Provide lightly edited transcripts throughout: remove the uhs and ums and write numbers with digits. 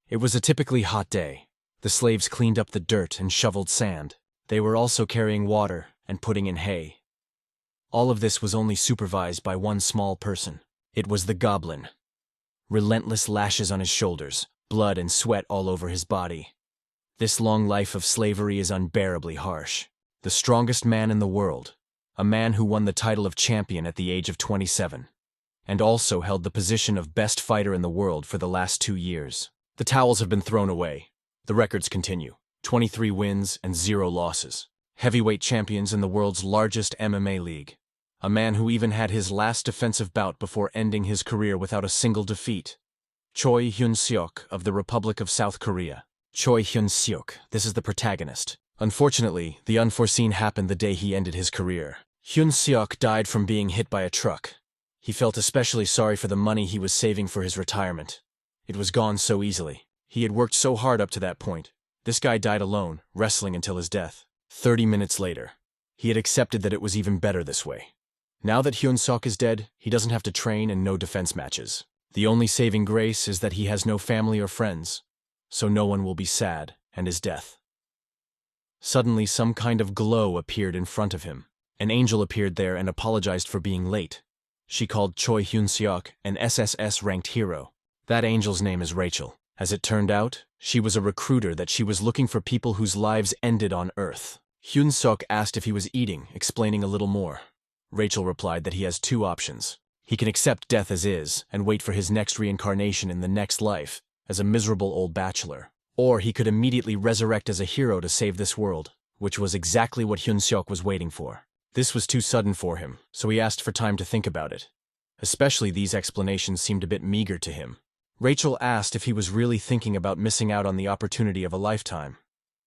It was a typically hot day. The slaves cleaned up the dirt and shoveled sand. They were also carrying water and putting in hay. All of this was only supervised by one small person. It was the goblin. Relentless lashes on his shoulders, blood and sweat all over his body. This long life of slavery is unbearably harsh. The strongest man in the world, a man who won the title of champion at the age of 27, and also held the position of best fighter in the world for the last 2 years. The towels have been thrown away. The records continue. 23 wins and 0 losses. Heavyweight champions in the world's largest MMA league. A man who even had his last defensive bout before ending his career without a single defeat. Choi Hyun-seok of the Republic of South Korea. Choi Hyun-seok, this is the protagonist. Unfortunately, the unforeseen happened the day he ended his career. Hyun-seok died from being hit by a truck. He felt especially sorry for the money he was saving for his retirement. It was gone so easily. He had worked so hard up to that point. This guy died alone, wrestling until his death. 30 minutes later, he had accepted that it was even better this way. Now that Hyun-seok is dead, he doesn't have to train and no defense matches. The only saving grace is that he has no family or friends, so no one will be sad and his death. Suddenly, some kind of glow appeared in front of him. An angel appeared there and apologized for being late. She called Choi Hyun-seok an SSS-ranked hero. That angel's name is Rachel. As it turned out, she was a recruiter that she was looking for people whose lives ended on Earth. Hyun-seok asked if he was eating, explaining a little more. Rachel replied that he has 2 options. He can accept death as is and wait for his next reincarnation in the next life as a miserable old bachelor. Or he could immediately resurrect as a hero to save this world, which was exactly what Hyun-seok was waiting for. This was too sudden for him, so he asked for time to think about it. Especially these explanations seemed a bit meager to him. Rachel asked if he was really thinking about missing out on the opportunity of a lifetime.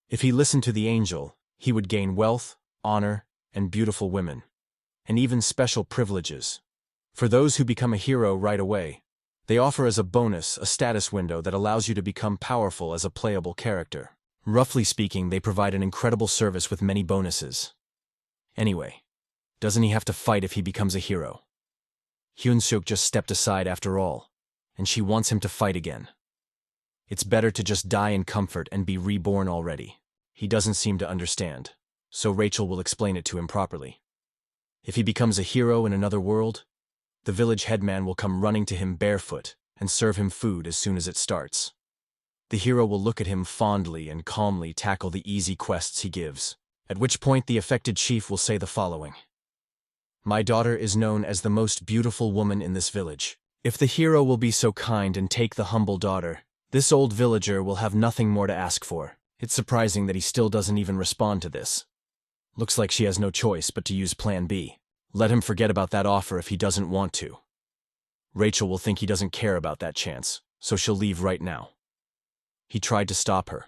If he listened to the angel, he would gain wealth, honor, and beautiful women, and even special privileges. For those who become a hero right away, they offer as a bonus a status window that allows you to become powerful as a playable character. Roughly speaking, they provide an incredible service with many bonuses. Anyway, doesn't he have to fight if he becomes a hero? Hyun-seok just stepped aside after all, and she wants him to fight again. It's better to just die in comfort and be reborn already. He doesn't seem to understand, so Rachel will explain it to him properly. If he becomes a hero in another world, the village headman will come running to him barefoot and serve him food as soon as it starts. The hero will look at him fondly and calmly tackle the easy quests he gives, at which point the affected chief will say the following. My daughter is known as the most beautiful woman in this village. If the hero will be so kind and take the humble daughter, this old villager will have nothing more to ask for. It's surprising that he still doesn't even respond to this. Looks like she has no choice but to use Plan B. Let him forget about that offer if he doesn't want to. Rachel will think he doesn't care about that chance, so she'll leave right now. He tried to stop her,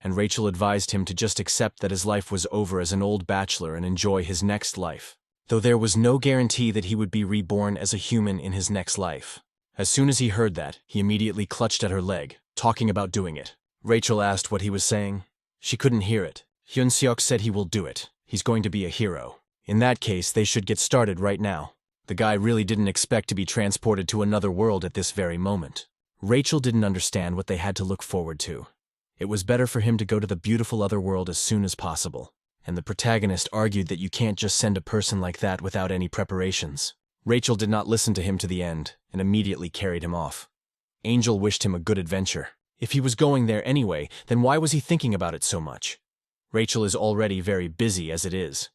and Rachel advised him to just accept that his life was over as an old bachelor and enjoy his next life, though there was no guarantee that he would be reborn as a human in his next life. As soon as he heard that, he immediately clutched at her leg, talking about doing it. Rachel asked what he was saying. She couldn't hear it. Hyun-seok said he will do it. He's going to be a hero. In that case, they should get started right now. The guy really didn't expect to be transported to another world at this very moment. Rachel didn't understand what they had to look forward to. It was better for him to go to the beautiful other world as soon as possible. And the protagonist argued that you can't just send a person like that without any preparations. Rachel did not listen to him to the end and immediately carried him off. Angel wished him a good adventure. If he was going there anyway, then why was he thinking about it so much? Rachel is already very busy as it is.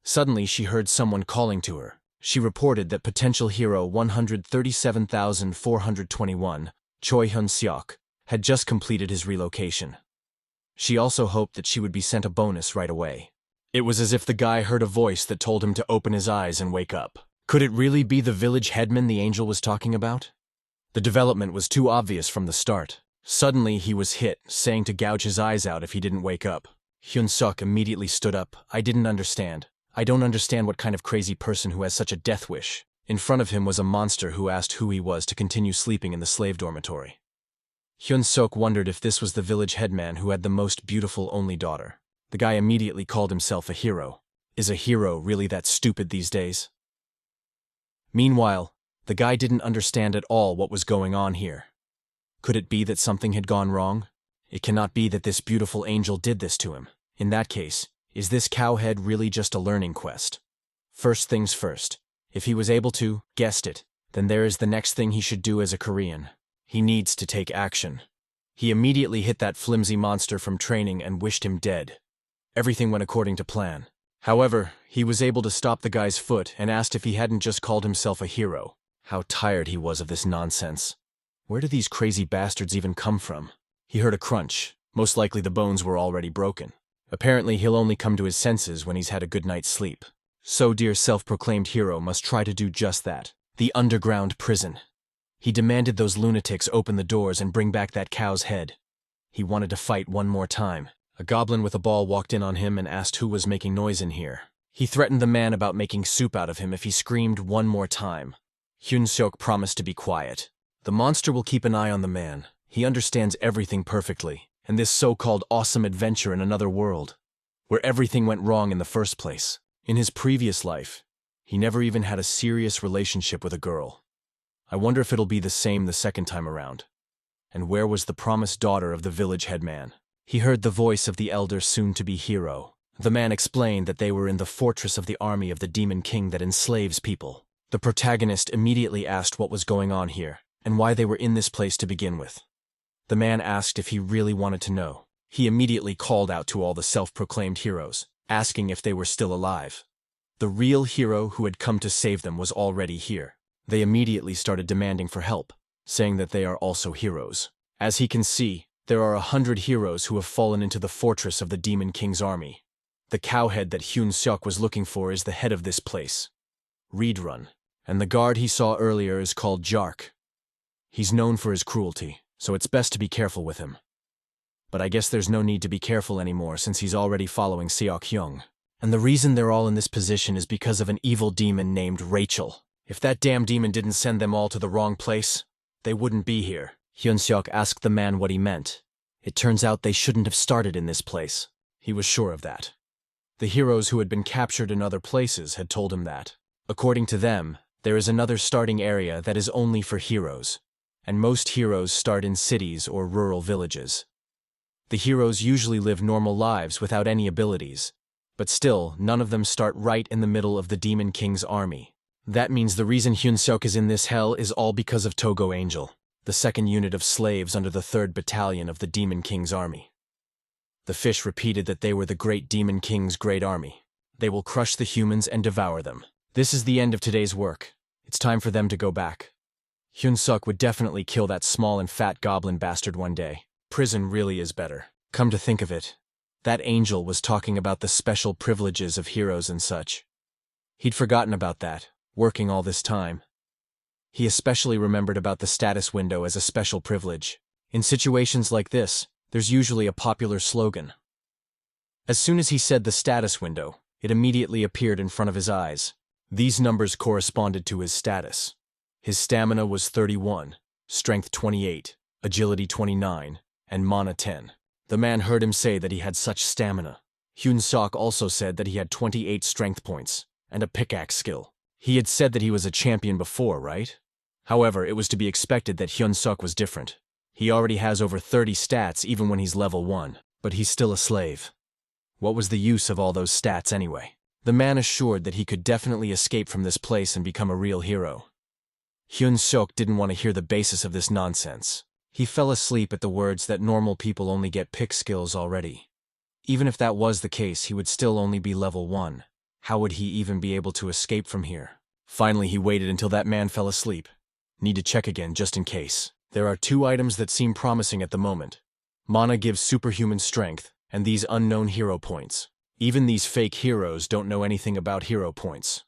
Suddenly, she heard someone calling to her. She reported that potential hero 137,421, Choi Hyun-seok, had just completed his relocation. She also hoped that she would be sent a bonus right away. It was as if the guy heard a voice that told him to open his eyes and wake up. Could it really be the village headman the angel was talking about? The development was too obvious from the start. Suddenly, he was hit, saying to gouge his eyes out if he didn't wake up. Hyun-seok immediately stood up. I didn't understand. I don't understand what kind of crazy person who has such a death wish. In front of him was a monster who asked who he was to continue sleeping in the slave dormitory. Hyun-seok wondered if this was the village headman who had the most beautiful only daughter. The guy immediately called himself a hero. Is a hero really that stupid these days? Meanwhile, the guy didn't understand at all what was going on here. Could it be that something had gone wrong? It cannot be that this beautiful angel did this to him. In that case, is this cowhead really just a learning quest? First things first. If he was able to, guessed it, then there is the next thing he should do as a Korean. He needs to take action. He immediately hit that flimsy monster from training and wished him dead. Everything went according to plan. However, he was able to stop the guy's foot and asked if he hadn't just called himself a hero. How tired he was of this nonsense. Where do these crazy bastards even come from? He heard a crunch. Most likely the bones were already broken. Apparently he'll only come to his senses when he's had a good night's sleep. So dear self-proclaimed hero must try to do just that. The underground prison. He demanded those lunatics open the doors and bring back that cow's head. He wanted to fight one more time. A goblin with a ball walked in on him and asked who was making noise in here. He threatened the man about making soup out of him if he screamed one more time. Hyun-seok promised to be quiet. The monster will keep an eye on the man. He understands everything perfectly, and this so-called awesome adventure in another world, where everything went wrong in the first place. In his previous life, he never even had a serious relationship with a girl. I wonder if it'll be the same the second time around. And where was the promised daughter of the village headman? He heard the voice of the elder soon-to-be hero. The man explained that they were in the fortress of the army of the Demon King that enslaves people. The protagonist immediately asked what was going on here, and why they were in this place to begin with. The man asked if he really wanted to know. He immediately called out to all the self-proclaimed heroes, asking if they were still alive. The real hero who had come to save them was already here. They immediately started demanding for help, saying that they are also heroes. As he can see, there are 100 heroes who have fallen into the fortress of the Demon King's army. The cowhead that Hyun-seok was looking for is the head of this place, Reborn, and the guard he saw earlier is called Jark. He's known for his cruelty, so it's best to be careful with him. But I guess there's no need to be careful anymore since he's already following Seok-hyung. And the reason they're all in this position is because of an evil demon named Rachel. If that damn demon didn't send them all to the wrong place, they wouldn't be here. Hyun-seok asked the man what he meant. It turns out they shouldn't have started in this place. He was sure of that. The heroes who had been captured in other places had told him that. According to them, there is another starting area that is only for heroes, and most heroes start in cities or rural villages. The heroes usually live normal lives without any abilities, but still, none of them start right in the middle of the Demon King's army. That means the reason Hyun-seok is in this hell is all because of Togo Angel, the second unit of slaves under the 3rd Battalion of the Demon King's army. The fish repeated that they were the great Demon King's great army. They will crush the humans and devour them. This is the end of today's work. It's time for them to go back. Hyun-seok would definitely kill that small and fat goblin bastard one day. Prison really is better. Come to think of it, that angel was talking about the special privileges of heroes and such. He'd forgotten about that, working all this time. He especially remembered about the status window as a special privilege. In situations like this, there's usually a popular slogan. As soon as he said the status window, it immediately appeared in front of his eyes. These numbers corresponded to his status. His stamina was 31, strength 28, agility 29, and mana 10. The man heard him say that he had such stamina. Hyun-seok also said that he had 28 strength points, and a pickaxe skill. He had said that he was a champion before, right? However, it was to be expected that Hyun-seok was different. He already has over 30 stats even when he's level 1, but he's still a slave. What was the use of all those stats anyway? The man assured that he could definitely escape from this place and become a real hero. Hyun-seok didn't want to hear the basis of this nonsense. He fell asleep at the words that normal people only get pick skills already. Even if that was the case, he would still only be level 1. How would he even be able to escape from here? Finally, he waited until that man fell asleep. Need to check again just in case. There are 2 items that seem promising at the moment. Mana gives superhuman strength, and these unknown hero points. Even these fake heroes don't know anything about hero points.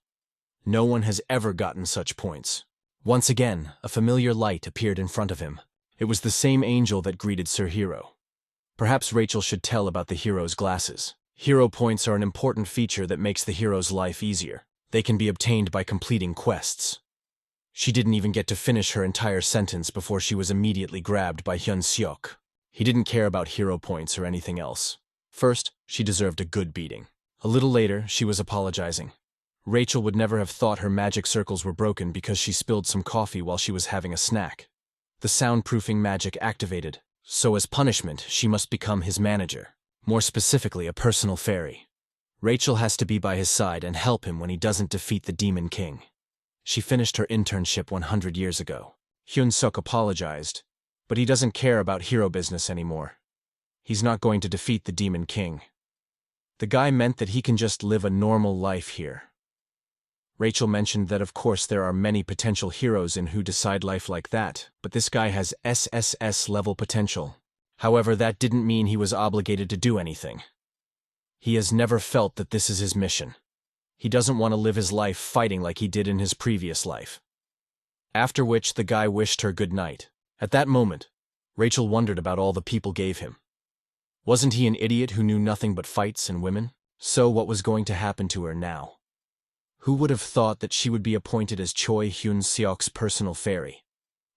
No one has ever gotten such points. Once again, a familiar light appeared in front of him. It was the same angel that greeted Sir Hero. Perhaps Rachel should tell about the hero's glasses. Hero points are an important feature that makes the hero's life easier. They can be obtained by completing quests. She didn't even get to finish her entire sentence before she was immediately grabbed by Hyun-seok. He didn't care about hero points or anything else. First, she deserved a good beating. A little later, she was apologizing. Rachel would never have thought her magic circles were broken because she spilled some coffee while she was having a snack. The soundproofing magic activated, so as punishment, she must become his manager, more specifically a personal fairy. Rachel has to be by his side and help him when he doesn't defeat the Demon King. She finished her internship 100 years ago. Hyun-suk apologized, but he doesn't care about hero business anymore. He's not going to defeat the Demon King. The guy meant that he can just live a normal life here. Rachel mentioned that of course there are many potential heroes in who decide life like that, but this guy has SSS level potential. However, that didn't mean he was obligated to do anything. He has never felt that this is his mission. He doesn't want to live his life fighting like he did in his previous life. After which the guy wished her good night. At that moment, Rachel wondered about all the people gave him. Wasn't he an idiot who knew nothing but fights and women? So what was going to happen to her now? Who would have thought that she would be appointed as Choi Hyun-seok's personal fairy?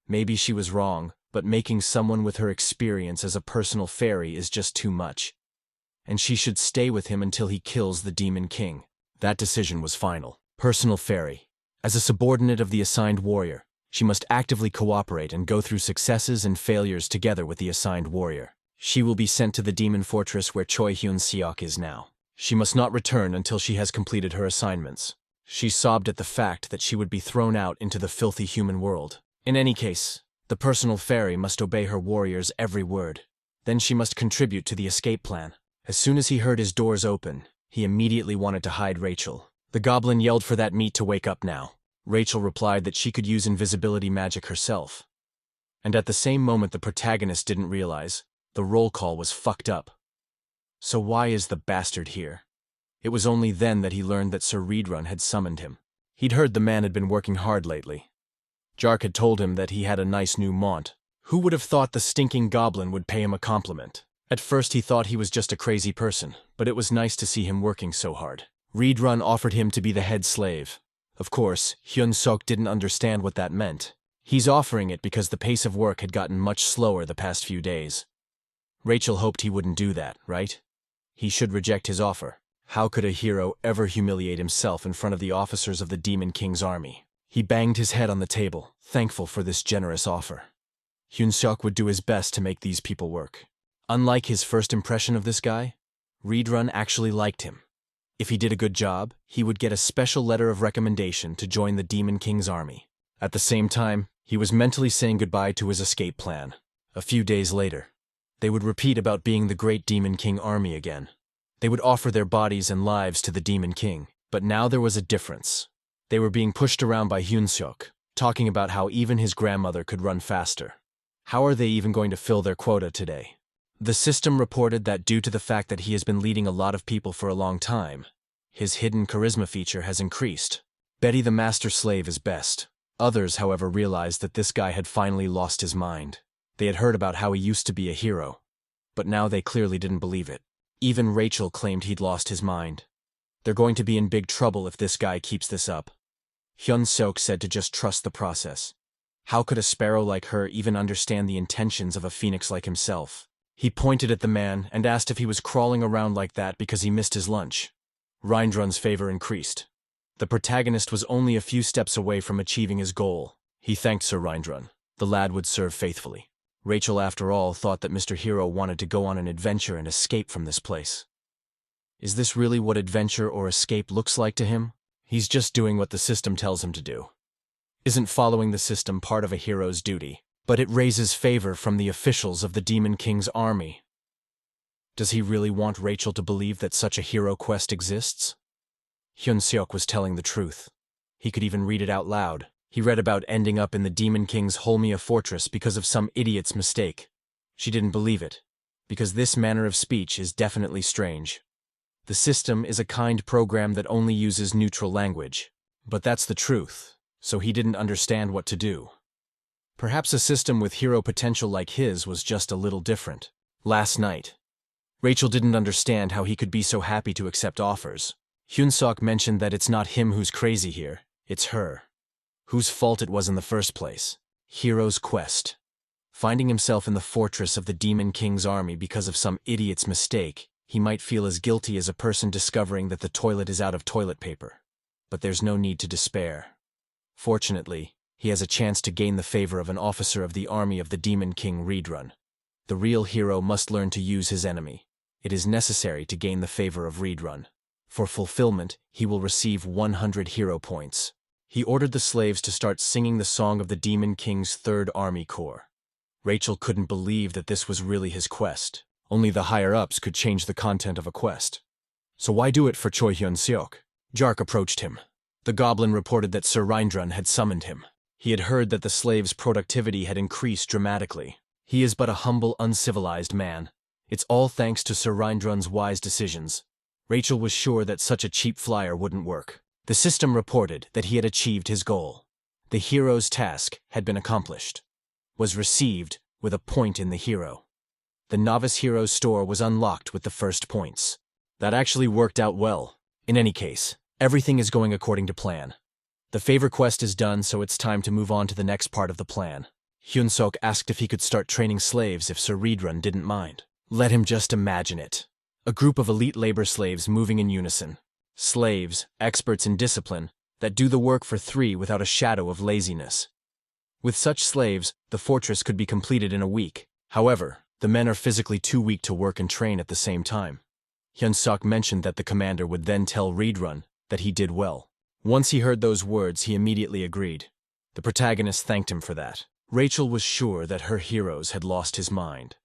Maybe she was wrong, but making someone with her experience as a personal fairy is just too much. And she should stay with him until he kills the Demon King. That decision was final. Personal fairy. As a subordinate of the assigned warrior, she must actively cooperate and go through successes and failures together with the assigned warrior. She will be sent to the demon fortress where Choi Hyun-seok is now. She must not return until she has completed her assignments. She sobbed at the fact that she would be thrown out into the filthy human world. In any case, the personal fairy must obey her warrior's every word. Then she must contribute to the escape plan. As soon as he heard his doors open, he immediately wanted to hide Rachel. The goblin yelled for that meat to wake up now. Rachel replied that she could use invisibility magic herself. And at the same moment the protagonist didn't realize, the roll call was fucked up. So why is the bastard here? It was only then that he learned that Sir Reborn had summoned him. He'd heard the man had been working hard lately. Jark had told him that he had a nice new mont. Who would have thought the stinking goblin would pay him a compliment? At first he thought he was just a crazy person, but it was nice to see him working so hard. Reborn offered him to be the head slave. Of course, Hyun-suk didn't understand what that meant. He's offering it because the pace of work had gotten much slower the past few days. Rachel hoped he wouldn't do that, right? He should reject his offer. How could a hero ever humiliate himself in front of the officers of the Demon King's army? He banged his head on the table, thankful for this generous offer. Hyun-suk would do his best to make these people work. Unlike his first impression of this guy, Reborn actually liked him. If he did a good job, he would get a special letter of recommendation to join the Demon King's army. At the same time, he was mentally saying goodbye to his escape plan. A few days later, they would repeat about being the great Demon King army again. They would offer their bodies and lives to the Demon King. But now there was a difference. They were being pushed around by Hyun-suk, talking about how even his grandmother could run faster. How are they even going to fill their quota today? The system reported that due to the fact that he has been leading a lot of people for a long time, his hidden charisma feature has increased. Betty the master slave is best. Others, however, realized that this guy had finally lost his mind. They had heard about how he used to be a hero, but now they clearly didn't believe it. Even Rachel claimed he'd lost his mind. They're going to be in big trouble if this guy keeps this up. Hyun-suk said to just trust the process. How could a sparrow like her even understand the intentions of a phoenix like himself? He pointed at the man and asked if he was crawling around like that because he missed his lunch. Reindrun's favor increased. The protagonist was only a few steps away from achieving his goal. He thanked Sir Reindrun. The lad would serve faithfully. Rachel, after all, thought that Mr. Hero wanted to go on an adventure and escape from this place. Is this really what adventure or escape looks like to him? He's just doing what the system tells him to do. Isn't following the system part of a hero's duty? But it raises favor from the officials of the Demon King's army. Does he really want Rachel to believe that such a hero quest exists? Hyun-seok was telling the truth. He could even read it out loud. He read about ending up in the Demon King's Holmia fortress because of some idiot's mistake. She didn't believe it, because this manner of speech is definitely strange. The system is a kind program that only uses neutral language. But that's the truth, so he didn't understand what to do. Perhaps a system with hero potential like his was just a little different. Last night, Rachel didn't understand how he could be so happy to accept offers. Hyun-suk mentioned that it's not him who's crazy here, it's her. Whose fault it was in the first place. Hero's quest. Finding himself in the fortress of the Demon King's army because of some idiot's mistake, he might feel as guilty as a person discovering that the toilet is out of toilet paper. But there's no need to despair. Fortunately, he has a chance to gain the favor of an officer of the army of the Demon King Reborn. The real hero must learn to use his enemy. It is necessary to gain the favor of Reborn. For fulfillment, he will receive 100 hero points. He ordered the slaves to start singing the song of the Demon King's 3rd Army Corps. Rachel couldn't believe that this was really his quest. Only the higher-ups could change the content of a quest. So why do it for Choi Hyun-seok? Jark approached him. The goblin reported that Sir Reindrun had summoned him. He had heard that the slaves' productivity had increased dramatically. He is but a humble, uncivilized man. It's all thanks to Sir Reindrun's wise decisions. Rachel was sure that such a cheap flyer wouldn't work. The system reported that he had achieved his goal. The hero's task had been accomplished. Was received with a point in the hero. The novice hero's store was unlocked with the first points. That actually worked out well. In any case, everything is going according to plan. The favor quest is done, so it's time to move on to the next part of the plan. Hyun-seok asked if he could start training slaves if Sir Reindrun didn't mind. Let him just imagine it. A group of elite labor slaves moving in unison. Slaves, experts in discipline, that do the work for 3 without a shadow of laziness. With such slaves, the fortress could be completed in a week. However, the men are physically too weak to work and train at the same time. Hyun-seok mentioned that the commander would then tell Reborn that he did well. Once he heard those words, he immediately agreed. The protagonist thanked him for that. Rachel was sure that her heroes had lost his mind.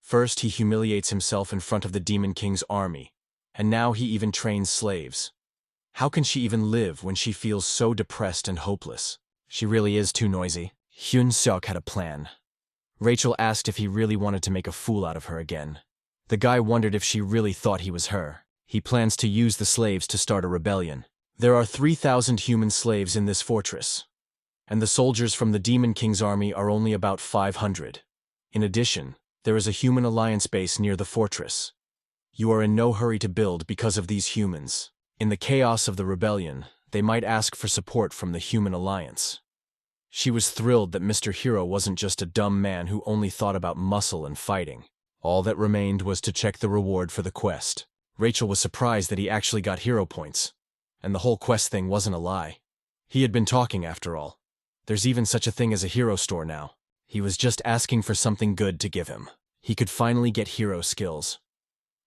First, he humiliates himself in front of the Demon King's army, and now he even trains slaves. How can she even live when she feels so depressed and hopeless? She really is too noisy. Hyun-seok had a plan. Rachel asked if he really wanted to make a fool out of her again. The guy wondered if she really thought he was her. He plans to use the slaves to start a rebellion. There are 3,000 human slaves in this fortress, and the soldiers from the Demon King's army are only about 500. In addition, there is a human alliance base near the fortress. You are in no hurry to build because of these humans. In the chaos of the rebellion, they might ask for support from the human alliance. She was thrilled that Mr. Hero wasn't just a dumb man who only thought about muscle and fighting. All that remained was to check the reward for the quest. Rachel was surprised that he actually got hero points. And the whole quest thing wasn't a lie. He had been talking after all. There's even such a thing as a hero store now. He was just asking for something good to give him. He could finally get hero skills.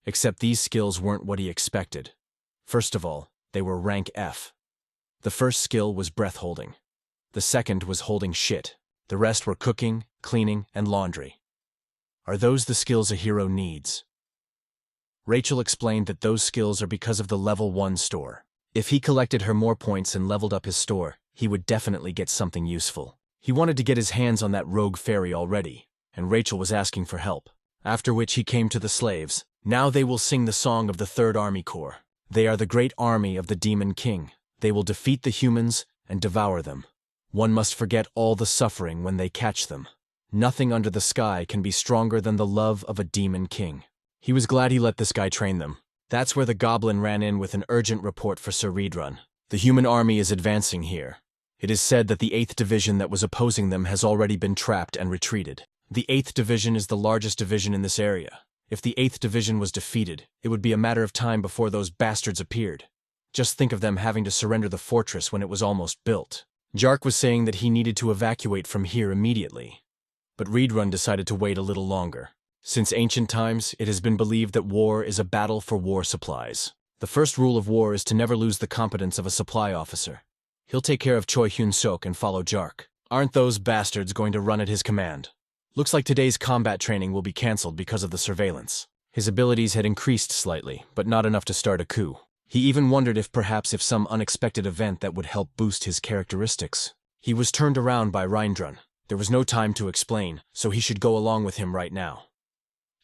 Except these skills weren't what he expected. First of all, they were rank F. The first skill was breath holding. The second was holding shit. The rest were cooking, cleaning, and laundry. Are those the skills a hero needs? Rachel explained that those skills are because of the level 1 store. If he collected her more points and leveled up his store, he would definitely get something useful. He wanted to get his hands on that rogue fairy already, and Rachel was asking for help. After which he came to the slaves. Now they will sing the song of the 3rd Army Corps. They are the great army of the Demon King. They will defeat the humans and devour them. One must forget all the suffering when they catch them. Nothing under the sky can be stronger than the love of a Demon King. He was glad he let this guy train them. That's where the goblin ran in with an urgent report for Sir Reindrun. The human army is advancing here. It is said that the 8th Division that was opposing them has already been trapped and retreated. The 8th Division is the largest division in this area. If the 8th Division was defeated, it would be a matter of time before those bastards appeared. Just think of them having to surrender the fortress when it was almost built. Jark was saying that he needed to evacuate from here immediately. But Reindrun decided to wait a little longer. Since ancient times, it has been believed that war is a battle for war supplies. The first rule of war is to never lose the competence of a supply officer. He'll take care of Choi Hyun-seok and follow Jark. Aren't those bastards going to run at his command? Looks like today's combat training will be cancelled because of the surveillance. His abilities had increased slightly, but not enough to start a coup. He even wondered if perhaps some unexpected event that would help boost his characteristics. He was turned around by Reindrun. There was no time to explain, so he should go along with him right now.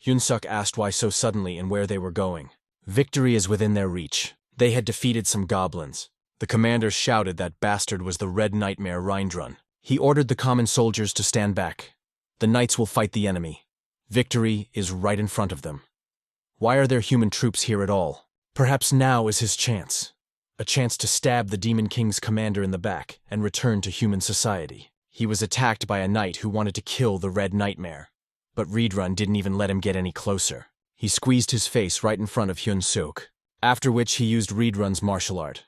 Hyun-seok asked why so suddenly and where they were going. Victory is within their reach. They had defeated some goblins. The commander shouted that bastard was the Red Nightmare Reindrun. He ordered the common soldiers to stand back. The knights will fight the enemy. Victory is right in front of them. Why are there human troops here at all? Perhaps now is his chance. A chance to stab the Demon King's commander in the back and return to human society. He was attacked by a knight who wanted to kill the Red Nightmare. But Reindrun didn't even let him get any closer. He squeezed his face right in front of Hyun-seok, after which he used Reindrun's martial art.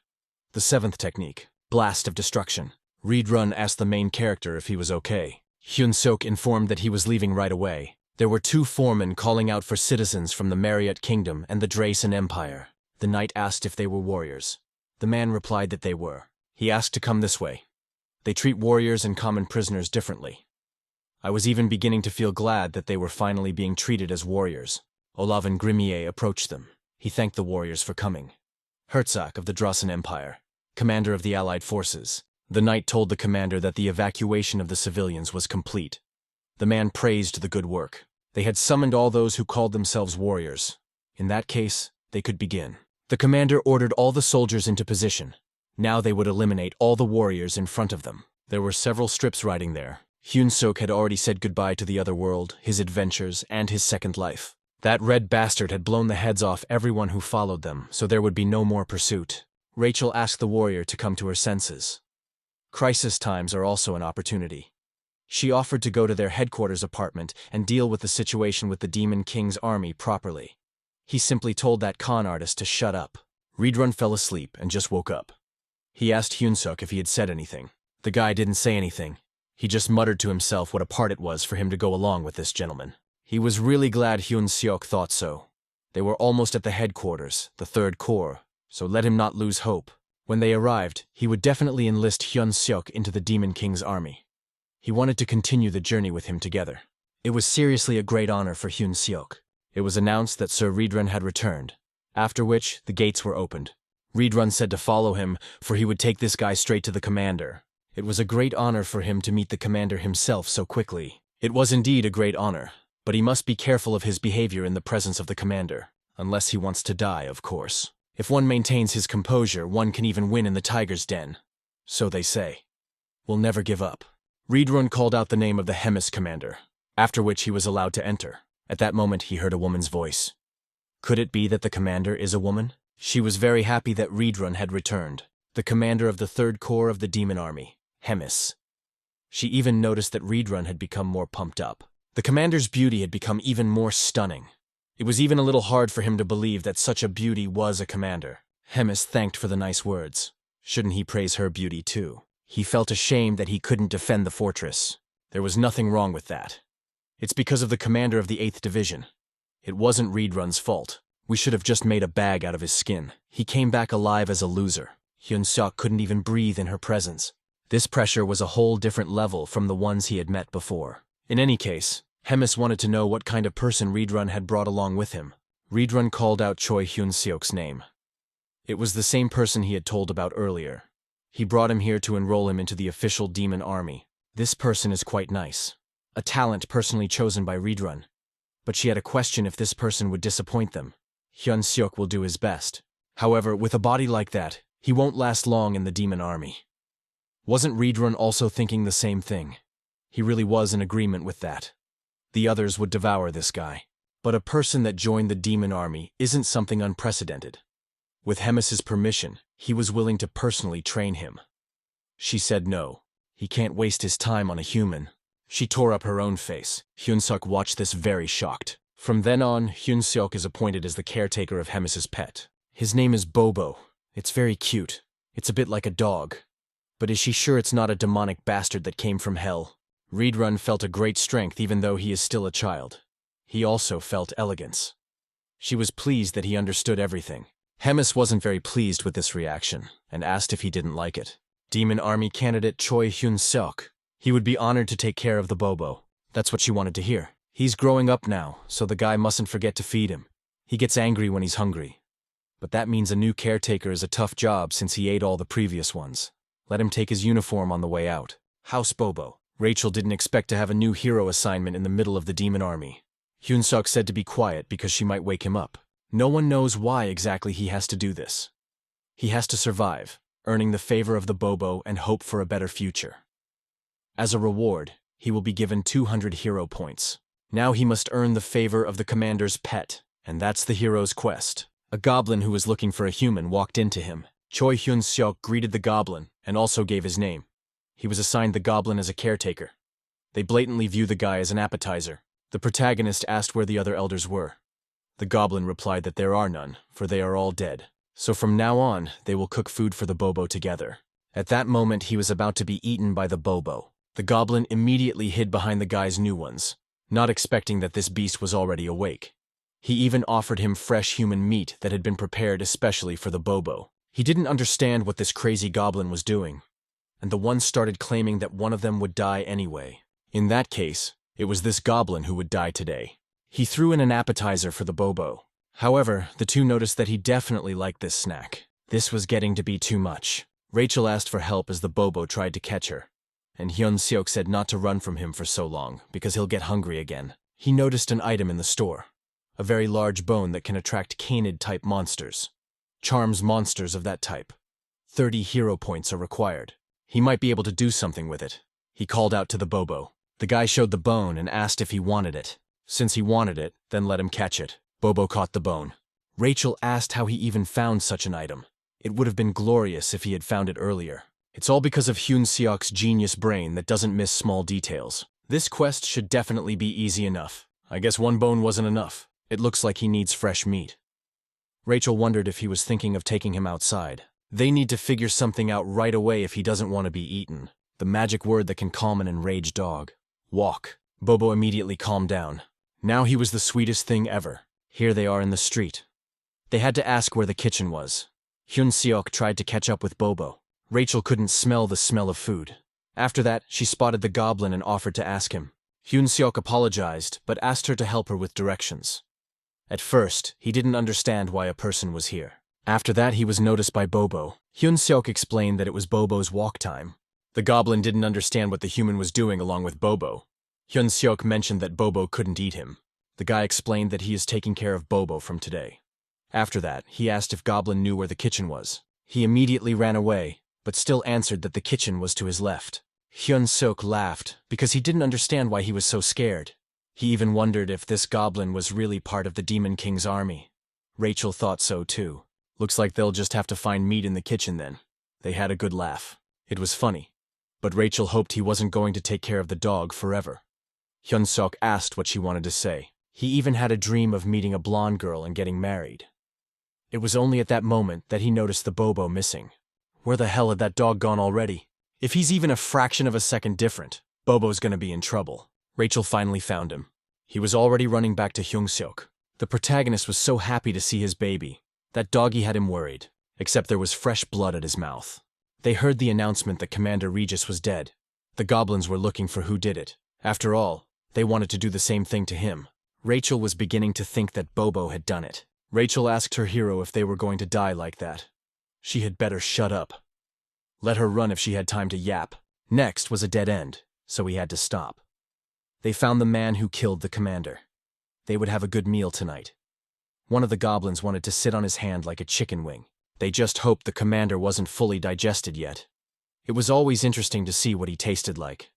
The 7th technique, Blast of Destruction. Reborn asked the main character if he was okay. Hyun-seok informed that he was leaving right away. There were two foremen calling out for citizens from the Marriott Kingdom and the Drasen Empire. The knight asked if they were warriors. The man replied that they were. He asked to come this way. They treat warriors and common prisoners differently. I was even beginning to feel glad that they were finally being treated as warriors. Olav Grimier approached them. He thanked the warriors for coming. Herzog of the Drasen Empire, commander of the Allied forces. The knight told the commander that the evacuation of the civilians was complete. The man praised the good work. They had summoned all those who called themselves warriors. In that case, they could begin. The commander ordered all the soldiers into position. Now they would eliminate all the warriors in front of them. There were several strips riding there. Hyun-seok had already said goodbye to the other world, his adventures, and his second life. That red bastard had blown the heads off everyone who followed them, so there would be no more pursuit. Rachel asked the warrior to come to her senses. Crisis times are also an opportunity. She offered to go to their headquarters apartment and deal with the situation with the Demon King's army properly. He simply told that con artist to shut up. Reborn fell asleep and just woke up. He asked Hyun-seok if he had said anything. The guy didn't say anything. He just muttered to himself what a part it was for him to go along with this gentleman. He was really glad Hyun-seok thought so. They were almost at the headquarters, the Third Corps, so let him not lose hope. When they arrived, he would definitely enlist Hyun-seok into the Demon King's army. He wanted to continue the journey with him together. It was seriously a great honor for Hyun-seok. It was announced that Sir Reborn had returned, after which the gates were opened. Reborn said to follow him, for he would take this guy straight to the commander. It was a great honor for him to meet the commander himself so quickly. It was indeed a great honor, but he must be careful of his behavior in the presence of the commander, unless he wants to die, of course. If one maintains his composure, one can even win in the tiger's den. So they say. We'll never give up. Reborn called out the name of the Hemis commander, after which he was allowed to enter. At that moment he heard a woman's voice. Could it be that the commander is a woman? She was very happy that Reborn had returned, the commander of the Third Corps of the Demon Army, Hemis. She even noticed that Reborn had become more pumped up. The commander's beauty had become even more stunning. It was even a little hard for him to believe that such a beauty was a commander. Hemis thanked for the nice words. Shouldn't he praise her beauty too? He felt ashamed that he couldn't defend the fortress. There was nothing wrong with that. It's because of the commander of the 8th Division. It wasn't Reborn's fault. We should have just made a bag out of his skin. He came back alive as a loser. Hyun-seok couldn't even breathe in her presence. This pressure was a whole different level from the ones he had met before. In any case, Hemis wanted to know what kind of person Reborn had brought along with him. Reborn called out Choi Hyun-seok's name. It was the same person he had told about earlier. He brought him here to enroll him into the official demon army. This person is quite nice. A talent personally chosen by Reborn. But she had a question if this person would disappoint them. Hyun-seok will do his best. However, with a body like that, he won't last long in the demon army. Wasn't Reborn also thinking the same thing? He really was in agreement with that. The others would devour this guy. But a person that joined the demon army isn't something unprecedented. With Hemis's permission, he was willing to personally train him. She said no. He can't waste his time on a human. She tore up her own face. Hyun-seok watched this very shocked. From then on, Hyun-seok is appointed as the caretaker of Hemis's pet. His name is Bobo. It's very cute. It's a bit like a dog. But is she sure it's not a demonic bastard that came from hell? Reborn felt a great strength even though he is still a child. He also felt elegance. She was pleased that he understood everything. Hemis wasn't very pleased with this reaction, and asked if he didn't like it. Demon Army candidate Choi Hyun-seok. He would be honored to take care of the Bobo. That's what she wanted to hear. He's growing up now, so the guy mustn't forget to feed him. He gets angry when he's hungry. But that means a new caretaker is a tough job since he ate all the previous ones. Let him take his uniform on the way out. House Bobo. Rachel didn't expect to have a new hero assignment in the middle of the demon army. Hyun-seok said to be quiet because she might wake him up. No one knows why exactly he has to do this. He has to survive, earning the favor of the Bobo and hope for a better future. As a reward, he will be given 200 hero points. Now he must earn the favor of the commander's pet, and that's the hero's quest. A goblin who was looking for a human walked into him. Choi Hyun-seok greeted the goblin and also gave his name. He was assigned the goblin as a caretaker. They blatantly view the guy as an appetizer. The protagonist asked where the other elders were. The goblin replied that there are none, for they are all dead. So from now on, they will cook food for the Bobo together. At that moment, he was about to be eaten by the Bobo. The goblin immediately hid behind the guy's new ones, not expecting that this beast was already awake. He even offered him fresh human meat that had been prepared especially for the Bobo. He didn't understand what this crazy goblin was doing, and the one started claiming that one of them would die anyway. In that case, it was this goblin who would die today. He threw in an appetizer for the Bobo. However, the two noticed that he definitely liked this snack. This was getting to be too much. Rachel asked for help as the Bobo tried to catch her, and Hyun-seok said not to run from him for so long, because he'll get hungry again. He noticed an item in the store, a very large bone that can attract canid-type monsters. Charms monsters of that type. 30 hero points are required. He might be able to do something with it. He called out to the Bobo. The guy showed the bone and asked if he wanted it. Since he wanted it, then let him catch it. Bobo caught the bone. Rachel asked how he even found such an item. It would have been glorious if he had found it earlier. It's all because of Hyun-seok's genius brain that doesn't miss small details. This quest should definitely be easy enough. I guess one bone wasn't enough. It looks like he needs fresh meat. Rachel wondered if he was thinking of taking him outside. They need to figure something out right away if he doesn't want to be eaten. The magic word that can calm an enraged dog. Walk. Bobo immediately calmed down. Now he was the sweetest thing ever. Here they are in the street. They had to ask where the kitchen was. Hyun-seok tried to catch up with Bobo. Rachel couldn't smell the smell of food. After that, she spotted the goblin and offered to ask him. Hyun-seok apologized, but asked her to help her with directions. At first, he didn't understand why a person was here. After that, he was noticed by Bobo. Hyun-seok explained that it was Bobo's walk time. The goblin didn't understand what the human was doing along with Bobo. Hyun-seok mentioned that Bobo couldn't eat him. The guy explained that he is taking care of Bobo from today. After that, he asked if Goblin knew where the kitchen was. He immediately ran away, but still answered that the kitchen was to his left. Hyun-seok laughed because he didn't understand why he was so scared. He even wondered if this goblin was really part of the Demon King's army. Rachel thought so too. Looks like they'll just have to find meat in the kitchen then. They had a good laugh. It was funny. But Rachel hoped he wasn't going to take care of the dog forever. Hyun-seok asked what she wanted to say. He even had a dream of meeting a blonde girl and getting married. It was only at that moment that he noticed the Bobo missing. Where the hell had that dog gone already? If he's even a fraction of a second different, Bobo's gonna be in trouble. Rachel finally found him. He was already running back to Hyun-seok. The protagonist was so happy to see his baby. That doggy had him worried, except there was fresh blood at his mouth. They heard the announcement that Commander Regis was dead. The goblins were looking for who did it. After all, they wanted to do the same thing to him. Rachel was beginning to think that Bobo had done it. Rachel asked her hero if they were going to die like that. She had better shut up. Let her run if she had time to yap. Next was a dead end, so he had to stop. They found the man who killed the commander. They would have a good meal tonight. One of the goblins wanted to sit on his hand like a chicken wing. They just hoped the commander wasn't fully digested yet. It was always interesting to see what he tasted like.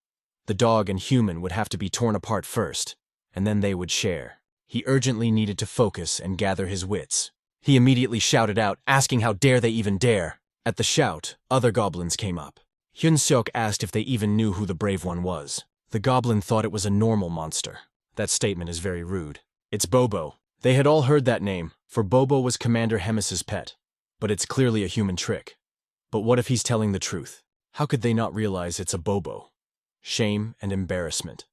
The dog and human would have to be torn apart first, and then they would share. He urgently needed to focus and gather his wits. He immediately shouted out, asking how dare they even dare. At the shout, other goblins came up. Hyun-seok asked if they even knew who the brave one was. The goblin thought it was a normal monster. That statement is very rude. It's Bobo. They had all heard that name, for Bobo was Commander Hemis's pet. But it's clearly a human trick. But what if he's telling the truth? How could they not realize it's a Bobo? Shame and embarrassment.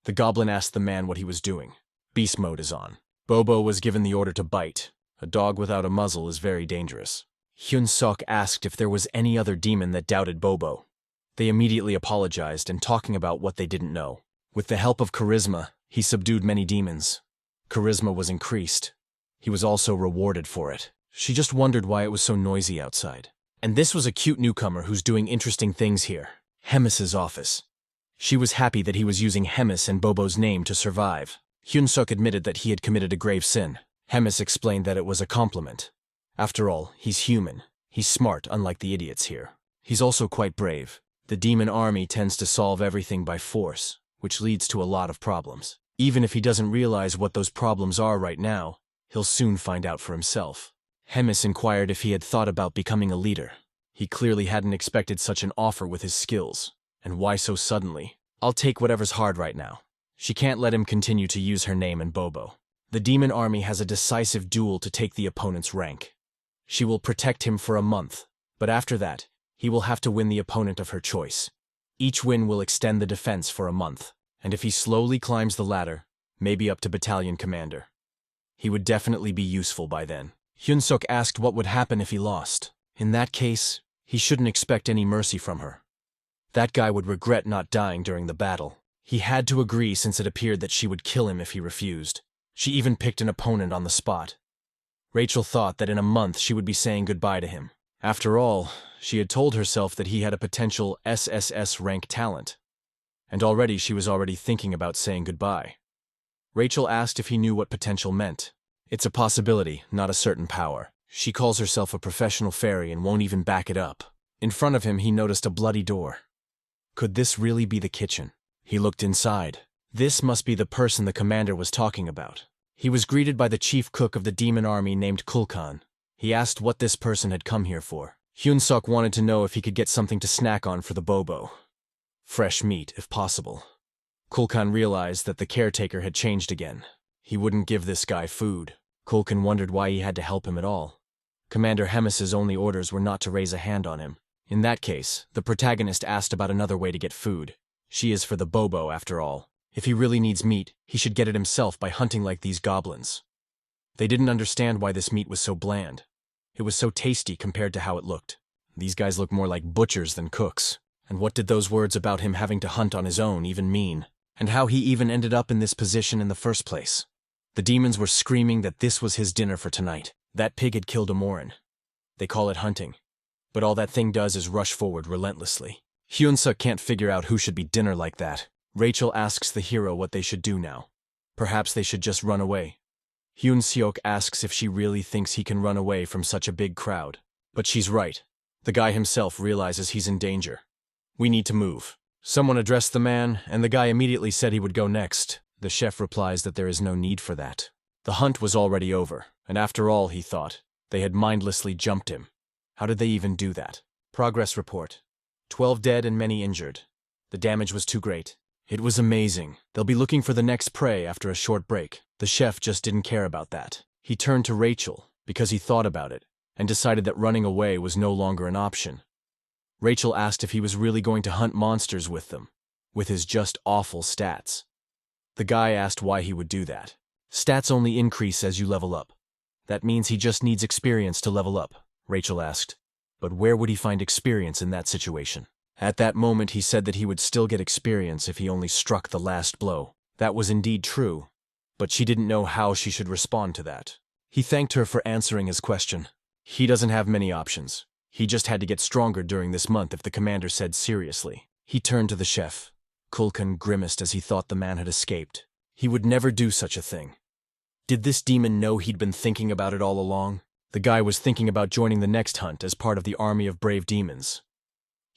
The goblin asked the man what he was doing. Beast mode is on. Bobo was given the order to bite. A dog without a muzzle is very dangerous. Hyun-seok asked if there was any other demon that doubted Bobo. They immediately apologized and talking about what they didn't know. With the help of charisma, he subdued many demons. Charisma was increased. He was also rewarded for it. She just wondered why it was so noisy outside. And this was a cute newcomer who's doing interesting things here. Hemis's office. She was happy that he was using Hemis and Bobo's name to survive. Hyun-seok admitted that he had committed a grave sin. Hemis explained that it was a compliment. After all, he's human. He's smart, unlike the idiots here. He's also quite brave. The demon army tends to solve everything by force, which leads to a lot of problems. Even if he doesn't realize what those problems are right now, he'll soon find out for himself. Hemis inquired if he had thought about becoming a leader. He clearly hadn't expected such an offer with his skills. And why so suddenly? I'll take whatever's hard right now. She can't let him continue to use her name and Bobo. The demon army has a decisive duel to take the opponent's rank. She will protect him for a month, but after that, He will have to win the opponent of her choice. Each win will extend the defense for a month, and if he slowly climbs the ladder, maybe up to battalion commander, he would definitely be useful by then. Hyun-suk asked what would happen if he lost. In that case, he shouldn't expect any mercy from her. That guy would regret not dying during the battle. He had to agree since it appeared that she would kill him if he refused. She even picked an opponent on the spot. Rachel thought that in a month she would be saying goodbye to him. After all, she had told herself that he had a potential SSS rank talent. And already she was thinking about saying goodbye. Rachel asked if he knew what potential meant. It's a possibility, not a certain power. She calls herself a professional fairy and won't even back it up. In front of him, he noticed a bloody door. Could this really be the kitchen? He looked inside. This must be the person the commander was talking about. He was greeted by the chief cook of the demon army named Kulkan. He asked what this person had come here for. Hyun-suk wanted to know if he could get something to snack on for the bobo. Fresh meat, if possible. Kulkan realized that the caretaker had changed again. He wouldn't give this guy food. Kulkan wondered why he had to help him at all. Commander Hemis's only orders were not to raise a hand on him. In that case, the protagonist asked about another way to get food. She is for the bobo, after all. If he really needs meat, he should get it himself by hunting like these goblins. They didn't understand why this meat was so bland. It was so tasty compared to how it looked. These guys look more like butchers than cooks. And what did those words about him having to hunt on his own even mean? And how he even ended up in this position in the first place? The demons were screaming that this was his dinner for tonight. That pig had killed a Morin. They call it hunting. But all that thing does is rush forward relentlessly. Hyun-suk can't figure out who should be dinner like that. Rachel asks the hero what they should do now. Perhaps they should just run away. Hyun-seok asks if she really thinks he can run away from such a big crowd. But she's right. The guy himself realizes he's in danger. We need to move. Someone addressed the man, and the guy immediately said he would go next. The chef replies that there is no need for that. The hunt was already over, and after all, he thought, they had mindlessly jumped him. How did they even do that? Progress report. 12 dead and many injured. The damage was too great. It was amazing. They'll be looking for the next prey after a short break. The chef just didn't care about that. He turned to Rachel, because he thought about it, and decided that running away was no longer an option. Rachel asked if he was really going to hunt monsters with them, with his just awful stats. The guy asked why he would do that. Stats only increase as you level up. That means he just needs experience to level up, Rachel asked. But where would he find experience in that situation? At that moment he said that he would still get experience if he only struck the last blow. That was indeed true, but she didn't know how she should respond to that. He thanked her for answering his question. He doesn't have many options. He just had to get stronger during this month if the commander said seriously. He turned to the chef. Kulkan grimaced as he thought the man had escaped. He would never do such a thing. Did this demon know he'd been thinking about it all along? The guy was thinking about joining the next hunt as part of the army of brave demons.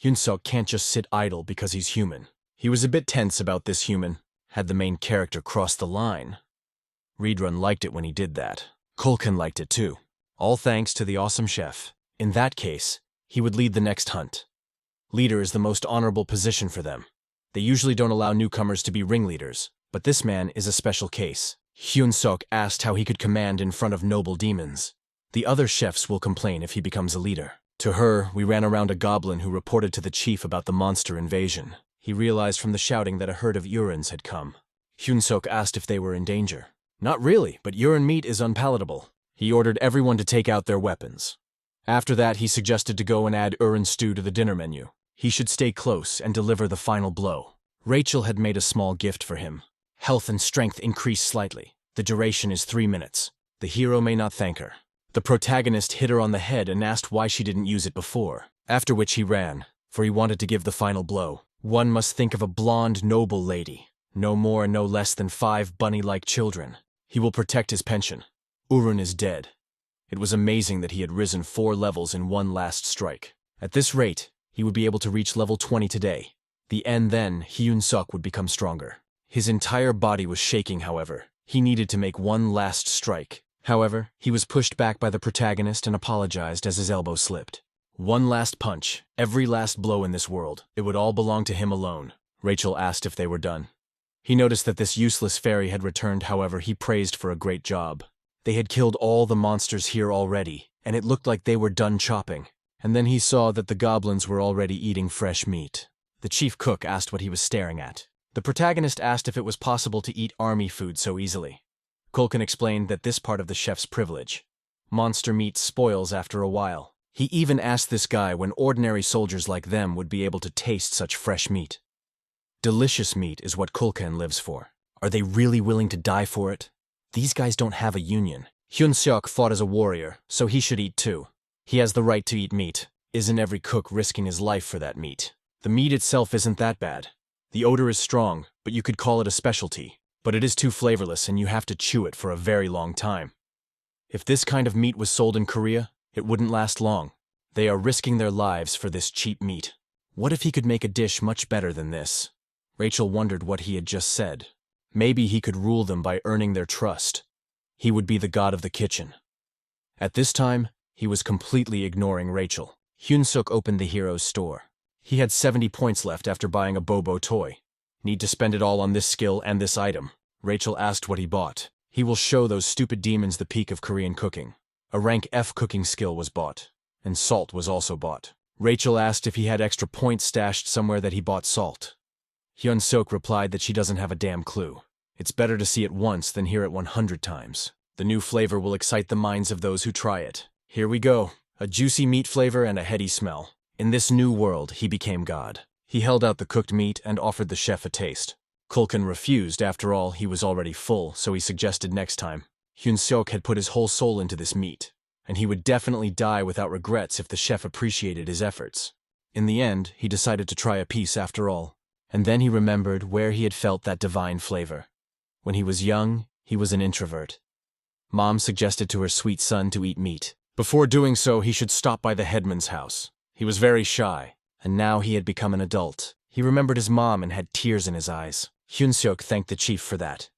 Hyun-suk can't just sit idle because he's human. He was a bit tense about this human. Had the main character crossed the line? Reedrun liked it when he did that. Kulkan liked it too. All thanks to the awesome chef. In that case, he would lead the next hunt. Leader is the most honorable position for them. They usually don't allow newcomers to be ringleaders, but this man is a special case. Hyun-suk asked how he could command in front of noble demons. The other chefs will complain if he becomes a leader. To her, we ran around a goblin who reported to the chief about the monster invasion. He realized from the shouting that a herd of Urins had come. Hyun-suk asked if they were in danger. Not really, but Urin meat is unpalatable. He ordered everyone to take out their weapons. After that, he suggested to go and add Urin stew to the dinner menu. He should stay close and deliver the final blow. Rachel had made a small gift for him. Health and strength increased slightly. The duration is 3 minutes. The hero may not thank her. The protagonist hit her on the head and asked why she didn't use it before, after which he ran, for he wanted to give the final blow. One must think of a blonde, noble lady. No more, no less than 5 bunny-like children. He will protect his pension. Urun is dead. It was amazing that he had risen 4 levels in one last strike. At this rate, he would be able to reach level 20 today. The end then, Hyun-suk would become stronger. His entire body was shaking, however. He needed to make one last strike. However, he was pushed back by the protagonist and apologized as his elbow slipped. One last punch, every last blow in this world. It would all belong to him alone. Rachel asked if they were done. He noticed that this useless fairy had returned, however, he praised for a great job. They had killed all the monsters here already, and it looked like they were done chopping. And then he saw that the goblins were already eating fresh meat. The chief cook asked what he was staring at. The protagonist asked if it was possible to eat army food so easily. Culkin explained that this part of the chef's privilege. Monster meat spoils after a while. He even asked this guy when ordinary soldiers like them would be able to taste such fresh meat. Delicious meat is what Culkin lives for. Are they really willing to die for it? These guys don't have a union. Hyun-seok fought as a warrior, so he should eat too. He has the right to eat meat. Isn't every cook risking his life for that meat? The meat itself isn't that bad. The odor is strong, but you could call it a specialty. But it is too flavorless and you have to chew it for a very long time. If this kind of meat was sold in Korea, it wouldn't last long. They are risking their lives for this cheap meat. What if he could make a dish much better than this? Rachel wondered what he had just said. Maybe he could rule them by earning their trust. He would be the god of the kitchen. At this time, he was completely ignoring Rachel. Hyun-seok opened the hero's store. He had 70 points left after buying a Bobo toy. Need to spend it all on this skill and this item. Rachel asked what he bought. He will show those stupid demons the peak of Korean cooking. A rank F cooking skill was bought. And salt was also bought. Rachel asked if he had extra points stashed somewhere that he bought salt. Hyun-seok replied that she doesn't have a damn clue. It's better to see it once than hear it 100 times. The new flavor will excite the minds of those who try it. Here we go. A juicy meat flavor and a heady smell. In this new world, he became God. He held out the cooked meat and offered the chef a taste. Culkin refused. After all, he was already full, so he suggested next time. Hyun-seok had put his whole soul into this meat, and he would definitely die without regrets if the chef appreciated his efforts. In the end, he decided to try a piece after all, and then he remembered where he had felt that divine flavor. When he was young, he was an introvert. Mom suggested to her sweet son to eat meat. Before doing so, he should stop by the headman's house. He was very shy, and now he had become an adult. He remembered his mom and had tears in his eyes. Hyun-seok thanked the chief for that.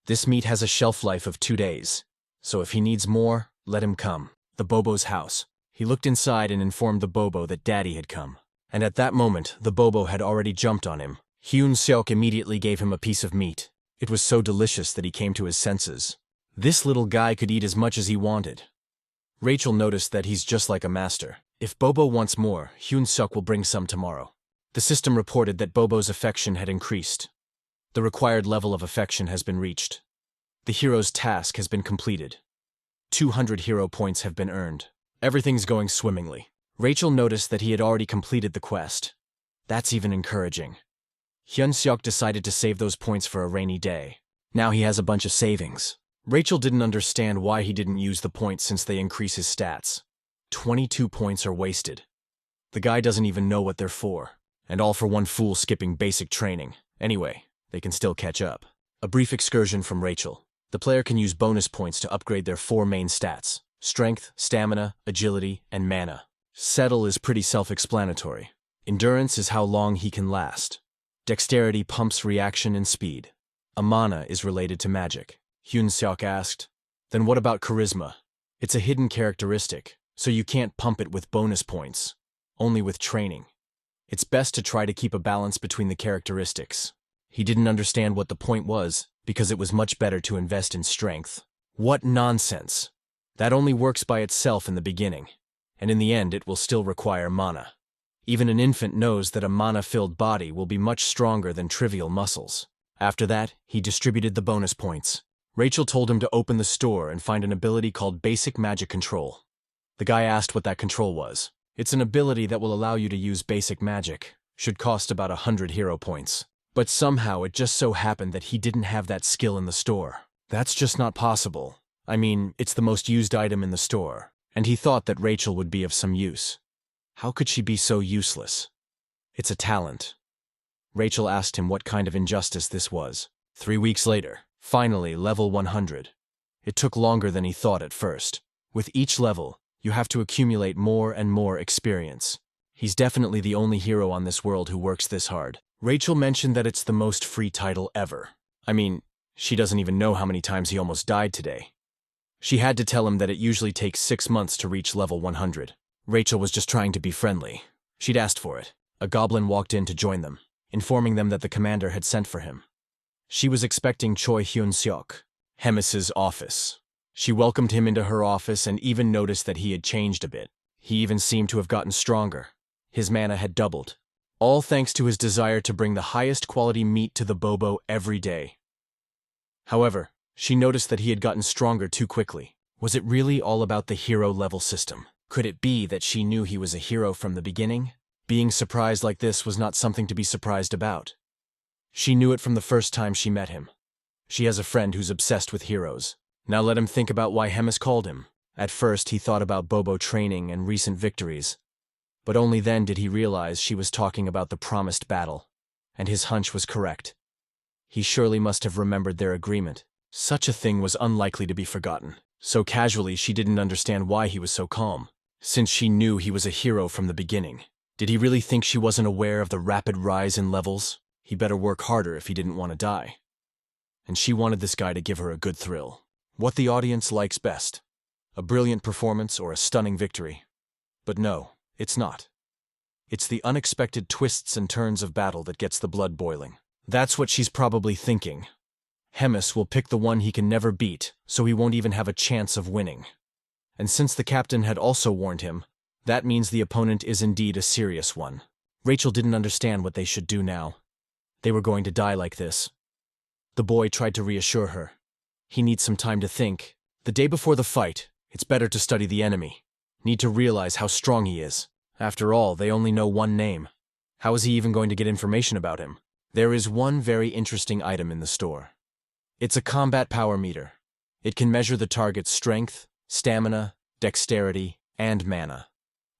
This meat has a shelf life of 2 days, so if he needs more, let him come. The Bobo's house. He looked inside and informed the Bobo that Daddy had come. And at that moment, the Bobo had already jumped on him. Hyun-seok immediately gave him a piece of meat. It was so delicious that he came to his senses. This little guy could eat as much as he wanted. Rachel noticed that he's just like a master. If Bobo wants more, Hyun-seok will bring some tomorrow. The system reported that Bobo's affection had increased. The required level of affection has been reached. The hero's task has been completed. 200 hero points have been earned. Everything's going swimmingly. Rachel noticed that he had already completed the quest. That's even encouraging. Hyun-seok decided to save those points for a rainy day. Now he has a bunch of savings. Rachel didn't understand why he didn't use the points since they increase his stats. 22 points are wasted. The guy doesn't even know what they're for. And all for one fool skipping basic training. Anyway, they can still catch up. A brief excursion from Rachel. The player can use bonus points to upgrade their 4 main stats: strength, stamina, agility, and mana. Settle is pretty self-explanatory. Endurance is how long he can last. Dexterity pumps reaction and speed. Amana is related to magic. Hyun-seok asked, then what about charisma? It's a hidden characteristic, so you can't pump it with bonus points, only with training. It's best to try to keep a balance between the characteristics. He didn't understand what the point was, because it was much better to invest in strength. What nonsense! That only works by itself in the beginning, and in the end it will still require mana. Even an infant knows that a mana-filled body will be much stronger than trivial muscles. After that, he distributed the bonus points. Rachel told him to open the store and find an ability called Basic Magic Control. The guy asked what that control was. It's an ability that will allow you to use basic magic. Should cost about 100 hero points. But somehow it just so happened that he didn't have that skill in the store. That's just not possible. I mean, it's the most used item in the store, and he thought that Rachel would be of some use. How could she be so useless? It's a talent. Rachel asked him what kind of injustice this was. 3 weeks later, finally level 100. It took longer than he thought at first. With each level, you have to accumulate more and more experience. He's definitely the only hero on this world who works this hard. Rachel mentioned that it's the most free title ever. I mean, she doesn't even know how many times he almost died today. She had to tell him that it usually takes 6 months to reach level 100. Rachel was just trying to be friendly. She'd asked for it. A goblin walked in to join them, informing them that the commander had sent for him. She was expecting Choi Hyun-seok, Hemis's office. She welcomed him into her office and even noticed that he had changed a bit. He even seemed to have gotten stronger. His mana had doubled. All thanks to his desire to bring the highest quality meat to the Bobo every day. However, she noticed that he had gotten stronger too quickly. Was it really all about the hero level system? Could it be that she knew he was a hero from the beginning? Being surprised like this was not something to be surprised about. She knew it from the first time she met him. She has a friend who's obsessed with heroes. Now let him think about why Hemis called him. At first he thought about Bobo training and recent victories. But only then did he realize she was talking about the promised battle. And his hunch was correct. He surely must have remembered their agreement. Such a thing was unlikely to be forgotten. So casually she didn't understand why he was so calm. Since she knew he was a hero from the beginning. Did he really think she wasn't aware of the rapid rise in levels? He better work harder if he didn't want to die. And she wanted this guy to give her a good thrill. What the audience likes best. A brilliant performance or a stunning victory. But no, it's not. It's the unexpected twists and turns of battle that gets the blood boiling. That's what she's probably thinking. Hemis will pick the one he can never beat, so he won't even have a chance of winning. And since the captain had also warned him, that means the opponent is indeed a serious one. Rachel didn't understand what they should do now. They were going to die like this. The boy tried to reassure her. He needs some time to think. The day before the fight, it's better to study the enemy. Need to realize how strong he is. After all, they only know one name. How is he even going to get information about him? There is one very interesting item in the store. It's a combat power meter. It can measure the target's strength, stamina, dexterity, and mana.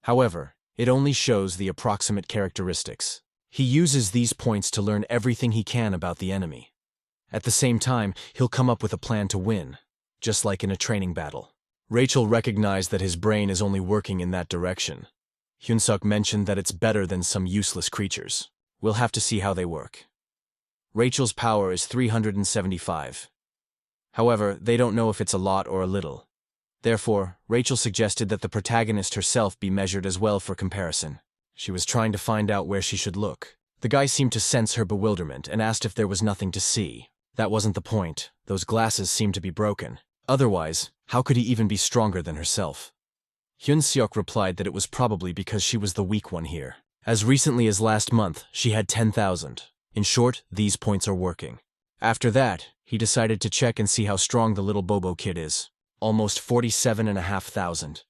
However, it only shows the approximate characteristics. He uses these points to learn everything he can about the enemy. At the same time, he'll come up with a plan to win, just like in a training battle. Rachel recognized that his brain is only working in that direction. Hyunsuk mentioned that it's better than some useless creatures. We'll have to see how they work. Rachel's power is 375. However, they don't know if it's a lot or a little. Therefore, Rachel suggested that the protagonist herself be measured as well for comparison. She was trying to find out where she should look. The guy seemed to sense her bewilderment and asked if there was nothing to see. That wasn't the point. Those glasses seemed to be broken. Otherwise, how could he even be stronger than herself? Hyun-seok replied that it was probably because she was the weak one here. As recently as last month, she had 10,000. In short, these points are working. After that, he decided to check and see how strong the little Bobo kid is. Almost 47,500.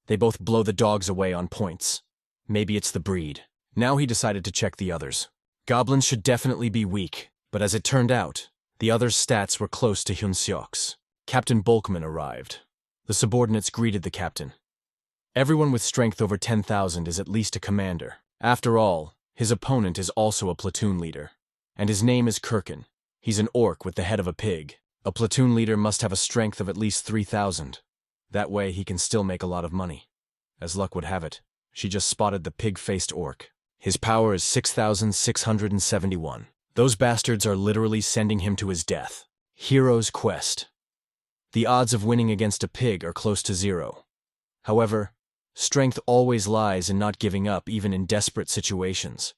They both blow the dogs away on points. Maybe it's the breed. Now he decided to check the others. Goblins should definitely be weak, but as it turned out, the others' stats were close to Hyun-seok's. Captain Bulkman arrived. The subordinates greeted the captain. Everyone with strength over 10,000 is at least a commander. After all, his opponent is also a platoon leader. And his name is Kirkin. He's an orc with the head of a pig. A platoon leader must have a strength of at least 3,000. That way he can still make a lot of money. As luck would have it, she just spotted the pig-faced orc. His power is 6,671. Those bastards are literally sending him to his death. Hero's quest. The odds of winning against a pig are close to 0. However, strength always lies in not giving up even in desperate situations.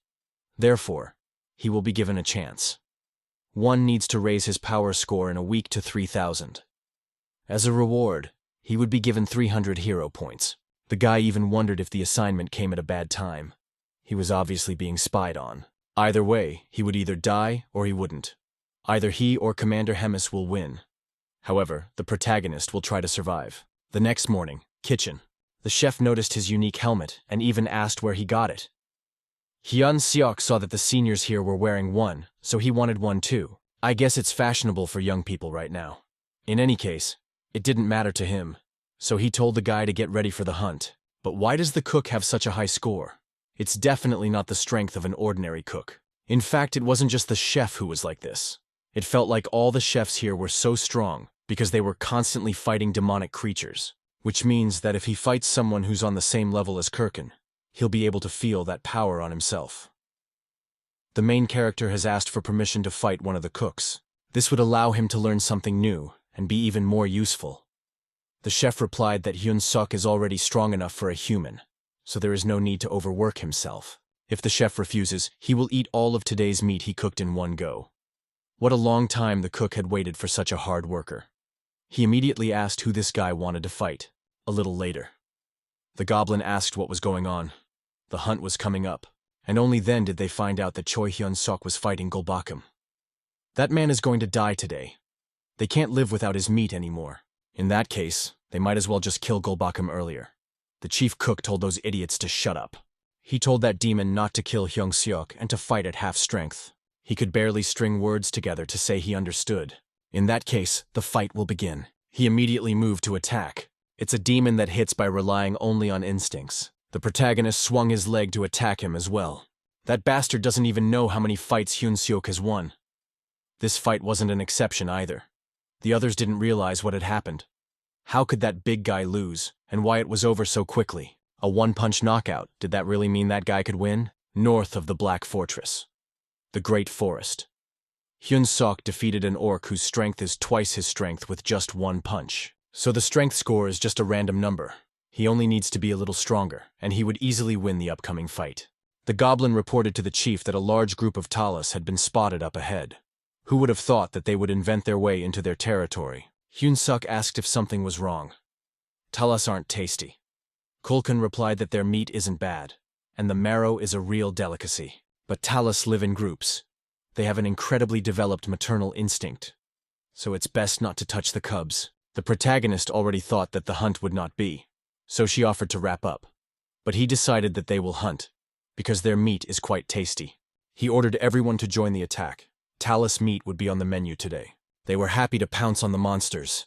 Therefore, he will be given a chance. One needs to raise his power score in a week to 3,000. As a reward, he would be given 300 hero points. The guy even wondered if the assignment came at a bad time. He was obviously being spied on. Either way, he would either die or he wouldn't. Either he or Commander Hemis will win. However, the protagonist will try to survive. The next morning, kitchen. The chef noticed his unique helmet and even asked where he got it. Hyun-seok saw that the seniors here were wearing one, so he wanted one too. I guess it's fashionable for young people right now. In any case, it didn't matter to him, so he told the guy to get ready for the hunt. But why does the cook have such a high score? It's definitely not the strength of an ordinary cook. In fact, it wasn't just the chef who was like this. It felt like all the chefs here were so strong because they were constantly fighting demonic creatures. Which means that if he fights someone who's on the same level as Kirkin, he'll be able to feel that power on himself. The main character has asked for permission to fight one of the cooks. This would allow him to learn something new and be even more useful. The chef replied that Hyun-seok is already strong enough for a human, so there is no need to overwork himself. If the chef refuses, he will eat all of today's meat he cooked in one go. What a long time the cook had waited for such a hard worker. He immediately asked who this guy wanted to fight. A little later, The goblin asked what was going on. The hunt was coming up, and only then did they find out that Choi Hyun-sok was fighting Golbakum. That man is going to die today. They can't live without his meat anymore. In that case, they might as well just kill Golbakum earlier. The chief cook told those idiots to shut up. He told that demon not to kill Hyung-seok and to fight at half strength. He could barely string words together to say he understood. In that case, the fight will begin. He immediately moved to attack. It's a demon that hits by relying only on instincts. The protagonist swung his leg to attack him as well. That bastard doesn't even know how many fights Hyun-seok has won. This fight wasn't an exception either. The others didn't realize what had happened. How could that big guy lose, and why it was over so quickly? A one-punch knockout, did that really mean that guy could win? North of the Black Fortress. The Great Forest. Hyun-seok defeated an orc whose strength is twice his strength with just one punch. So the strength score is just a random number. He only needs to be a little stronger, and he would easily win the upcoming fight. The goblin reported to the chief that a large group of Talas had been spotted up ahead. Who would have thought that they would invent their way into their territory? Hyun-seok asked if something was wrong. Talas aren't tasty. Kulkan replied that their meat isn't bad, and the marrow is a real delicacy. But Talas live in groups. They have an incredibly developed maternal instinct. So it's best not to touch the cubs. The protagonist already thought that the hunt would not be, so she offered to wrap up. But he decided that they will hunt, because their meat is quite tasty. He ordered everyone to join the attack. Talas meat would be on the menu today. They were happy to pounce on the monsters.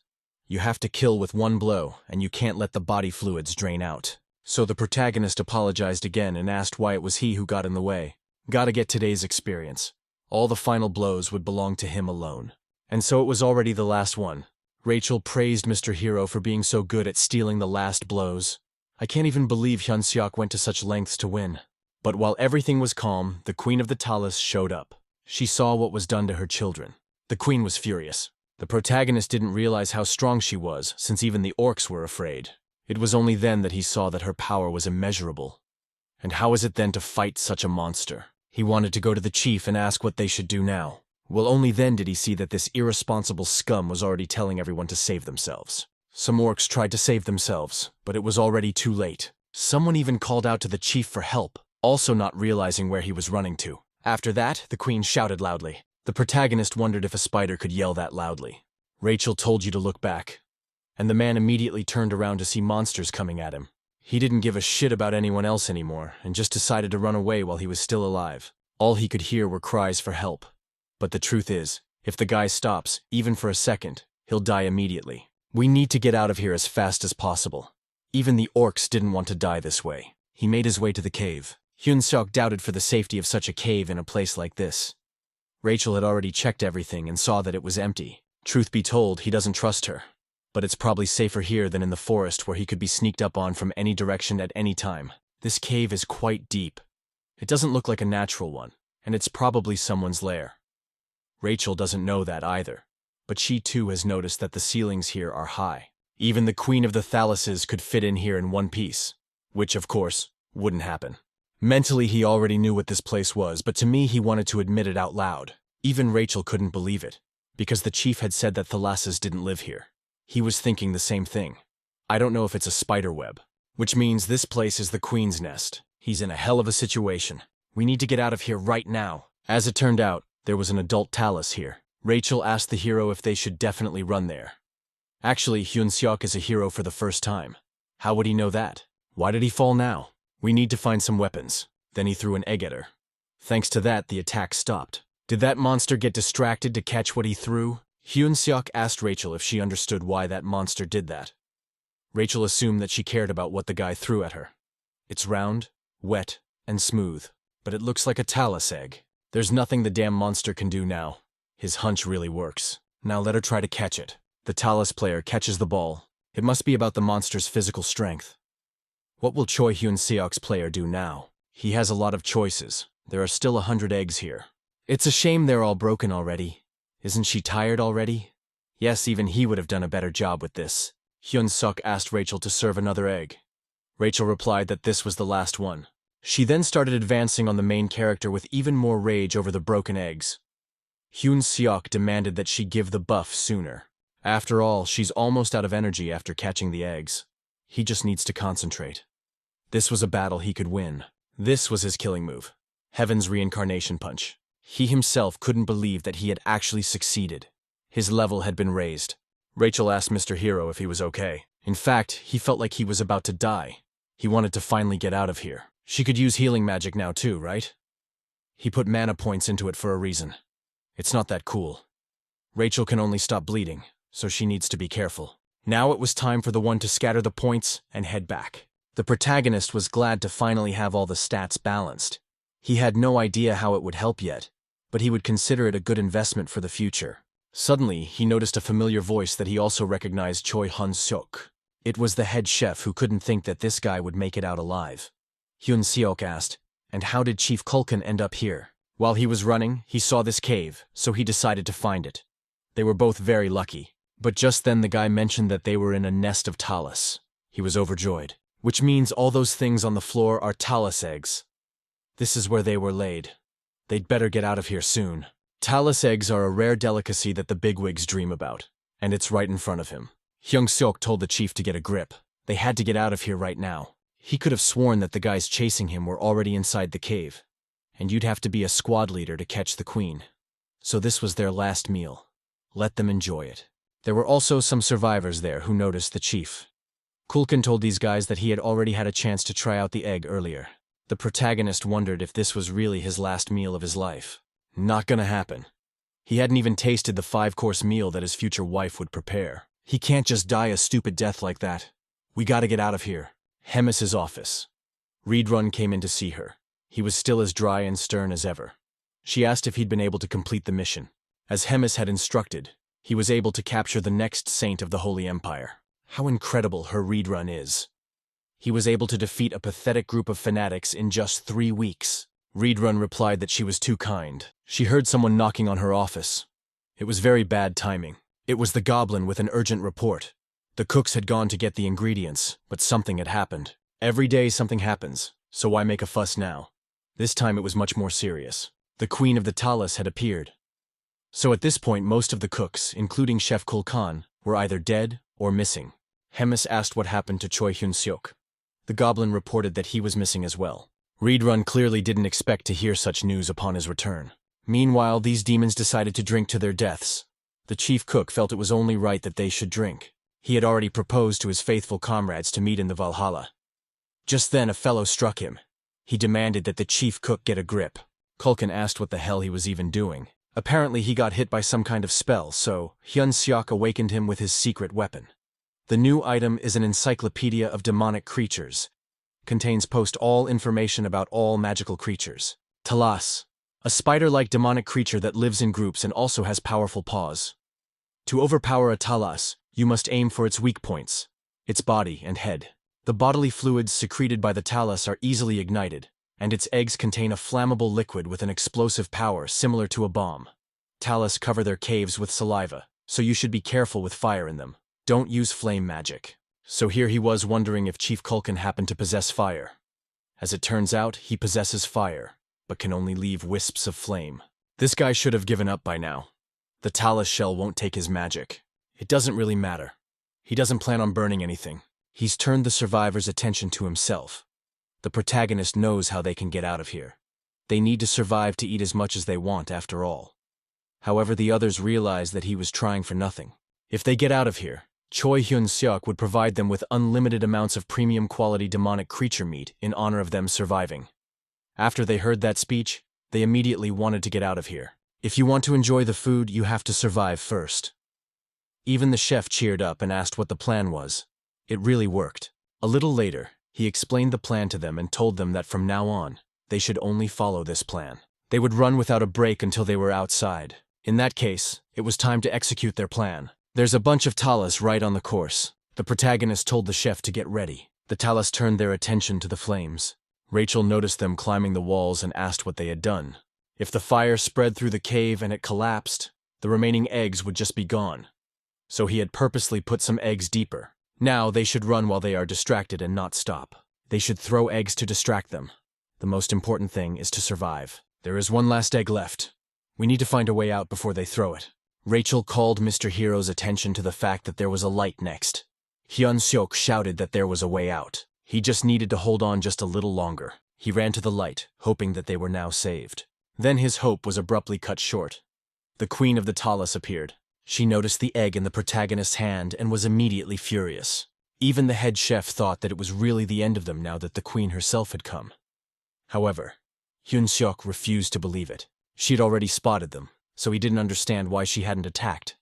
You have to kill with one blow, and you can't let the body fluids drain out. So the protagonist apologized again and asked why it was he who got in the way. Gotta get today's experience. All the final blows would belong to him alone. And so it was already the last one. Rachel praised Mr. Hero for being so good at stealing the last blows. I can't even believe Hyun-seok went to such lengths to win. But while everything was calm, the Queen of the Talas showed up. She saw what was done to her children. The Queen was furious. The protagonist didn't realize how strong she was, since even the orcs were afraid. It was only then that he saw that her power was immeasurable. And how is it then to fight such a monster? He wanted to go to the chief and ask what they should do now. Well, only then did he see that this irresponsible scum was already telling everyone to save themselves. Some orcs tried to save themselves, but it was already too late. Someone even called out to the chief for help, also not realizing where he was running to. After that, the queen shouted loudly. The protagonist wondered if a spider could yell that loudly. Rachel told you to look back. And the man immediately turned around to see monsters coming at him. He didn't give a shit about anyone else anymore, and just decided to run away while he was still alive. All he could hear were cries for help. But the truth is, if the guy stops, even for a second, he'll die immediately. We need to get out of here as fast as possible. Even the orcs didn't want to die this way. He made his way to the cave. Hyun-seok doubted for the safety of such a cave in a place like this. Rachel had already checked everything and saw that it was empty. Truth be told, he doesn't trust her. But it's probably safer here than in the forest where he could be sneaked up on from any direction at any time. This cave is quite deep. It doesn't look like a natural one, and it's probably someone's lair. Rachel doesn't know that either, but she too has noticed that the ceilings here are high. Even the Queen of the Thalases could fit in here in one piece, which, of course, wouldn't happen. Mentally, he already knew what this place was, but to me, he wanted to admit it out loud. Even Rachel couldn't believe it, because the chief had said that Thalases didn't live here. He was thinking the same thing. I don't know if it's a spider web, which means this place is the Queen's nest. He's in a hell of a situation. We need to get out of here right now. As it turned out, there was an adult Talas here. Rachel asked the hero if they should definitely run there. Actually, Hyun-seok is a hero for the first time. How would he know that? Why did he fall now? We need to find some weapons. Then he threw an egg at her. Thanks to that, the attack stopped. Did that monster get distracted to catch what he threw? Hyun-seok asked Rachel if she understood why that monster did that. Rachel assumed that she cared about what the guy threw at her. It's round, wet, and smooth, but it looks like a Talas egg. There's nothing the damn monster can do now. His hunch really works. Now let her try to catch it. The Talas player catches the ball. It must be about the monster's physical strength. What will Choi Hyun-seok's player do now? He has a lot of choices. There are still 100 eggs here. It's a shame they're all broken already. Isn't she tired already? Yes, even he would have done a better job with this. Hyun-seok asked Rachel to serve another egg. Rachel replied that this was the last one. She then started advancing on the main character with even more rage over the broken eggs. Hyun-seok demanded that she give the buff sooner. After all, she's almost out of energy after catching the eggs. He just needs to concentrate. This was a battle he could win. This was his killing move. Heaven's reincarnation punch. He himself couldn't believe that he had actually succeeded. His level had been raised. Rachel asked Mr. Hero if he was okay. In fact, he felt like he was about to die. He wanted to finally get out of here. She could use healing magic now too, right? He put mana points into it for a reason. It's not that cool. Rachel can only stop bleeding, so she needs to be careful. Now it was time for the one to scatter the points and head back. The protagonist was glad to finally have all the stats balanced. He had no idea how it would help yet, but he would consider it a good investment for the future. Suddenly, he noticed a familiar voice that he also recognized: Choi Hyun-seok. It was the head chef who couldn't think that this guy would make it out alive. Hyun-seok asked, "And how did Chief Kulkin end up here?" While he was running, he saw this cave, so he decided to find it. They were both very lucky. But just then the guy mentioned that they were in a nest of talus. He was overjoyed. Which means all those things on the floor are talus eggs. This is where they were laid. They'd better get out of here soon. Talus eggs are a rare delicacy that the bigwigs dream about, and it's right in front of him. Hyung-seok told the chief to get a grip. They had to get out of here right now. He could have sworn that the guys chasing him were already inside the cave, and you'd have to be a squad leader to catch the queen. So this was their last meal. Let them enjoy it. There were also some survivors there who noticed the chief. Kulkin told these guys that he had already had a chance to try out the egg earlier. The protagonist wondered if this was really his last meal of his life. Not gonna happen. He hadn't even tasted the 5-course meal that his future wife would prepare. He can't just die a stupid death like that. We gotta get out of here. Hemis's office. Reborn came in to see her. He was still as dry and stern as ever. She asked if he'd been able to complete the mission. As Hemis had instructed, he was able to capture the next saint of the Holy Empire. How incredible her Reborn is. He was able to defeat a pathetic group of fanatics in just 3 weeks. Reborn replied that she was too kind. She heard someone knocking on her office. It was very bad timing. It was the goblin with an urgent report. The cooks had gone to get the ingredients, but something had happened. Every day something happens, so why make a fuss now? This time it was much more serious. The queen of the talus had appeared. So at this point most of the cooks, including Chef Kulkan, were either dead or missing. Hemis asked what happened to Choi Hyun-seok. The goblin reported that he was missing as well. Reborn clearly didn't expect to hear such news upon his return. Meanwhile, these demons decided to drink to their deaths. The chief cook felt it was only right that they should drink. He had already proposed to his faithful comrades to meet in the Valhalla. Just then a fellow struck him. He demanded that the chief cook get a grip. Kulkin asked what the hell he was even doing. Apparently he got hit by some kind of spell, so Hyun-seok awakened him with his secret weapon. The new item is an encyclopedia of demonic creatures. Contains all information about all magical creatures. Talas, a spider-like demonic creature that lives in groups and also has powerful paws. To overpower a Talas, you must aim for its weak points, its body and head. The bodily fluids secreted by the Talas are easily ignited, and its eggs contain a flammable liquid with an explosive power similar to a bomb. Talas cover their caves with saliva, so you should be careful with fire in them. Don't use flame magic. So here he was wondering if Chief Kulkin happened to possess fire. As it turns out, he possesses fire, but can only leave wisps of flame. This guy should have given up by now. The Talus shell won't take his magic. It doesn't really matter. He doesn't plan on burning anything. He's turned the survivors' attention to himself. The protagonist knows how they can get out of here. They need to survive to eat as much as they want after all. However, the others realize that he was trying for nothing. If they get out of here, Choi Hyun-seok would provide them with unlimited amounts of premium quality demonic creature meat in honor of them surviving. After they heard that speech, they immediately wanted to get out of here. If you want to enjoy the food, you have to survive first. Even the chef cheered up and asked what the plan was. It really worked. A little later, he explained the plan to them and told them that from now on, they should only follow this plan. They would run without a break until they were outside. In that case, it was time to execute their plan. There's a bunch of Talas right on the course. The protagonist told the chef to get ready. The Talas turned their attention to the flames. Rachel noticed them climbing the walls and asked what they had done. If the fire spread through the cave and it collapsed, the remaining eggs would just be gone. So he had purposely put some eggs deeper. Now they should run while they are distracted and not stop. They should throw eggs to distract them. The most important thing is to survive. There is one last egg left. We need to find a way out before they throw it. Rachel called Mr. Hero's attention to the fact that there was a light next. Hyun-seok shouted that there was a way out. He just needed to hold on just a little longer. He ran to the light, hoping that they were now saved. Then his hope was abruptly cut short. The queen of the talus appeared. She noticed the egg in the protagonist's hand and was immediately furious. Even the head chef thought that it was really the end of them now that the queen herself had come. However, Hyun-seok refused to believe it. She had already spotted them, so he didn't understand why she hadn't attacked.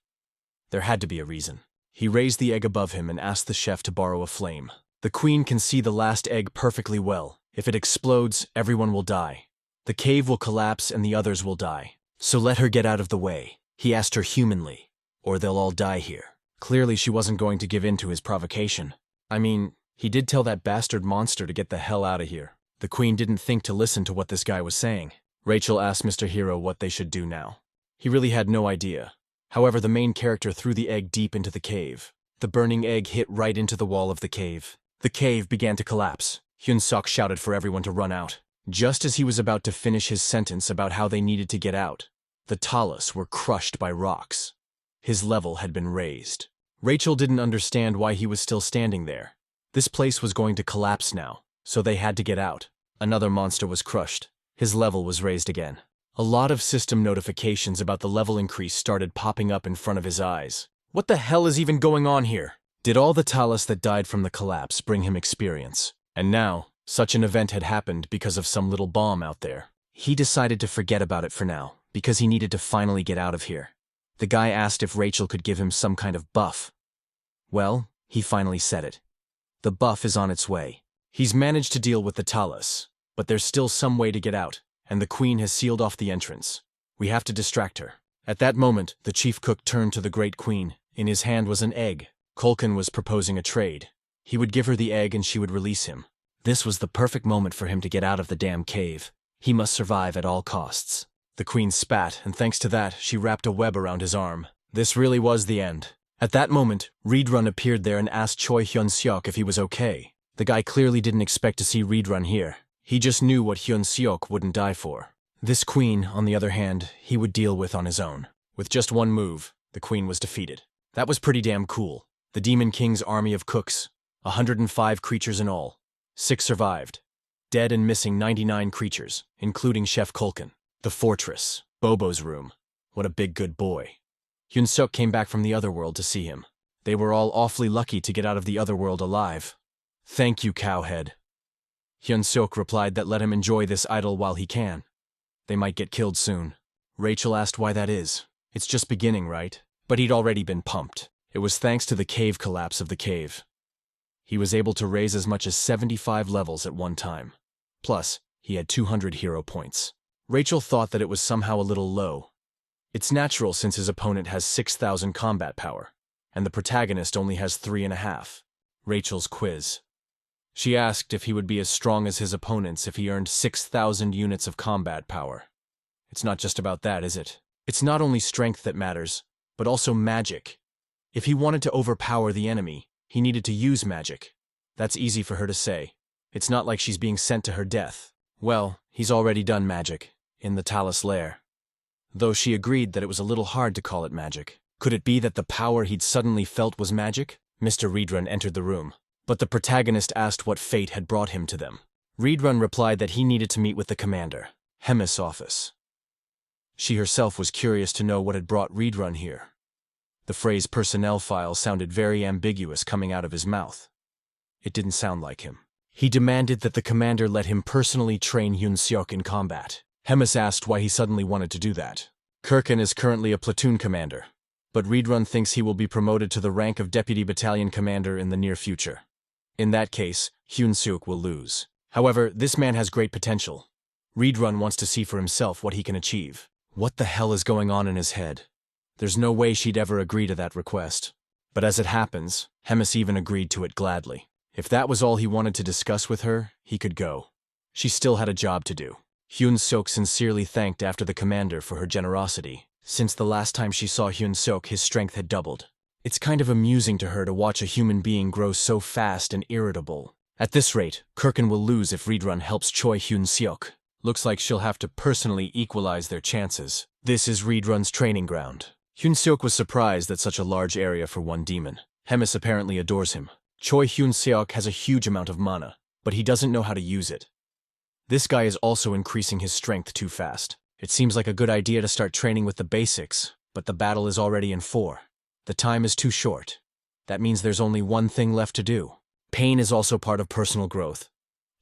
There had to be a reason. He raised the egg above him and asked the chef to borrow a flame. The queen can see the last egg perfectly well. If it explodes, everyone will die. The cave will collapse and the others will die. So let her get out of the way, he asked her humanly, or they'll all die here. Clearly she wasn't going to give in to his provocation. I mean, he did tell that bastard monster to get the hell out of here. The queen didn't think to listen to what this guy was saying. Rachel asked Mr. Hero what they should do now. He really had no idea. However, the main character threw the egg deep into the cave. The burning egg hit right into the wall of the cave. The cave began to collapse. Hyun-seok shouted for everyone to run out. Just as he was about to finish his sentence about how they needed to get out, the talus were crushed by rocks. His level had been raised. Rachel didn't understand why he was still standing there. This place was going to collapse now, so they had to get out. Another monster was crushed. His level was raised again. A lot of system notifications about the level increase started popping up in front of his eyes. What the hell is even going on here? Did all the talus that died from the collapse bring him experience? And now, such an event had happened because of some little bomb out there. He decided to forget about it for now, because he needed to finally get out of here. The guy asked if Rachel could give him some kind of buff. Well, he finally said it. The buff is on its way. He's managed to deal with the talus, but there's still some way to get out, and the queen has sealed off the entrance. We have to distract her. At that moment, the chief cook turned to the great queen. In his hand was an egg. Kulkin was proposing a trade. He would give her the egg and she would release him. This was the perfect moment for him to get out of the damn cave. He must survive at all costs. The queen spat, and thanks to that, she wrapped a web around his arm. This really was the end. At that moment, Reborn appeared there and asked Choi Hyun-seok if he was okay. The guy clearly didn't expect to see Reborn here. He just knew what Hyun-seok wouldn't die for. This queen, on the other hand, he would deal with on his own. With just one move, the queen was defeated. That was pretty damn cool. The Demon King's army of cooks, 105 creatures in all. 6 survived. Dead and missing 99 creatures, including Chef Kulkin. The fortress, Bobo's room. What a big good boy. Hyun-seok came back from the other world to see him. They were all awfully lucky to get out of the other world alive. Thank you, cowhead. Hyun-seok replied that let him enjoy this idol while he can. They might get killed soon. Rachel asked why that is. It's just beginning, right? But he'd already been pumped. It was thanks to the cave collapse of the cave. He was able to raise as much as 75 levels at one time. Plus, he had 200 hero points. Rachel thought that it was somehow a little low. It's natural since his opponent has 6,000 combat power, and the protagonist only has 3.5. Rachel's quiz. She asked if he would be as strong as his opponents if he earned 6,000 units of combat power. It's not just about that, is it? It's not only strength that matters, but also magic. If he wanted to overpower the enemy, he needed to use magic. That's easy for her to say. It's not like she's being sent to her death. Well, he's already done magic, in the Talus Lair. Though she agreed that it was a little hard to call it magic. Could it be that the power he'd suddenly felt was magic? Mr. Reedrun entered the room, but the protagonist asked what fate had brought him to them. Reedrun replied that he needed to meet with the commander, Hemis' office. She herself was curious to know what had brought Reedrun here. The phrase personnel file sounded very ambiguous coming out of his mouth. It didn't sound like him. He demanded that the commander let him personally train Hyun-seok in combat. Hemis asked why he suddenly wanted to do that. Kirkin is currently a platoon commander, but Reedrun thinks he will be promoted to the rank of deputy battalion commander in the near future. In that case, Hyun-seok will lose. However, this man has great potential. Reedrun wants to see for himself what he can achieve. What the hell is going on in his head? There's no way she'd ever agree to that request. But as it happens, Hemis even agreed to it gladly. If that was all he wanted to discuss with her, he could go. She still had a job to do. Hyun-seok sincerely thanked after the commander for her generosity. Since the last time she saw Hyun-seok, his strength had doubled. It's kind of amusing to her to watch a human being grow so fast and irritable. At this rate, Kirkin will lose if Reedrun helps Choi Hyun-seok. Looks like she'll have to personally equalize their chances. This is Reedrun's training ground. Hyun-seok was surprised at such a large area for one demon. Hemis apparently adores him. Choi Hyun-seok has a huge amount of mana, but he doesn't know how to use it. This guy is also increasing his strength too fast. It seems like a good idea to start training with the basics, but the battle is already in 4. The time is too short. That means there's only one thing left to do. Pain is also part of personal growth.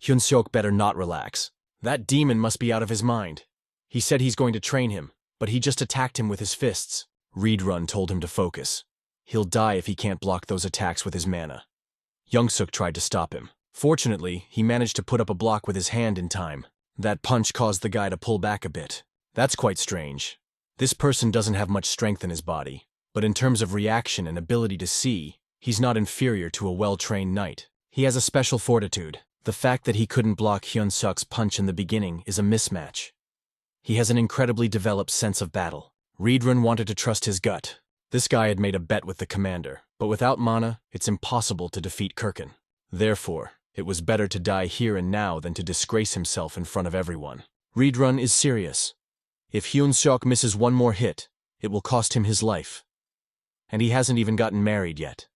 Hyun-seok better not relax. That demon must be out of his mind. He said he's going to train him, but he just attacked him with his fists. Reborn told him to focus. He'll die if he can't block those attacks with his mana. Young-suk tried to stop him. Fortunately, he managed to put up a block with his hand in time. That punch caused the guy to pull back a bit. That's quite strange. This person doesn't have much strength in his body, but in terms of reaction and ability to see, he's not inferior to a well-trained knight. He has a special fortitude. The fact that he couldn't block Hyun-suk's punch in the beginning is a mismatch. He has an incredibly developed sense of battle. Reborn wanted to trust his gut. This guy had made a bet with the commander, but without mana, it's impossible to defeat Kirkin. Therefore, it was better to die here and now than to disgrace himself in front of everyone. Reborn is serious. If Hyun-seok misses one more hit, it will cost him his life. And he hasn't even gotten married yet.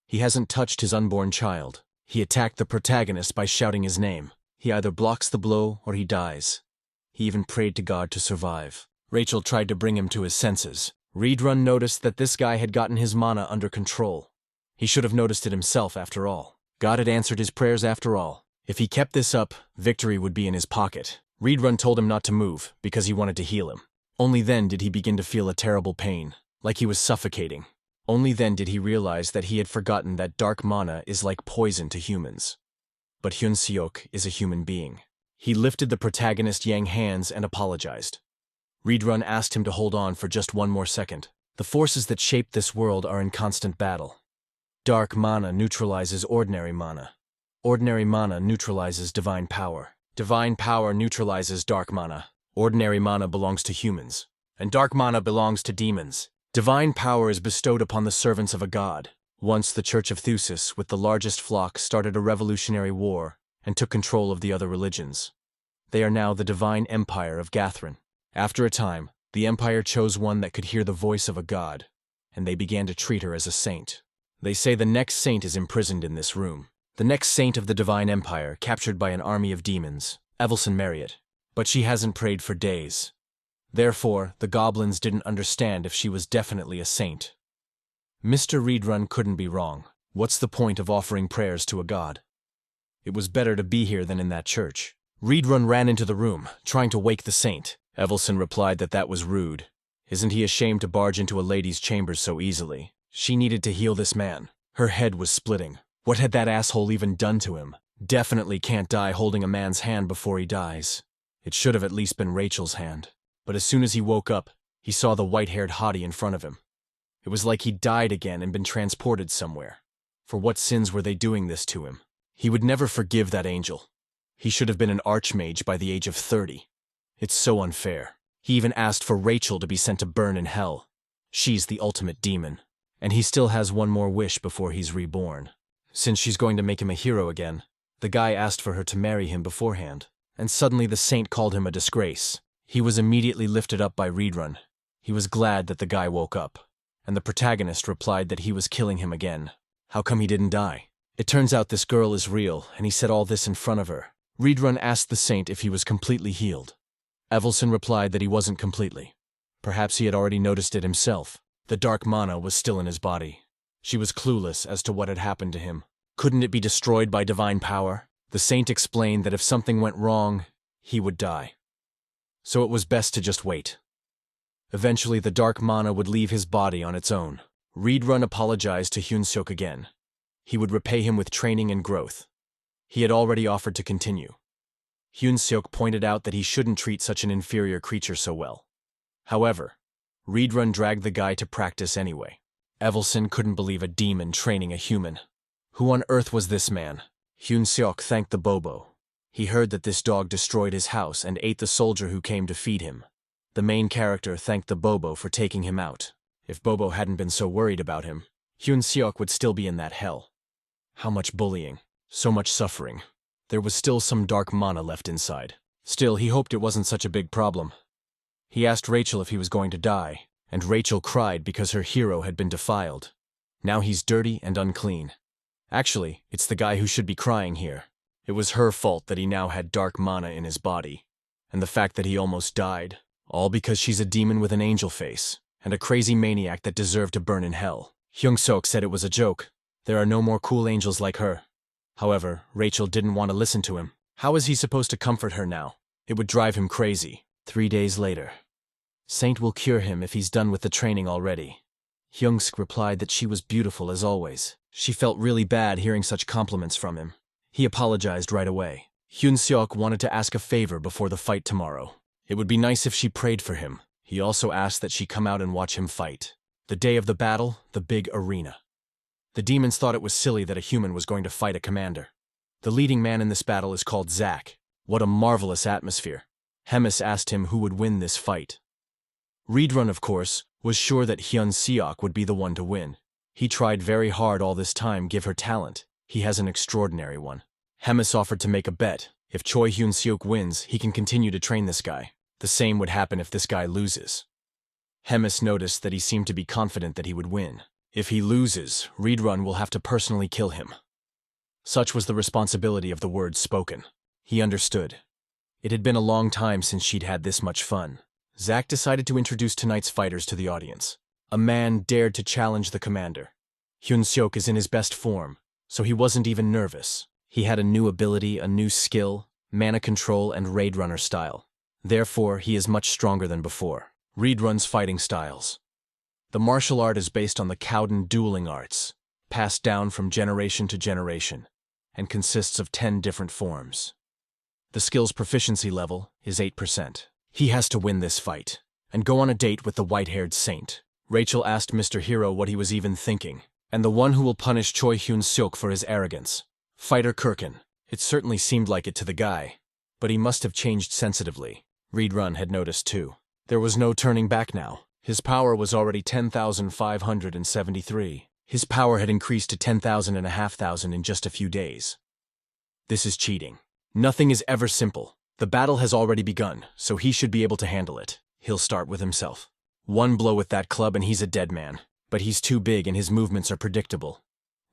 He hasn't touched his unborn child. He attacked the protagonist by shouting his name. He either blocks the blow or he dies. He even prayed to God to survive. Rachel tried to bring him to his senses. Reborn noticed that this guy had gotten his mana under control. He should have noticed it himself after all. God had answered his prayers after all. If he kept this up, victory would be in his pocket. Reborn told him not to move because he wanted to heal him. Only then did he begin to feel a terrible pain, like he was suffocating. Only then did he realize that he had forgotten that dark mana is like poison to humans. But Hyun-seok is a human being. He lifted the protagonist Yang's hands and apologized. Reborn asked him to hold on for just one more second. The forces that shape this world are in constant battle. Dark mana neutralizes ordinary mana. Ordinary mana neutralizes divine power. Divine power neutralizes dark mana. Ordinary mana belongs to humans, and dark mana belongs to demons. Divine power is bestowed upon the servants of a god. Once the Church of Thusis, with the largest flock, started a revolutionary war and took control of the other religions. They are now the divine empire of Gathrin. After a time, the empire chose one that could hear the voice of a god, and they began to treat her as a saint. They say the next saint is imprisoned in this room. The next saint of the divine empire, captured by an army of demons, Evelyn Marriott. But she hasn't prayed for days. Therefore, the goblins didn't understand if she was definitely a saint. Mr. Reborn couldn't be wrong. What's the point of offering prayers to a god? It was better to be here than in that church. Reborn ran into the room, trying to wake the saint. Evelyn replied that that was rude. Isn't he ashamed to barge into a lady's chambers so easily? She needed to heal this man. Her head was splitting. What had that asshole even done to him? Definitely can't die holding a man's hand before he dies. It should have at least been Rachel's hand. But as soon as he woke up, he saw the white-haired hottie in front of him. It was like he'd died again and been transported somewhere. For what sins were they doing this to him? He would never forgive that angel. He should have been an archmage by the age of 30. It's so unfair. He even asked for Rachel to be sent to burn in hell. She's the ultimate demon. And he still has one more wish before he's reborn. Since she's going to make him a hero again, the guy asked for her to marry him beforehand. And suddenly the saint called him a disgrace. He was immediately lifted up by Reborn. He was glad that the guy woke up. And the protagonist replied that he was killing him again. How come he didn't die? It turns out this girl is real, and he said all this in front of her. Reborn asked the saint if he was completely healed. Evelyn replied that he wasn't completely. Perhaps he had already noticed it himself. The dark mana was still in his body. She was clueless as to what had happened to him. Couldn't it be destroyed by divine power? The saint explained that if something went wrong, he would die. So it was best to just wait. Eventually, the dark mana would leave his body on its own. Reborn apologized to Hyun-seok again. He would repay him with training and growth. He had already offered to continue. Hyun-seok pointed out that he shouldn't treat such an inferior creature so well. However, Reborn dragged the guy to practice anyway. Evelyn couldn't believe a demon training a human. Who on earth was this man? Hyun-seok thanked the Bobo. He heard that this dog destroyed his house and ate the soldier who came to feed him. The main character thanked the Bobo for taking him out. If Bobo hadn't been so worried about him, Hyun-seok would still be in that hell. How much bullying, so much suffering. There was still some dark mana left inside. Still, he hoped it wasn't such a big problem. He asked Rachel if he was going to die, and Rachel cried because her hero had been defiled. Now he's dirty and unclean. Actually, it's the guy who should be crying here. It was her fault that he now had dark mana in his body. And the fact that he almost died, all because she's a demon with an angel face, and a crazy maniac that deserved to burn in hell. Hyung-sok said it was a joke. There are no more cool angels like her. However, Rachel didn't want to listen to him. How is he supposed to comfort her now? It would drive him crazy. 3 days later. Saint will cure him if he's done with the training already. Hyung-suk replied that she was beautiful as always. She felt really bad hearing such compliments from him. He apologized right away. Hyun-seok wanted to ask a favor before the fight tomorrow. It would be nice if she prayed for him. He also asked that she come out and watch him fight. The day of the battle, the big arena. The demons thought it was silly that a human was going to fight a commander. The leading man in this battle is called Zack. What a marvelous atmosphere. Hemis asked him who would win this fight. Reborn, of course, was sure that Hyun-seok would be the one to win. He tried very hard all this time give her talent. He has an extraordinary one. Hemis offered to make a bet. If Choi Hyun-seok wins, he can continue to train this guy. The same would happen if this guy loses. Hemis noticed that he seemed to be confident that he would win. If he loses, Reborn will have to personally kill him. Such was the responsibility of the words spoken. He understood. It had been a long time since she'd had this much fun. Zack decided to introduce tonight's fighters to the audience. A man dared to challenge the commander. Hyun-seok is in his best form, so he wasn't even nervous. He had a new ability, a new skill, mana control, and raid runner style. Therefore, he is much stronger than before. Reborn's fighting styles. The martial art is based on the Cowden dueling arts, passed down from generation to generation, and consists of 10 different forms. The skill's proficiency level is 8%. He has to win this fight, and go on a date with the white-haired saint. Rachel asked Mr. Hero what he was even thinking, and the one who will punish Choi Hyun-seok for his arrogance. Fighter Kirkin. It certainly seemed like it to the guy, but he must have changed sensitively. Reborn had noticed too. There was no turning back now. His power was already 10,573. His power had increased to 10,500 in just a few days. This is cheating. Nothing is ever simple. The battle has already begun, so he should be able to handle it. He'll start with himself. One blow with that club and he's a dead man. But he's too big and his movements are predictable.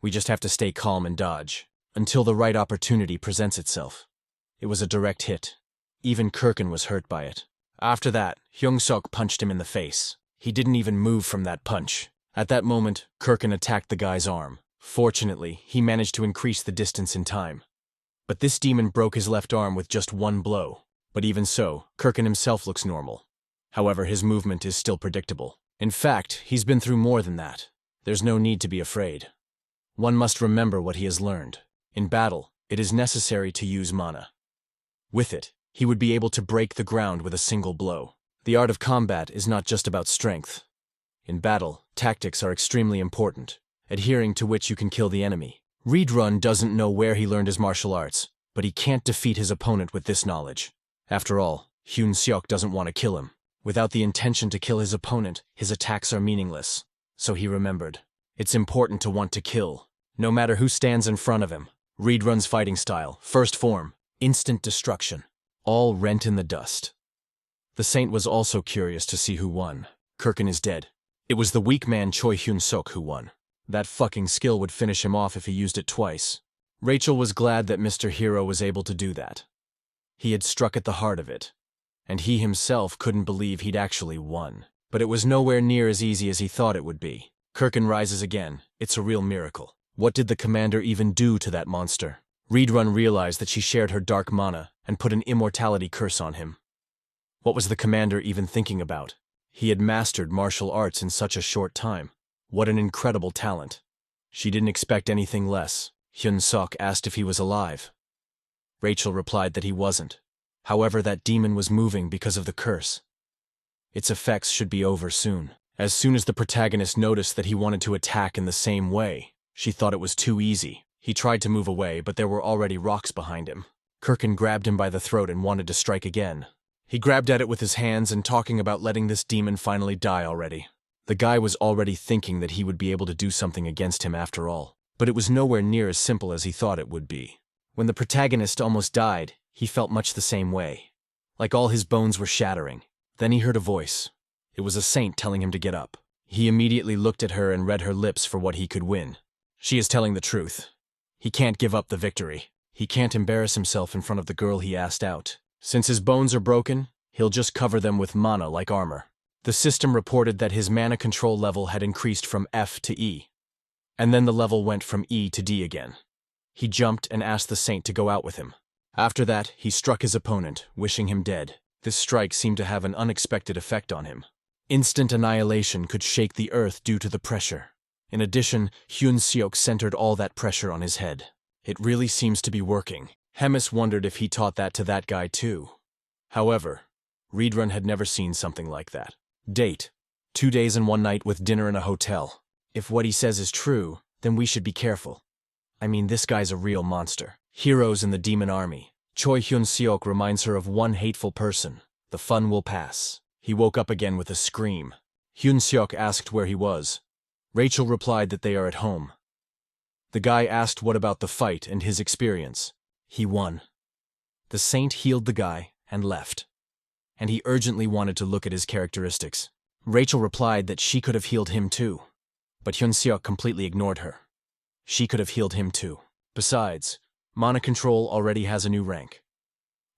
We just have to stay calm and dodge, until the right opportunity presents itself. It was a direct hit. Even Kirkin was hurt by it. After that, Hyung-seok punched him in the face. He didn't even move from that punch. At that moment, Kirkin attacked the guy's arm. Fortunately, he managed to increase the distance in time. But this demon broke his left arm with just one blow. But even so, Kirkin himself looks normal. However, his movement is still predictable. In fact, he's been through more than that. There's no need to be afraid. One must remember what he has learned. In battle, it is necessary to use mana. With it, he would be able to break the ground with a single blow. The art of combat is not just about strength. In battle, tactics are extremely important, adhering to which you can kill the enemy. Reborn doesn't know where he learned his martial arts, but he can't defeat his opponent with this knowledge. After all, Hyun-seok doesn't want to kill him. Without the intention to kill his opponent, his attacks are meaningless. So he remembered. It's important to want to kill, no matter who stands in front of him. Reborn's fighting style, first form, instant destruction. All rent in the dust. The saint was also curious to see who won. Kirkin is dead. It was the weak man Choi Hyun-seok who won. That fucking skill would finish him off if he used it twice. Rachel was glad that Mr. Hero was able to do that. He had struck at the heart of it. And he himself couldn't believe he'd actually won. But it was nowhere near as easy as he thought it would be. Kirkin rises again. It's a real miracle. What did the commander even do to that monster? Reborn realized that she shared her dark mana and put an immortality curse on him. What was the commander even thinking about? He had mastered martial arts in such a short time. What an incredible talent. She didn't expect anything less. Hyun-seok asked if he was alive. Rachel replied that he wasn't. However, that demon was moving because of the curse. Its effects should be over soon. As soon as the protagonist noticed that he wanted to attack in the same way, she thought it was too easy. He tried to move away, but there were already rocks behind him. Kirkin grabbed him by the throat and wanted to strike again. He grabbed at it with his hands and talking about letting this demon finally die already. The guy was already thinking that he would be able to do something against him after all. But it was nowhere near as simple as he thought it would be. When the protagonist almost died, he felt much the same way. Like all his bones were shattering. Then he heard a voice. It was a saint telling him to get up. He immediately looked at her and read her lips for what he could win. She is telling the truth. He can't give up the victory. He can't embarrass himself in front of the girl he asked out. Since his bones are broken, he'll just cover them with mana like armor. The system reported that his mana control level had increased from F to E. And then the level went from E to D again. He jumped and asked the saint to go out with him. After that, he struck his opponent, wishing him dead. This strike seemed to have an unexpected effect on him. Instant annihilation could shake the earth due to the pressure. In addition, Hyun-seok centered all that pressure on his head. It really seems to be working. Hemis wondered if he taught that to that guy too. However, Reborn had never seen something like that. Date: 2 days and 1 night with dinner in a hotel. If what he says is true, then we should be careful. I mean, this guy's a real monster. Heroes in the demon army. Choi Hyun-seok reminds her of one hateful person. The fun will pass. He woke up again with a scream. Hyun-seok asked where he was. Rachel replied that they are at home. The guy asked what about the fight and his experience. He won. The saint healed the guy and left. And he urgently wanted to look at his characteristics. Rachel replied that she could have healed him too. But Hyun-seok completely ignored her. She could have healed him too. Besides, mana control already has a new rank.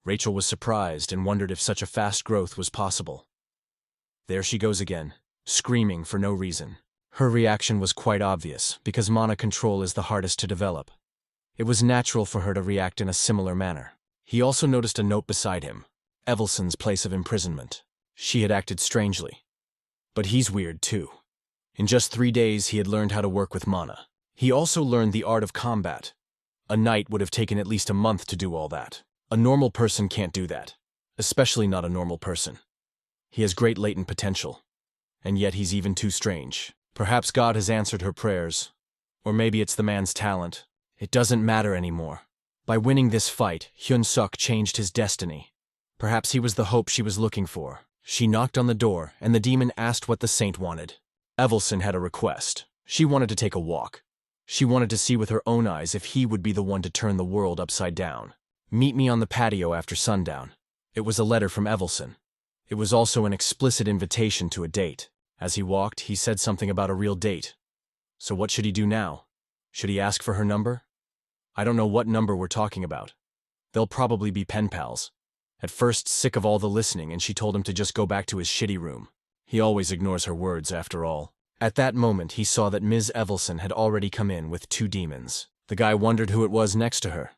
Rachel was surprised and wondered if such a fast growth was possible. There she goes again, screaming for no reason. Her reaction was quite obvious, because mana control is the hardest to develop. It was natural for her to react in a similar manner. He also noticed a note beside him, Evelson's place of imprisonment. She had acted strangely. But he's weird too. In just 3 days he had learned how to work with mana. He also learned the art of combat. A knight would have taken at least a month to do all that. A normal person can't do that, especially not a normal person. He has great latent potential, and yet he's even too strange. Perhaps God has answered her prayers, or maybe it's the man's talent. It doesn't matter anymore. By winning this fight, Hyun-seok changed his destiny. Perhaps he was the hope she was looking for. She knocked on the door, and the demon asked what the saint wanted. Evelson had a request. She wanted to take a walk. She wanted to see with her own eyes if he would be the one to turn the world upside down. Meet me on the patio after sundown. It was a letter from Evelson. It was also an explicit invitation to a date. As he walked, he said something about a real date. So what should he do now? Should he ask for her number? I don't know what number we're talking about. They'll probably be pen pals. At first, sick of all the listening, and she told him to just go back to his shitty room. He always ignores her words, after all. At that moment, he saw that Ms. Evelson had already come in with 2 demons. The guy wondered who it was next to her.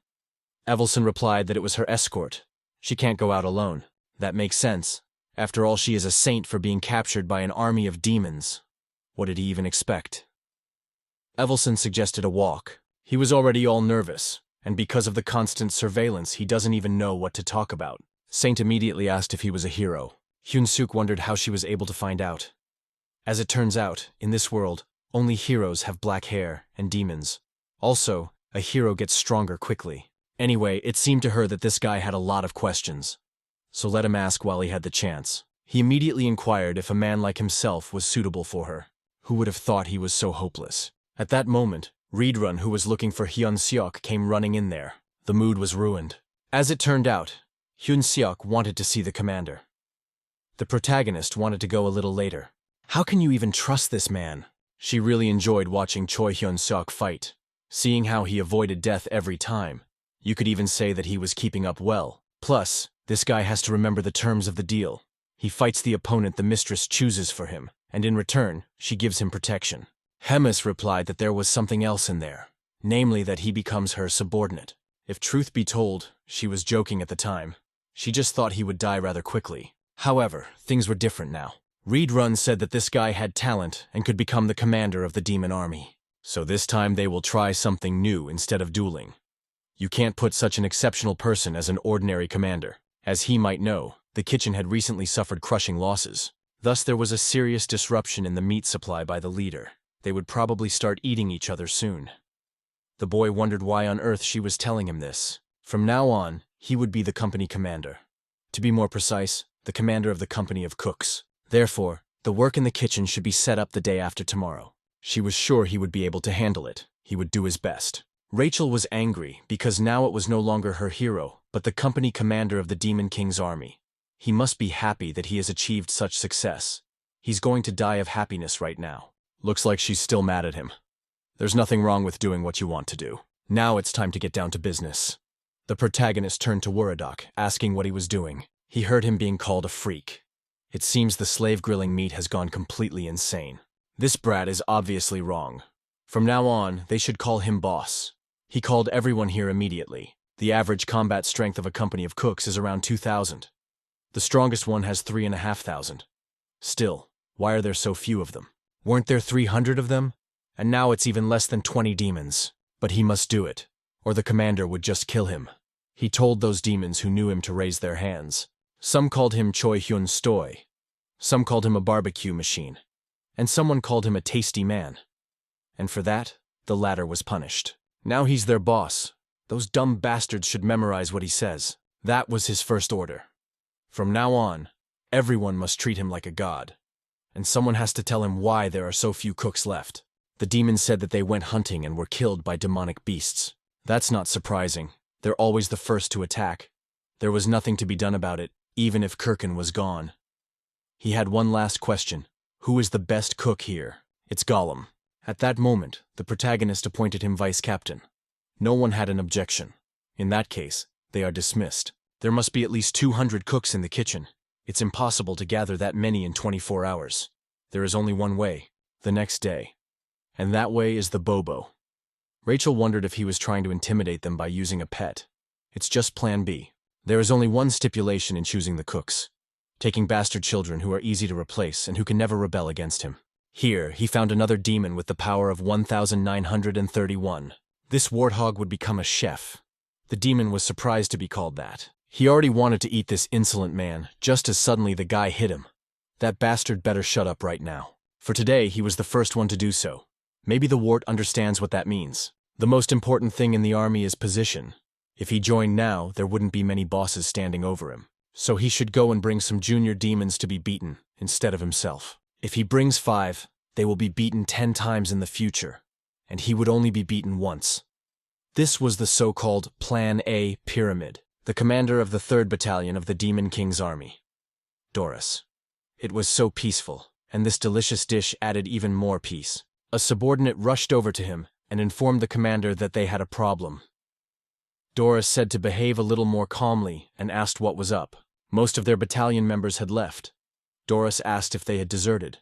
Evelson replied that it was her escort. She can't go out alone. That makes sense. After all, she is a saint for being captured by an army of demons. What did he even expect? Evelson suggested a walk. He was already all nervous, and because of the constant surveillance, he doesn't even know what to talk about. Saint immediately asked if he was a hero. Hyun-seok wondered how she was able to find out. As it turns out, in this world, only heroes have black hair and demons. Also, a hero gets stronger quickly. Anyway, it seemed to her that this guy had a lot of questions. So let him ask while he had the chance. He immediately inquired if a man like himself was suitable for her. Who would have thought he was so hopeless? At that moment, Reborn, who was looking for Hyun-seok, came running in there. The mood was ruined. As it turned out, Hyun-seok wanted to see the commander. The protagonist wanted to go a little later. How can you even trust this man? She really enjoyed watching Choi Hyun-seok fight. Seeing how he avoided death every time. You could even say that he was keeping up well. Plus, this guy has to remember the terms of the deal. He fights the opponent the mistress chooses for him, and in return, she gives him protection. Hemis replied that there was something else in there, namely that he becomes her subordinate. If truth be told, she was joking at the time. She just thought he would die rather quickly. However, things were different now. Reborn said that this guy had talent and could become the commander of the demon army. So this time they will try something new instead of dueling. You can't put such an exceptional person as an ordinary commander. As he might know, the kitchen had recently suffered crushing losses. Thus there was a serious disruption in the meat supply by the leader. They would probably start eating each other soon. The boy wondered why on earth she was telling him this. From now on, he would be the company commander. To be more precise, the commander of the company of cooks. Therefore, the work in the kitchen should be set up the day after tomorrow. She was sure he would be able to handle it. He would do his best. Rachel was angry because now it was no longer her hero, but the company commander of the Demon King's army. He must be happy that he has achieved such success. He's going to die of happiness right now. Looks like she's still mad at him. There's nothing wrong with doing what you want to do. Now it's time to get down to business. The protagonist turned to Wuradok, asking what he was doing. He heard him being called a freak. It seems the slave grilling meat has gone completely insane. This brat is obviously wrong. From now on, they should call him boss. He called everyone here immediately. The average combat strength of a company of cooks is around 2,000. The strongest one has 3,500. Still, why are there so few of them? Weren't there 300 of them? And now it's even less than 20 demons. But he must do it, or the commander would just kill him. He told those demons who knew him to raise their hands. Some called him Choi Hyun Stoi. Some called him a barbecue machine. And someone called him a tasty man. And for that, the latter was punished. Now he's their boss. Those dumb bastards should memorize what he says. That was his first order. From now on, everyone must treat him like a god. And someone has to tell him why there are so few cooks left. The demons said that they went hunting and were killed by demonic beasts. That's not surprising. They're always the first to attack. There was nothing to be done about it, even if Kirkin was gone. He had one last question. Who is the best cook here? It's Gollum. At that moment, the protagonist appointed him vice captain. No one had an objection. In that case, they are dismissed. There must be at least 200 cooks in the kitchen. It's impossible to gather that many in 24 hours. There is only one way, the next day. And that way is the Bobo. Rachel wondered if he was trying to intimidate them by using a pet. It's just plan B. There is only one stipulation in choosing the cooks. Taking bastard children who are easy to replace and who can never rebel against him. Here, he found another demon with the power of 1,931. This warthog would become a chef. The demon was surprised to be called that. He already wanted to eat this insolent man, just as suddenly the guy hit him. That bastard better shut up right now. For today, he was the first one to do so. Maybe the wart understands what that means. The most important thing in the army is position. If he joined now, there wouldn't be many bosses standing over him. So he should go and bring some junior demons to be beaten, instead of himself. If he brings 5, they will be beaten 10 times in the future, and he would only be beaten once. This was the so-called Plan A pyramid, the commander of the 3rd Battalion of the Demon King's army. Doris. It was so peaceful, and this delicious dish added even more peace. A subordinate rushed over to him and informed the commander that they had a problem. Doris said to behave a little more calmly and asked what was up. Most of their battalion members had left. Doris asked if they had deserted.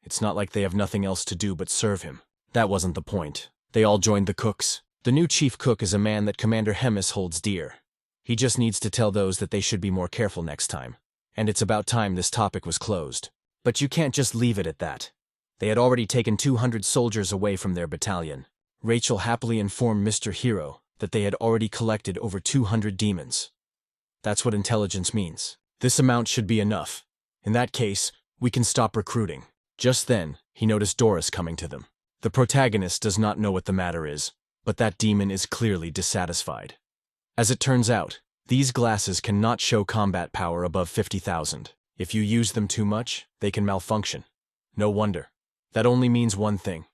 It's not like they have nothing else to do but serve him. That wasn't the point. They all joined the cooks. The new chief cook is a man that Commander Hemis holds dear. He just needs to tell those that they should be more careful next time. And it's about time this topic was closed. But you can't just leave it at that. They had already taken 200 soldiers away from their battalion. Rachel happily informed Mr. Hero that they had already collected over 200 demons. That's what intelligence means. This amount should be enough. In that case, we can stop recruiting. Just then, he noticed Doris coming to them. The protagonist does not know what the matter is, but that demon is clearly dissatisfied. As it turns out, these glasses cannot show combat power above 50,000. If you use them too much, they can malfunction. No wonder. That only means one thing.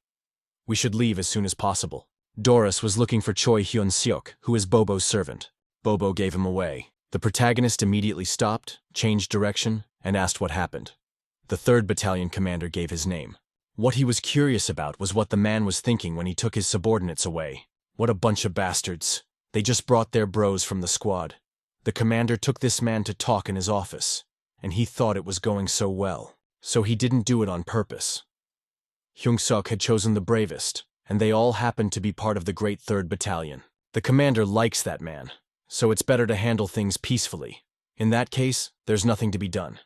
We should leave as soon as possible. Doris was looking for Choi Hyun Seok, who is Bobo's servant. Bobo gave him away. The protagonist immediately stopped, changed direction, and asked what happened. The 3rd Battalion commander gave his name. What he was curious about was what the man was thinking when he took his subordinates away. What a bunch of bastards. They just brought their bros from the squad. The commander took this man to talk in his office, and he thought it was going so well. So he didn't do it on purpose. Hyung-suk had chosen the bravest, and they all happened to be part of the great 3rd Battalion. The commander likes that man, so it's better to handle things peacefully. In that case, there's nothing to be done.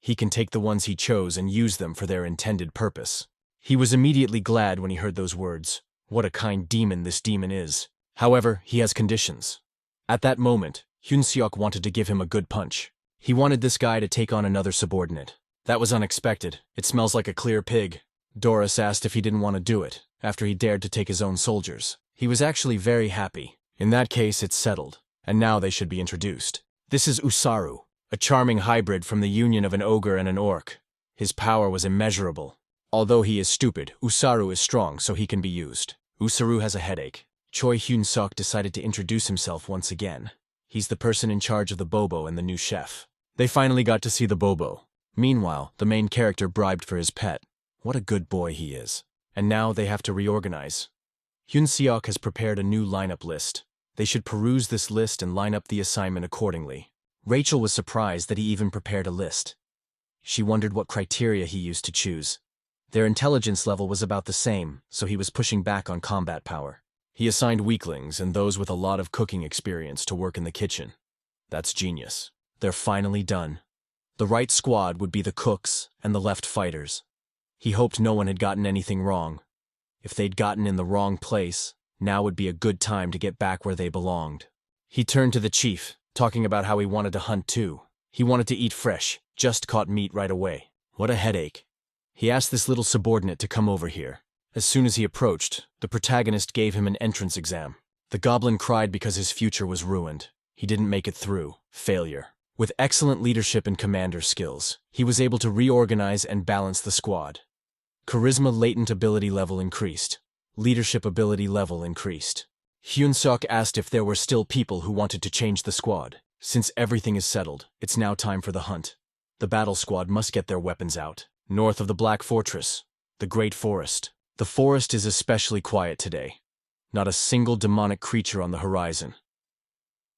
He can take the ones he chose and use them for their intended purpose. He was immediately glad when he heard those words. What a kind demon this demon is. However, he has conditions. At that moment, Hyun-seok wanted to give him a good punch. He wanted this guy to take on another subordinate. That was unexpected. It smells like a clear pig. Doris asked if he didn't want to do it, after he dared to take his own soldiers. He was actually very happy. In that case, it's settled, and now they should be introduced. This is Usaru, a charming hybrid from the union of an ogre and an orc. His power was immeasurable. Although he is stupid, Usaru is strong, so he can be used. Usaru has a headache. Choi Hyun-suk decided to introduce himself once again. He's the person in charge of the Bobo and the new chef. They finally got to see the Bobo. Meanwhile, the main character bribed for his pet. What a good boy he is. And now they have to reorganize. Hyun-seok has prepared a new lineup list. They should peruse this list and line up the assignment accordingly. Rachel was surprised that he even prepared a list. She wondered what criteria he used to choose. Their intelligence level was about the same, so he was pushing back on combat power. He assigned weaklings and those with a lot of cooking experience to work in the kitchen. That's genius. They're finally done. The right squad would be the cooks and the left fighters. He hoped no one had gotten anything wrong. If they'd gotten in the wrong place, now would be a good time to get back where they belonged. He turned to the chief, talking about how he wanted to hunt too. He wanted to eat fresh, just caught meat right away. What a headache. He asked this little subordinate to come over here. As soon as he approached, the protagonist gave him an entrance exam. The goblin cried because his future was ruined. He didn't make it through. Failure. With excellent leadership and commander skills, he was able to reorganize and balance the squad. Charisma latent ability level increased. Leadership ability level increased. Hyun-seok asked if there were still people who wanted to change the squad. Since everything is settled, it's now time for the hunt. The battle squad must get their weapons out. North of the Black Fortress, the Great Forest. The forest is especially quiet today. Not a single demonic creature on the horizon.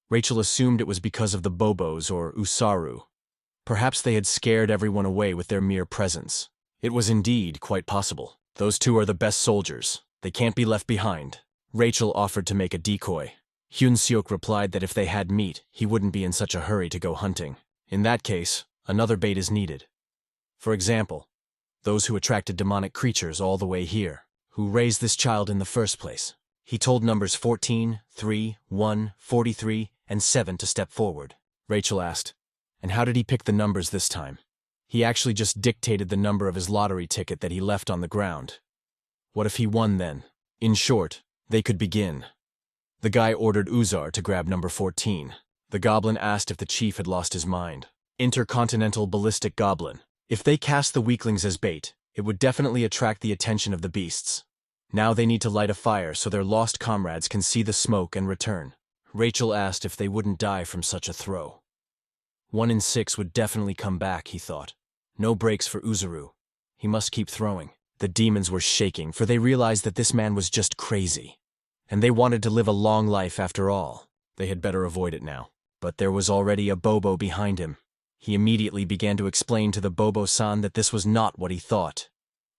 Rachel assumed it was because of the Bobos or Usaru. Perhaps they had scared everyone away with their mere presence. It was indeed quite possible. Those two are the best soldiers. They can't be left behind. Rachel offered to make a decoy. Hyun-seok replied that if they had meat, he wouldn't be in such a hurry to go hunting. In that case, another bait is needed. For example, those who attracted demonic creatures all the way here, who raised this child in the first place. He told numbers 14, 3, 1, 43, and 7 to step forward. Rachel asked, and how did he pick the numbers this time? He actually just dictated the number of his lottery ticket that he left on the ground. What if he won then? In short, they could begin. The guy ordered Uzar to grab number 14. The goblin asked if the chief had lost his mind. Intercontinental ballistic goblin. If they cast the weaklings as bait, it would definitely attract the attention of the beasts. Now they need to light a fire so their lost comrades can see the smoke and return. Rachel asked if they wouldn't die from such a throw. 1 in 6 would definitely come back, he thought. No breaks for Uzaru. He must keep throwing. The demons were shaking, for they realized that this man was just crazy. And they wanted to live a long life after all. They had better avoid it now. But there was already a Bobo behind him. He immediately began to explain to the Bobo-san that this was not what he thought.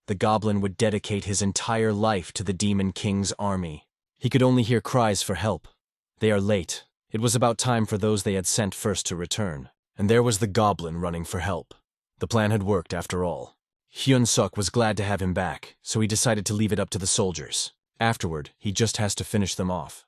The goblin would dedicate his entire life to the Demon King's army. He could only hear cries for help. They are late. It was about time for those they had sent first to return. And there was the goblin running for help. The plan had worked after all. Hyun-seok was glad to have him back, so he decided to leave it up to the soldiers. Afterward, he just has to finish them off.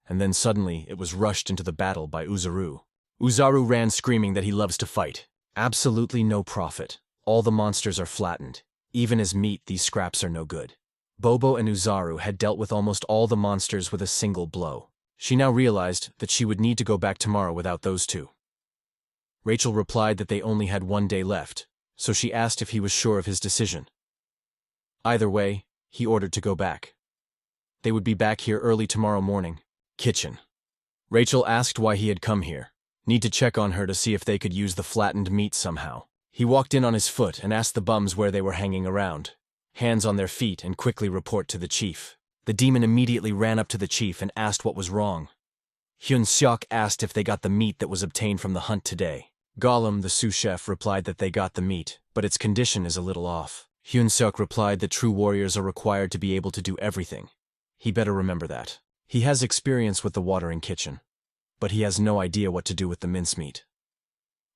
And then suddenly, it was rushed into the battle by Uzaru. Uzaru ran screaming that he loves to fight. Absolutely no profit. All the monsters are flattened. Even as meat, these scraps are no good. Bobo and Uzaru had dealt with almost all the monsters with a single blow. She now realized that she would need to go back tomorrow without those two. Rachel replied that they only had 1 day left, so she asked if he was sure of his decision. Either way, he ordered to go back. They would be back here early tomorrow morning. Kitchen. Rachel asked why he had come here. Need to check on her to see if they could use the flattened meat somehow. He walked in on his foot and asked the bums where they were hanging around. Hands on their feet and quickly report to the chief. The demon immediately ran up to the chief and asked what was wrong. Hyun-seok asked if they got the meat that was obtained from the hunt today. Gollum, the sous chef, replied that they got the meat, but its condition is a little off. Hyun-seok replied that true warriors are required to be able to do everything. He better remember that. He has experience with the watering kitchen, but he has no idea what to do with the mincemeat.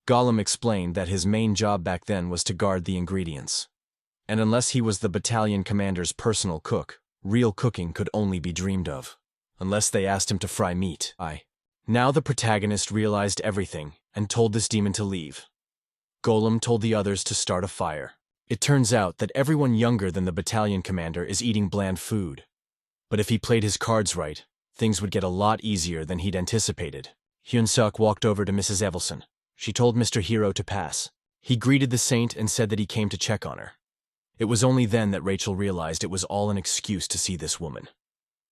Gollum explained that his main job back then was to guard the ingredients. And unless he was the battalion commander's personal cook, real cooking could only be dreamed of. Unless they asked him to fry meat. Now the protagonist realized everything and told this demon to leave. Golem told the others to start a fire. It turns out that everyone younger than the battalion commander is eating bland food. But if he played his cards right, things would get a lot easier than he'd anticipated. Hyun-seok walked over to Mrs. Evelson. She told Mr. Hero to pass. He greeted the saint and said that he came to check on her. It was only then that Rachel realized it was all an excuse to see this woman.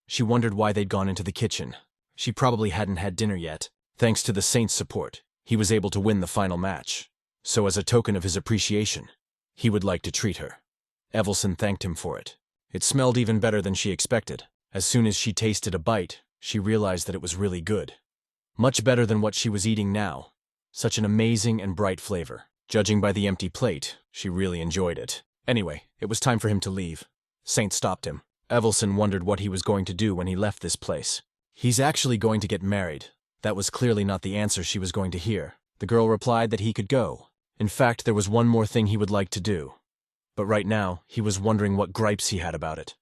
She wondered why they'd gone into the kitchen. She probably hadn't had dinner yet. Thanks to the saint's support, he was able to win the final match. So as a token of his appreciation, he would like to treat her. Evelson thanked him for it. It smelled even better than she expected. As soon as she tasted a bite, she realized that it was really good. Much better than what she was eating now. Such an amazing and bright flavor. Judging by the empty plate, she really enjoyed it. Anyway, it was time for him to leave. Saint stopped him. Evelson wondered what he was going to do when he left this place. He's actually going to get married. That was clearly not the answer she was going to hear. The girl replied that he could go. In fact, there was one more thing he would like to do. But right now, he was wondering what gripes he had about it.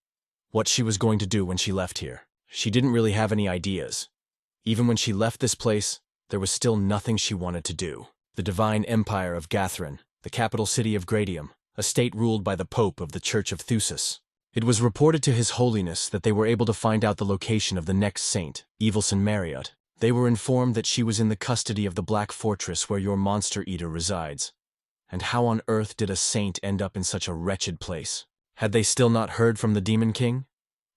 What she was going to do when she left here. She didn't really have any ideas. Even when she left this place, there was still nothing she wanted to do. The divine empire of Gathrin, the capital city of Gradium, a state ruled by the Pope of the Church of Thusis. It was reported to His Holiness that they were able to find out the location of the next saint, Evelson Marriott. They were informed that she was in the custody of the Black Fortress where your monster eater resides. And how on earth did a saint end up in such a wretched place? Had they still not heard from the Demon King?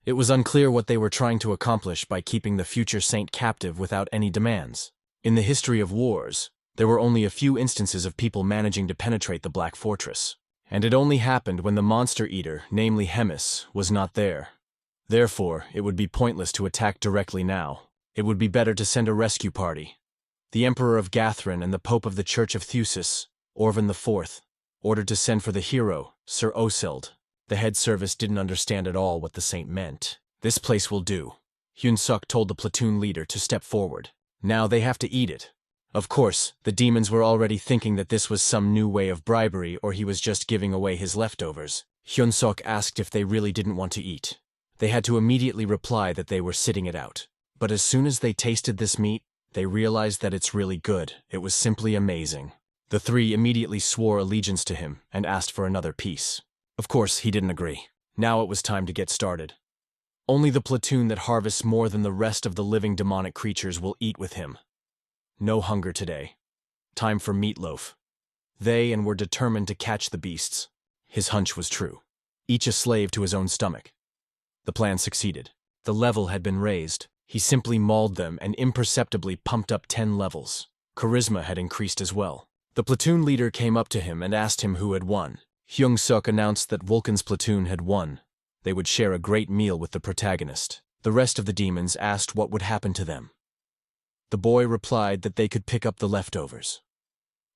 It was unclear what they were trying to accomplish by keeping the future saint captive without any demands. In the history of wars, there were only a few instances of people managing to penetrate the Black Fortress. And it only happened when the monster eater, namely Hemis, was not there. Therefore, it would be pointless to attack directly now. It would be better to send a rescue party. The Emperor of Gathrin and the Pope of the Church of Thusis, Orvan IV, ordered to send for the hero, Sir Osild. The head service didn't understand at all what the saint meant. This place will do. Hyun-suk told the platoon leader to step forward. Now they have to eat it. Of course, the demons were already thinking that this was some new way of bribery or he was just giving away his leftovers. Hyun-suk asked if they really didn't want to eat. They had to immediately reply that they were sitting it out. But as soon as they tasted this meat, they realized that it's really good. It was simply amazing. The three immediately swore allegiance to him and asked for another piece. Of course, he didn't agree. Now it was time to get started. Only the platoon that harvests more than the rest of the living demonic creatures will eat with him. No hunger today. Time for meatloaf. They were determined to catch the beasts. His hunch was true. Each a slave to his own stomach. The plan succeeded. The level had been raised. He simply mauled them and imperceptibly pumped up 10 levels. Charisma had increased as well. The platoon leader came up to him and asked him who had won. Hyung-suk announced that Vulcan's platoon had won. They would share a great meal with the protagonist. The rest of the demons asked what would happen to them. The boy replied that they could pick up the leftovers.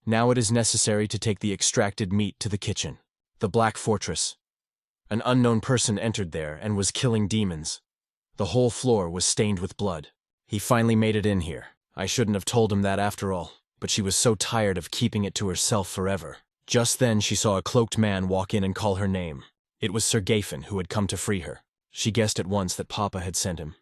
Now it is necessary to take the extracted meat to the kitchen. The Black Fortress. An unknown person entered there and was killing demons. The whole floor was stained with blood. He finally made it in here. I shouldn't have told him that after all, but she was so tired of keeping it to herself forever. Just then she saw a cloaked man walk in and call her name. It was Sir Gafen who had come to free her. She guessed at once that Papa had sent him.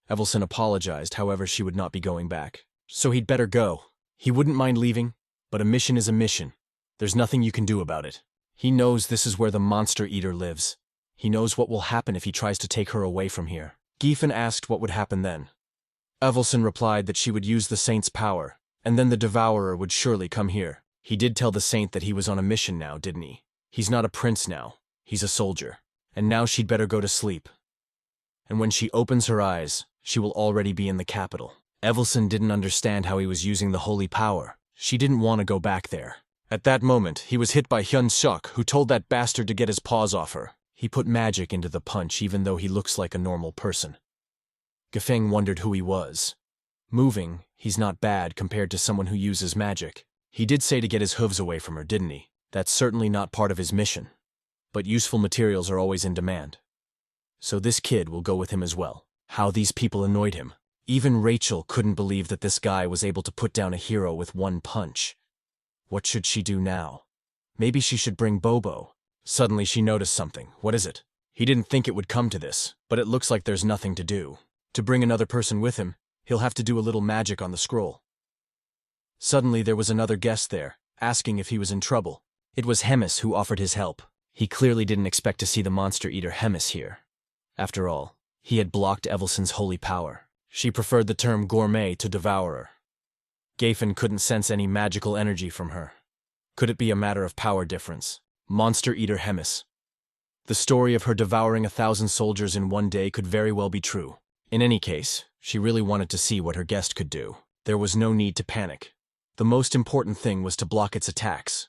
Evelson apologized, however she would not be going back. So he'd better go. He wouldn't mind leaving, but a mission is a mission. There's nothing you can do about it. He knows this is where the monster eater lives. He knows what will happen if he tries to take her away from here. Geffen asked what would happen then. Evelson replied that she would use the saint's power, and then the devourer would surely come here. He did tell the saint that he was on a mission now, didn't he? He's not a prince now. He's a soldier. And now she'd better go to sleep. And when she opens her eyes, she will already be in the capital. Evelson didn't understand how he was using the holy power. She didn't want to go back there. At that moment, he was hit by Hyun-suk, who told that bastard to get his paws off her. He put magic into the punch even though he looks like a normal person. Gefeng wondered who he was. Moving, he's not bad compared to someone who uses magic. He did say to get his hooves away from her, didn't he? That's certainly not part of his mission. But useful materials are always in demand. So this kid will go with him as well. How these people annoyed him. Even Rachel couldn't believe that this guy was able to put down a hero with one punch. What should she do now? Maybe she should bring Bobo. Suddenly she noticed something. What is it? He didn't think it would come to this, but it looks like there's nothing to do. To bring another person with him, he'll have to do a little magic on the scroll. Suddenly there was another guest there, asking if he was in trouble. It was Hemis who offered his help. He clearly didn't expect to see the monster eater Hemis here. After all, he had blocked Evelson's holy power. She preferred the term gourmet to devourer. Gafen couldn't sense any magical energy from her. Could it be a matter of power difference? Monster eater Hemis. The story of her devouring 1,000 soldiers in one day could very well be true. In any case, she really wanted to see what her guest could do. There was no need to panic. The most important thing was to block its attacks.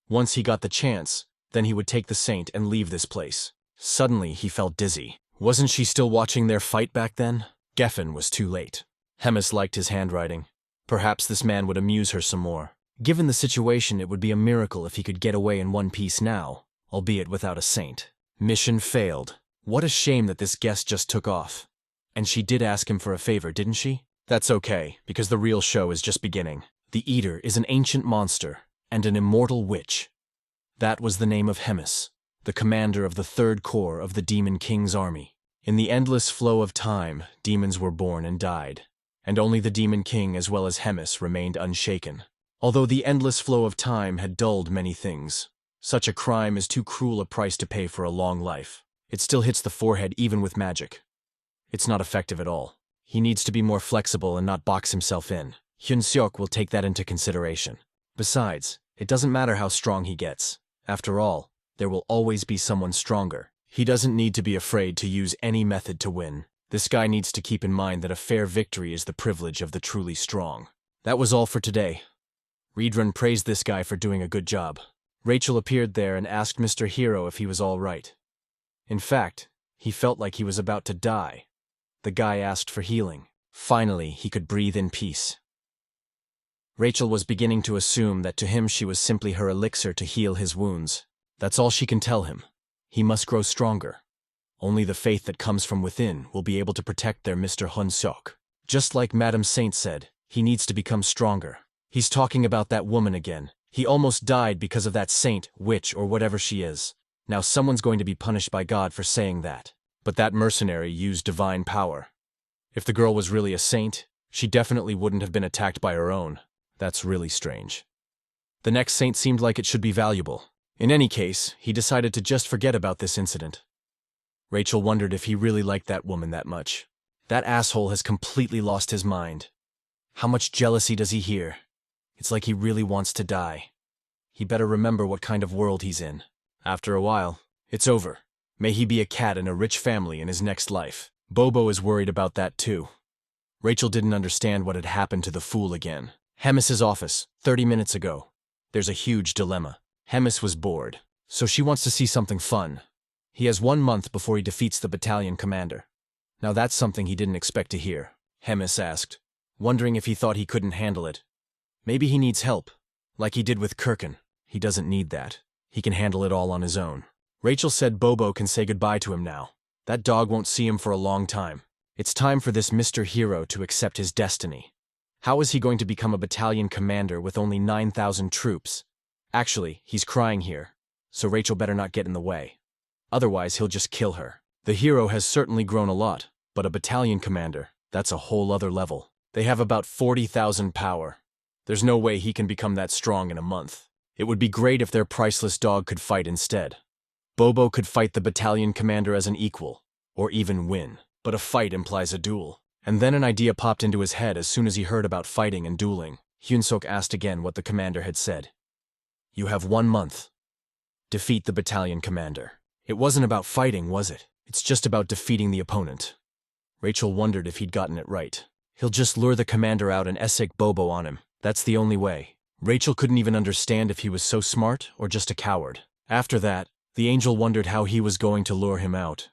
Once he got the chance, then he would take the saint and leave this place. Suddenly he felt dizzy. Wasn't she still watching their fight back then? Geffen was too late. Hemis liked his handwriting. Perhaps this man would amuse her some more. Given the situation, it would be a miracle if he could get away in one piece now, albeit without a saint. Mission failed. What a shame that this guest just took off. And she did ask him for a favor, didn't she? That's okay, because the real show is just beginning. The Eater is an ancient monster and an immortal witch. That was the name of Hemis, the commander of the Third Corps of the Demon King's army. In the endless flow of time, demons were born and died, and only the Demon King as well as Hemis remained unshaken. Although the endless flow of time had dulled many things, such a crime is too cruel a price to pay for a long life. It still hits the forehead even with magic. It's not effective at all. He needs to be more flexible and not box himself in. Hyun-seok will take that into consideration. Besides, it doesn't matter how strong he gets. After all, there will always be someone stronger. He doesn't need to be afraid to use any method to win. This guy needs to keep in mind that a fair victory is the privilege of the truly strong. That was all for today. Reedrun praised this guy for doing a good job. Rachel appeared there and asked Mr. Hero if he was all right. In fact, he felt like he was about to die. The guy asked for healing. Finally, he could breathe in peace. Rachel was beginning to assume that to him she was simply her elixir to heal his wounds. That's all she can tell him. He must grow stronger. Only the faith that comes from within will be able to protect their Mr. Hyun-seok. Just like Madame Saint said, he needs to become stronger. He's talking about that woman again. He almost died because of that saint, witch, or whatever she is. Now someone's going to be punished by God for saying that. But that mercenary used divine power. If the girl was really a saint, she definitely wouldn't have been attacked by her own. That's really strange. The next saint seemed like it should be valuable. In any case, he decided to just forget about this incident. Rachel wondered if he really liked that woman that much. That asshole has completely lost his mind. How much jealousy does he hear? It's like he really wants to die. He better remember what kind of world he's in. After a while, it's over. May he be a cat in a rich family in his next life. Bobo is worried about that too. Rachel didn't understand what had happened to the fool again. Hemis's office, 30 minutes ago. There's a huge dilemma. Hemis was bored, so she wants to see something fun. He has 1 month before he defeats the battalion commander. Now that's something he didn't expect to hear. Hemis asked, wondering if he thought he couldn't handle it. Maybe he needs help, like he did with Kirkin. He doesn't need that. He can handle it all on his own. Rachel said Bobo can say goodbye to him now. That dog won't see him for a long time. It's time for this Mr. Hero to accept his destiny. How is he going to become a battalion commander with only 9,000 troops? Actually, he's crying here, so Rachel better not get in the way. Otherwise, he'll just kill her. The hero has certainly grown a lot, but a battalion commander, that's a whole other level. They have about 40,000 power. There's no way he can become that strong in a month. It would be great if their priceless dog could fight instead. Bobo could fight the battalion commander as an equal, or even win. But a fight implies a duel. And then an idea popped into his head as soon as he heard about fighting and dueling. Hyun-seok asked again what the commander had said. You have 1 month. Defeat the battalion commander. It wasn't about fighting, was it? It's just about defeating the opponent. Rachel wondered if he'd gotten it right. He'll just lure the commander out and essek Bobo on him. That's the only way. Rachel couldn't even understand if he was so smart or just a coward. After that, the angel wondered how he was going to lure him out.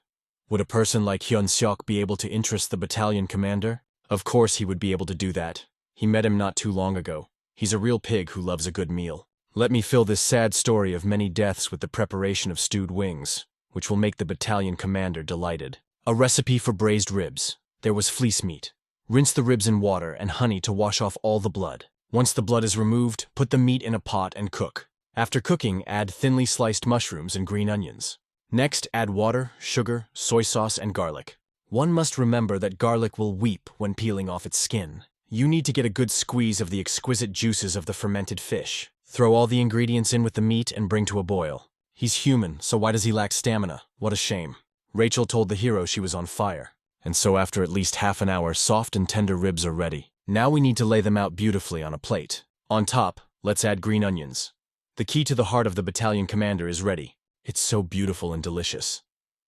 Would a person like Hyun-seok be able to interest the battalion commander? Of course he would be able to do that. He met him not too long ago. He's a real pig who loves a good meal. Let me fill this sad story of many deaths with the preparation of stewed wings, which will make the battalion commander delighted. A recipe for braised ribs. There was fleece meat. Rinse the ribs in water and honey to wash off all the blood. Once the blood is removed, put the meat in a pot and cook. After cooking, add thinly sliced mushrooms and green onions. Next, add water, sugar, soy sauce, and garlic. One must remember that garlic will weep when peeling off its skin. You need to get a good squeeze of the exquisite juices of the fermented fish. Throw all the ingredients in with the meat and bring to a boil. He's human, so why does he lack stamina? What a shame. Rachel told the hero she was on fire. And so after at least half an hour, soft and tender ribs are ready. Now we need to lay them out beautifully on a plate. On top, let's add green onions. The key to the heart of the battalion commander is ready. It's so beautiful and delicious.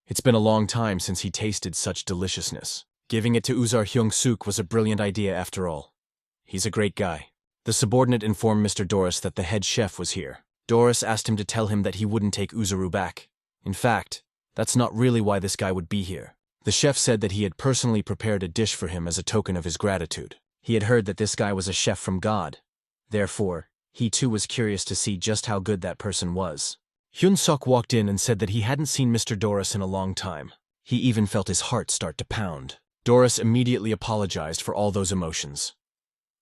It's been a long time since he tasted such deliciousness. Giving it to Uzar Hyung-suk was a brilliant idea after all. He's a great guy. The subordinate informed Mr. Doris that the head chef was here. Doris asked him to tell him that he wouldn't take Uzaru back. In fact, that's not really why this guy would be here. The chef said that he had personally prepared a dish for him as a token of his gratitude. He had heard that this guy was a chef from God. Therefore, he too was curious to see just how good that person was. Hyun-suk walked in and said that he hadn't seen Mr. Doris in a long time. He even felt his heart start to pound. Doris immediately apologized for all those emotions.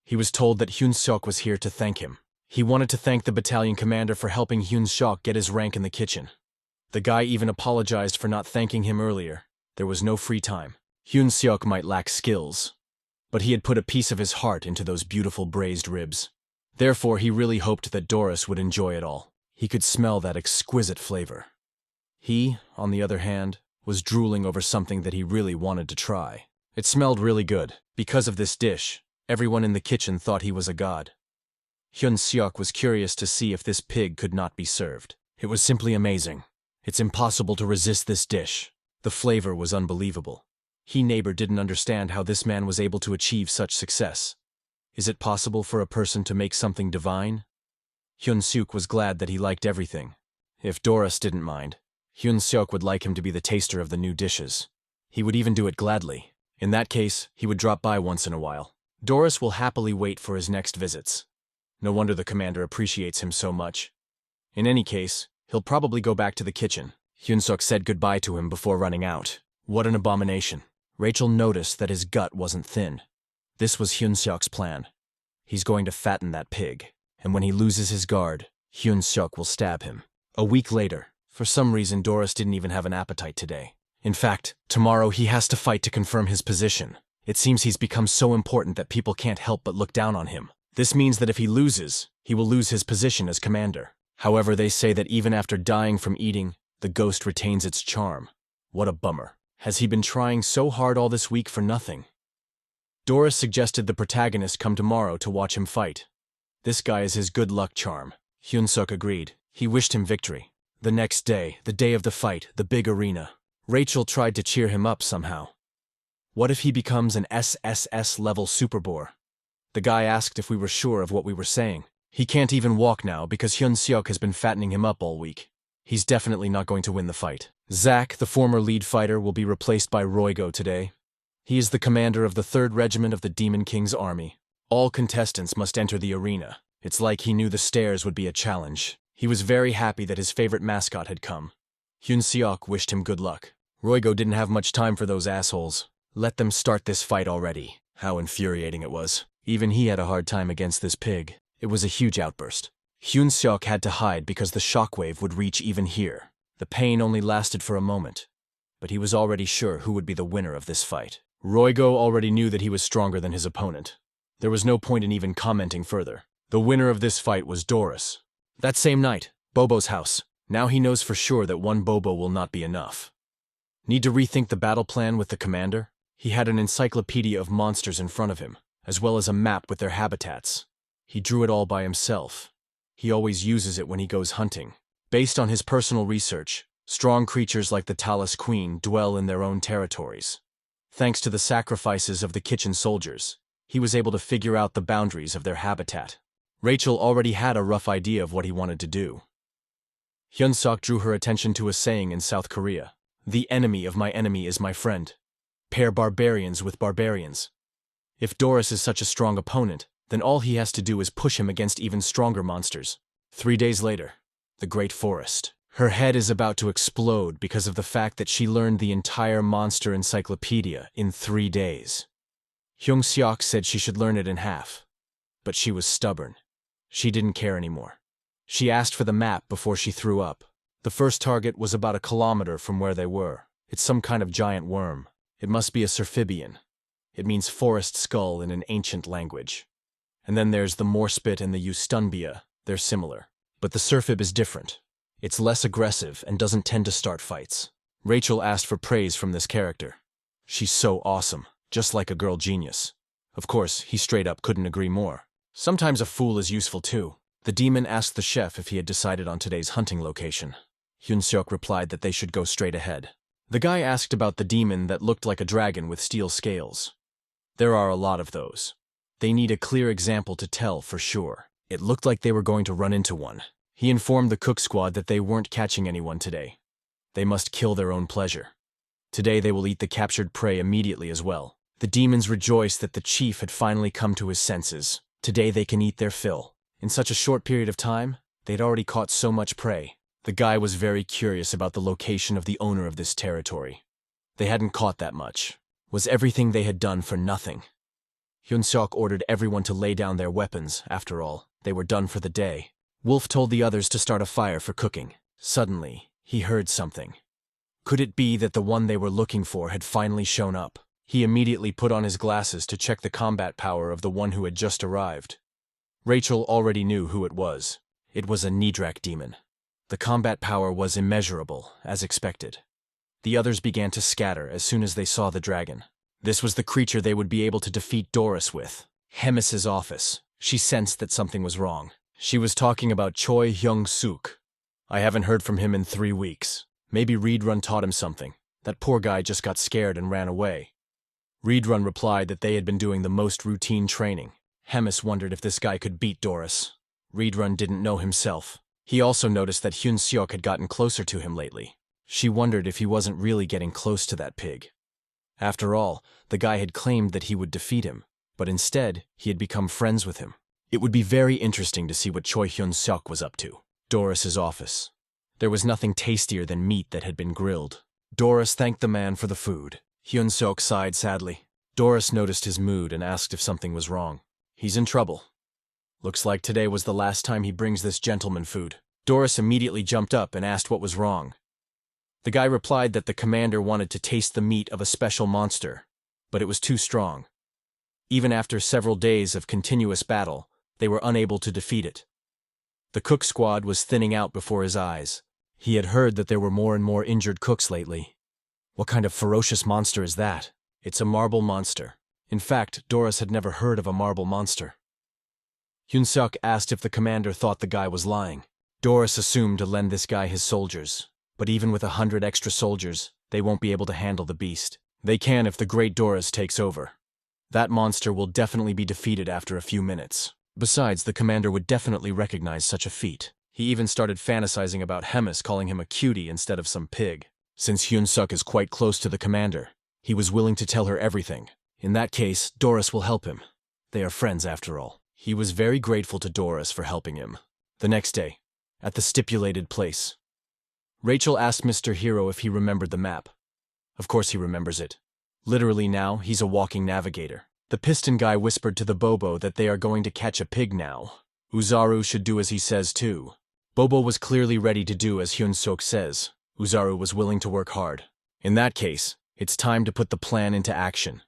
He was told that Hyun-suk was here to thank him. He wanted to thank the battalion commander for helping Hyun-suk get his rank in the kitchen. The guy even apologized for not thanking him earlier. There was no free time. Hyun-suk might lack skills, but he had put a piece of his heart into those beautiful braised ribs. Therefore, he really hoped that Doris would enjoy it all. He could smell that exquisite flavor. He, on the other hand, was drooling over something that he really wanted to try. It smelled really good. Because of this dish, everyone in the kitchen thought he was a god. Hyun-suk was curious to see if this pig could not be served. It was simply amazing. It's impossible to resist this dish. The flavor was unbelievable. Neighbor didn't understand how this man was able to achieve such success. Is it possible for a person to make something divine? Hyun-suk was glad that he liked everything. If Doris didn't mind, Hyun-suk would like him to be the taster of the new dishes. He would even do it gladly. In that case, he would drop by once in a while. Doris will happily wait for his next visits. No wonder the commander appreciates him so much. In any case, he'll probably go back to the kitchen. Hyun-suk said goodbye to him before running out. What an abomination. Rachel noticed that his gut wasn't thin. This was Hyun-suk's plan. He's going to fatten that pig, and when he loses his guard, Hyun-suk will stab him. A week later, for some reason Doris didn't even have an appetite today. In fact, tomorrow he has to fight to confirm his position. It seems he's become so important that people can't help but look down on him. This means that if he loses, he will lose his position as commander. However, they say that even after dying from eating, the ghost retains its charm. What a bummer. Has he been trying so hard all this week for nothing? Doris suggested the protagonist come tomorrow to watch him fight. This guy is his good luck charm. Hyun-suk agreed. He wished him victory. The next day, the day of the fight, the big arena. Rachel tried to cheer him up somehow. What if he becomes an SSS-level superboar? The guy asked if we were sure of what we were saying. He can't even walk now because Hyun-suk has been fattening him up all week. He's definitely not going to win the fight. Zack, the former lead fighter, will be replaced by Roygo today. He is the commander of the 3rd Regiment of the Demon King's army. All contestants must enter the arena. It's like he knew the stairs would be a challenge. He was very happy that his favorite mascot had come. Hyun-suk wished him good luck. Roygo didn't have much time for those assholes. Let them start this fight already. How infuriating it was. Even he had a hard time against this pig. It was a huge outburst. Hyun-suk had to hide because the shockwave would reach even here. The pain only lasted for a moment, but he was already sure who would be the winner of this fight. Roygo already knew that he was stronger than his opponent. There was no point in even commenting further. The winner of this fight was Doris. That same night, Bobo's house. Now he knows for sure that one Bobo will not be enough. Need to rethink the battle plan with the commander? He had an encyclopedia of monsters in front of him, as well as a map with their habitats. He drew it all by himself. He always uses it when he goes hunting. Based on his personal research, strong creatures like the Talus Queen dwell in their own territories. Thanks to the sacrifices of the kitchen soldiers, he was able to figure out the boundaries of their habitat. Rachel already had a rough idea of what he wanted to do. Hyun-suk drew her attention to a saying in South Korea. The enemy of my enemy is my friend. Pair barbarians with barbarians. If Doris is such a strong opponent, then all he has to do is push him against even stronger monsters. 3 days later, the Great Forest. Her head is about to explode because of the fact that she learned the entire monster encyclopedia in 3 days. Hyun-suk said she should learn it in half, but she was stubborn. She didn't care anymore. She asked for the map before she threw up. The first target was about 1 kilometer from where they were. It's some kind of giant worm. It must be a Serphibian. It means forest skull in an ancient language. And then there's the Morspit and the Eustunbia. They're similar. But the Serphib is different. It's less aggressive and doesn't tend to start fights. Rachel asked for praise from this character. She's so awesome, just like a girl genius. Of course, he straight up couldn't agree more. Sometimes a fool is useful too. The demon asked the chef if he had decided on today's hunting location. Hyun-suk replied that they should go straight ahead. The guy asked about the demon that looked like a dragon with steel scales. There are a lot of those. They need a clear example to tell for sure. It looked like they were going to run into one. He informed the cook squad that they weren't catching anyone today. They must kill their own pleasure. Today they will eat the captured prey immediately as well. The demons rejoiced that the chief had finally come to his senses. Today they can eat their fill. In such a short period of time, they'd already caught so much prey. The guy was very curious about the location of the owner of this territory. They hadn't caught that much. Was everything they had done for nothing? Hyun-seok ordered everyone to lay down their weapons. After all, they were done for the day. Wolf told the others to start a fire for cooking. Suddenly, he heard something. Could it be that the one they were looking for had finally shown up? He immediately put on his glasses to check the combat power of the one who had just arrived. Rachel already knew who it was. It was a Nidrak demon. The combat power was immeasurable, as expected. The others began to scatter as soon as they saw the dragon. This was the creature they would be able to defeat Doris with. Hemis's office. She sensed that something was wrong. She was talking about Choi Hyung-suk. I haven't heard from him in 3 weeks. Maybe Reborn taught him something. That poor guy just got scared and ran away. Reborn replied that they had been doing the most routine training. Hemis wondered if this guy could beat Doris. Reborn didn't know himself. He also noticed that Hyun-seok had gotten closer to him lately. She wondered if he wasn't really getting close to that pig. After all, the guy had claimed that he would defeat him, but instead, he had become friends with him. It would be very interesting to see what Choi Hyun-seok was up to. Doris's office. There was nothing tastier than meat that had been grilled. Doris thanked the man for the food. Hyun-seok sighed sadly. Doris noticed his mood and asked if something was wrong. He's in trouble. Looks like today was the last time he brings this gentleman food. Doris immediately jumped up and asked what was wrong. The guy replied that the commander wanted to taste the meat of a special monster, but it was too strong. Even after several days of continuous battle, they were unable to defeat it. The cook squad was thinning out before his eyes. He had heard that there were more and more injured cooks lately. What kind of ferocious monster is that? It's a marble monster. In fact, Doris had never heard of a marble monster. Hyun-seok asked if the commander thought the guy was lying. Doris assumed to lend this guy his soldiers, but even with 100 extra soldiers, they won't be able to handle the beast. They can if the great Doris takes over. That monster will definitely be defeated after a few minutes. Besides, the commander would definitely recognize such a feat. He even started fantasizing about Hemis calling him a cutie instead of some pig. Since Hyun-seok is quite close to the commander, he was willing to tell her everything. In that case, Doris will help him. They are friends after all. He was very grateful to Doris for helping him. The next day, at the stipulated place, Rachel asked Mr. Hero if he remembered the map. Of course he remembers it. Literally now, he's a walking navigator. The piston guy whispered to the Bobo that they are going to catch a pig now. Uzaru should do as he says too. Bobo was clearly ready to do as Hyun-seok says. Uzaru was willing to work hard. In that case, it's time to put the plan into action.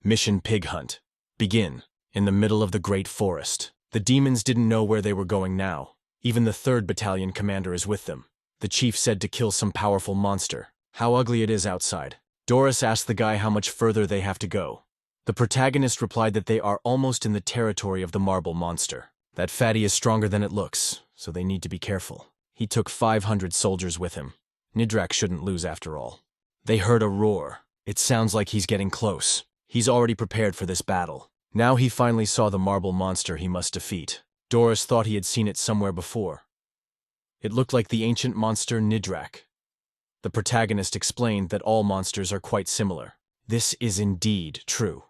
Mission Pig Hunt. Begin. In the middle of the great forest. The demons didn't know where they were going now. Even the 3rd Battalion commander is with them. The chief said to kill some powerful monster. How ugly it is outside. Doris asked the guy how much further they have to go. The protagonist replied that they are almost in the territory of the marble monster. That fatty is stronger than it looks, so they need to be careful. He took 500 soldiers with him. Nidrak shouldn't lose after all. They heard a roar. It sounds like he's getting close. He's already prepared for this battle. Now he finally saw the marble monster he must defeat. Doris thought he had seen it somewhere before. It looked like the ancient monster Nidrak. The protagonist explained that all monsters are quite similar. This is indeed true.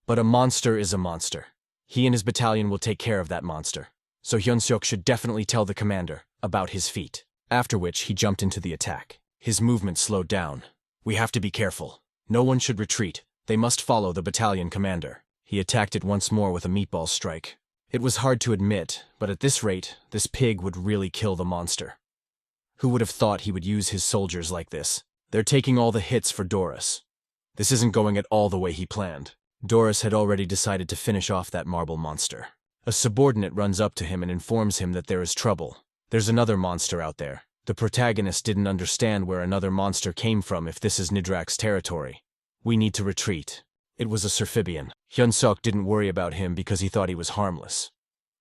But a monster is a monster. He and his battalion will take care of that monster. So Hyun-seok should definitely tell the commander about his feat. After which, he jumped into the attack. His movement slowed down. We have to be careful. No one should retreat. They must follow the battalion commander. He attacked it once more with a meatball strike. It was hard to admit, but at this rate, this pig would really kill the monster. Who would have thought he would use his soldiers like this? They're taking all the hits for Doris. This isn't going at all the way he planned. Doris had already decided to finish off that marble monster. A subordinate runs up to him and informs him that there is trouble. There's another monster out there. The protagonist didn't understand where another monster came from if this is Nidrak's territory. We need to retreat. It was a Surfibian. Hyun-seok didn't worry about him because he thought he was harmless.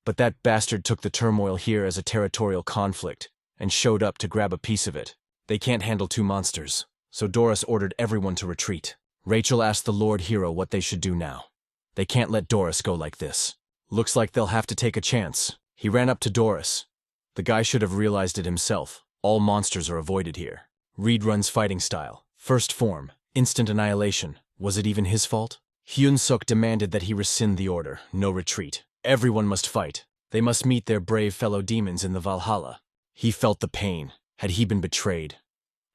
But that bastard took the turmoil here as a territorial conflict and showed up to grab a piece of it. They can't handle 2 monsters, so Doris ordered everyone to retreat. Rachel asked the Lord Hero what they should do now. They can't let Doris go like this. Looks like they'll have to take a chance. He ran up to Doris. The guy should have realized it himself. All monsters are avoided here. Reborn's fighting style. First form, instant annihilation. Was it even his fault? Hyun-suk demanded that he rescind the order, no retreat. Everyone must fight. They must meet their brave fellow demons in the Valhalla. He felt the pain. Had he been betrayed?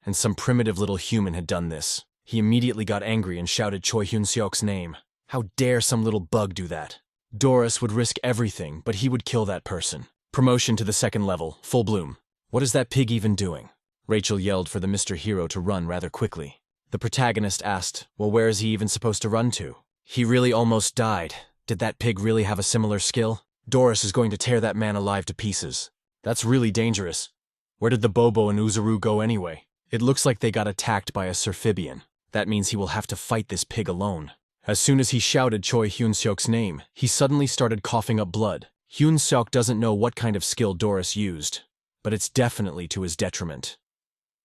And some primitive little human had done this. He immediately got angry and shouted Choi Hyun-seok's name. How dare some little bug do that? Doris would risk everything, but he would kill that person. Promotion to the second level, full bloom. What is that pig even doing? Rachel yelled for the Mr. Hero to run rather quickly. The protagonist asked, well, where is he even supposed to run to? He really almost died. Did that pig really have a similar skill? Doris is going to tear that man alive to pieces. That's really dangerous. Where did the Bobo and Uzaru go anyway? It looks like they got attacked by a Surfibian. That means he will have to fight this pig alone. As soon as he shouted Choi Hyun-seok's name, he suddenly started coughing up blood. Hyun-seok doesn't know what kind of skill Doris used, but it's definitely to his detriment.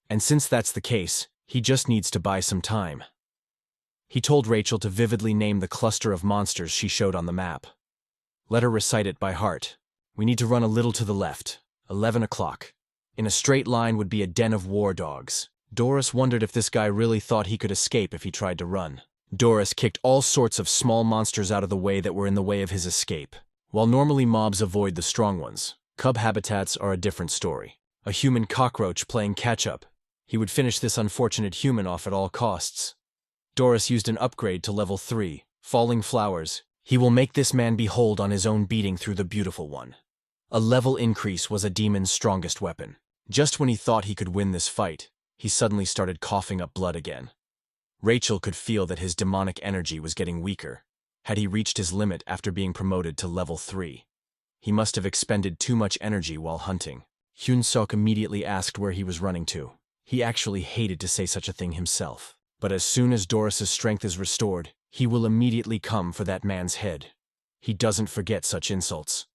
And since that's the case, he just needs to buy some time. He told Rachel to vividly name the cluster of monsters she showed on the map. Let her recite it by heart. We need to run a little to the left. 11 o'clock. In a straight line would be a den of war dogs. Doris wondered if this guy really thought he could escape if he tried to run. Doris kicked all sorts of small monsters out of the way that were in the way of his escape. While normally mobs avoid the strong ones, cub habitats are a different story. A human cockroach playing catch-up. He would finish this unfortunate human off at all costs. Doris used an upgrade to level 3, Falling Flowers. He will make this man behold on his own beating through the beautiful one. A level increase was a demon's strongest weapon. Just when he thought he could win this fight, he suddenly started coughing up blood again. Rachel could feel that his demonic energy was getting weaker. Had he reached his limit after being promoted to level 3? He must have expended too much energy while hunting. Hyun-seok immediately asked where he was running to. He actually hated to say such a thing himself. But as soon as Doris's strength is restored, he will immediately come for that man's head. He doesn't forget such insults.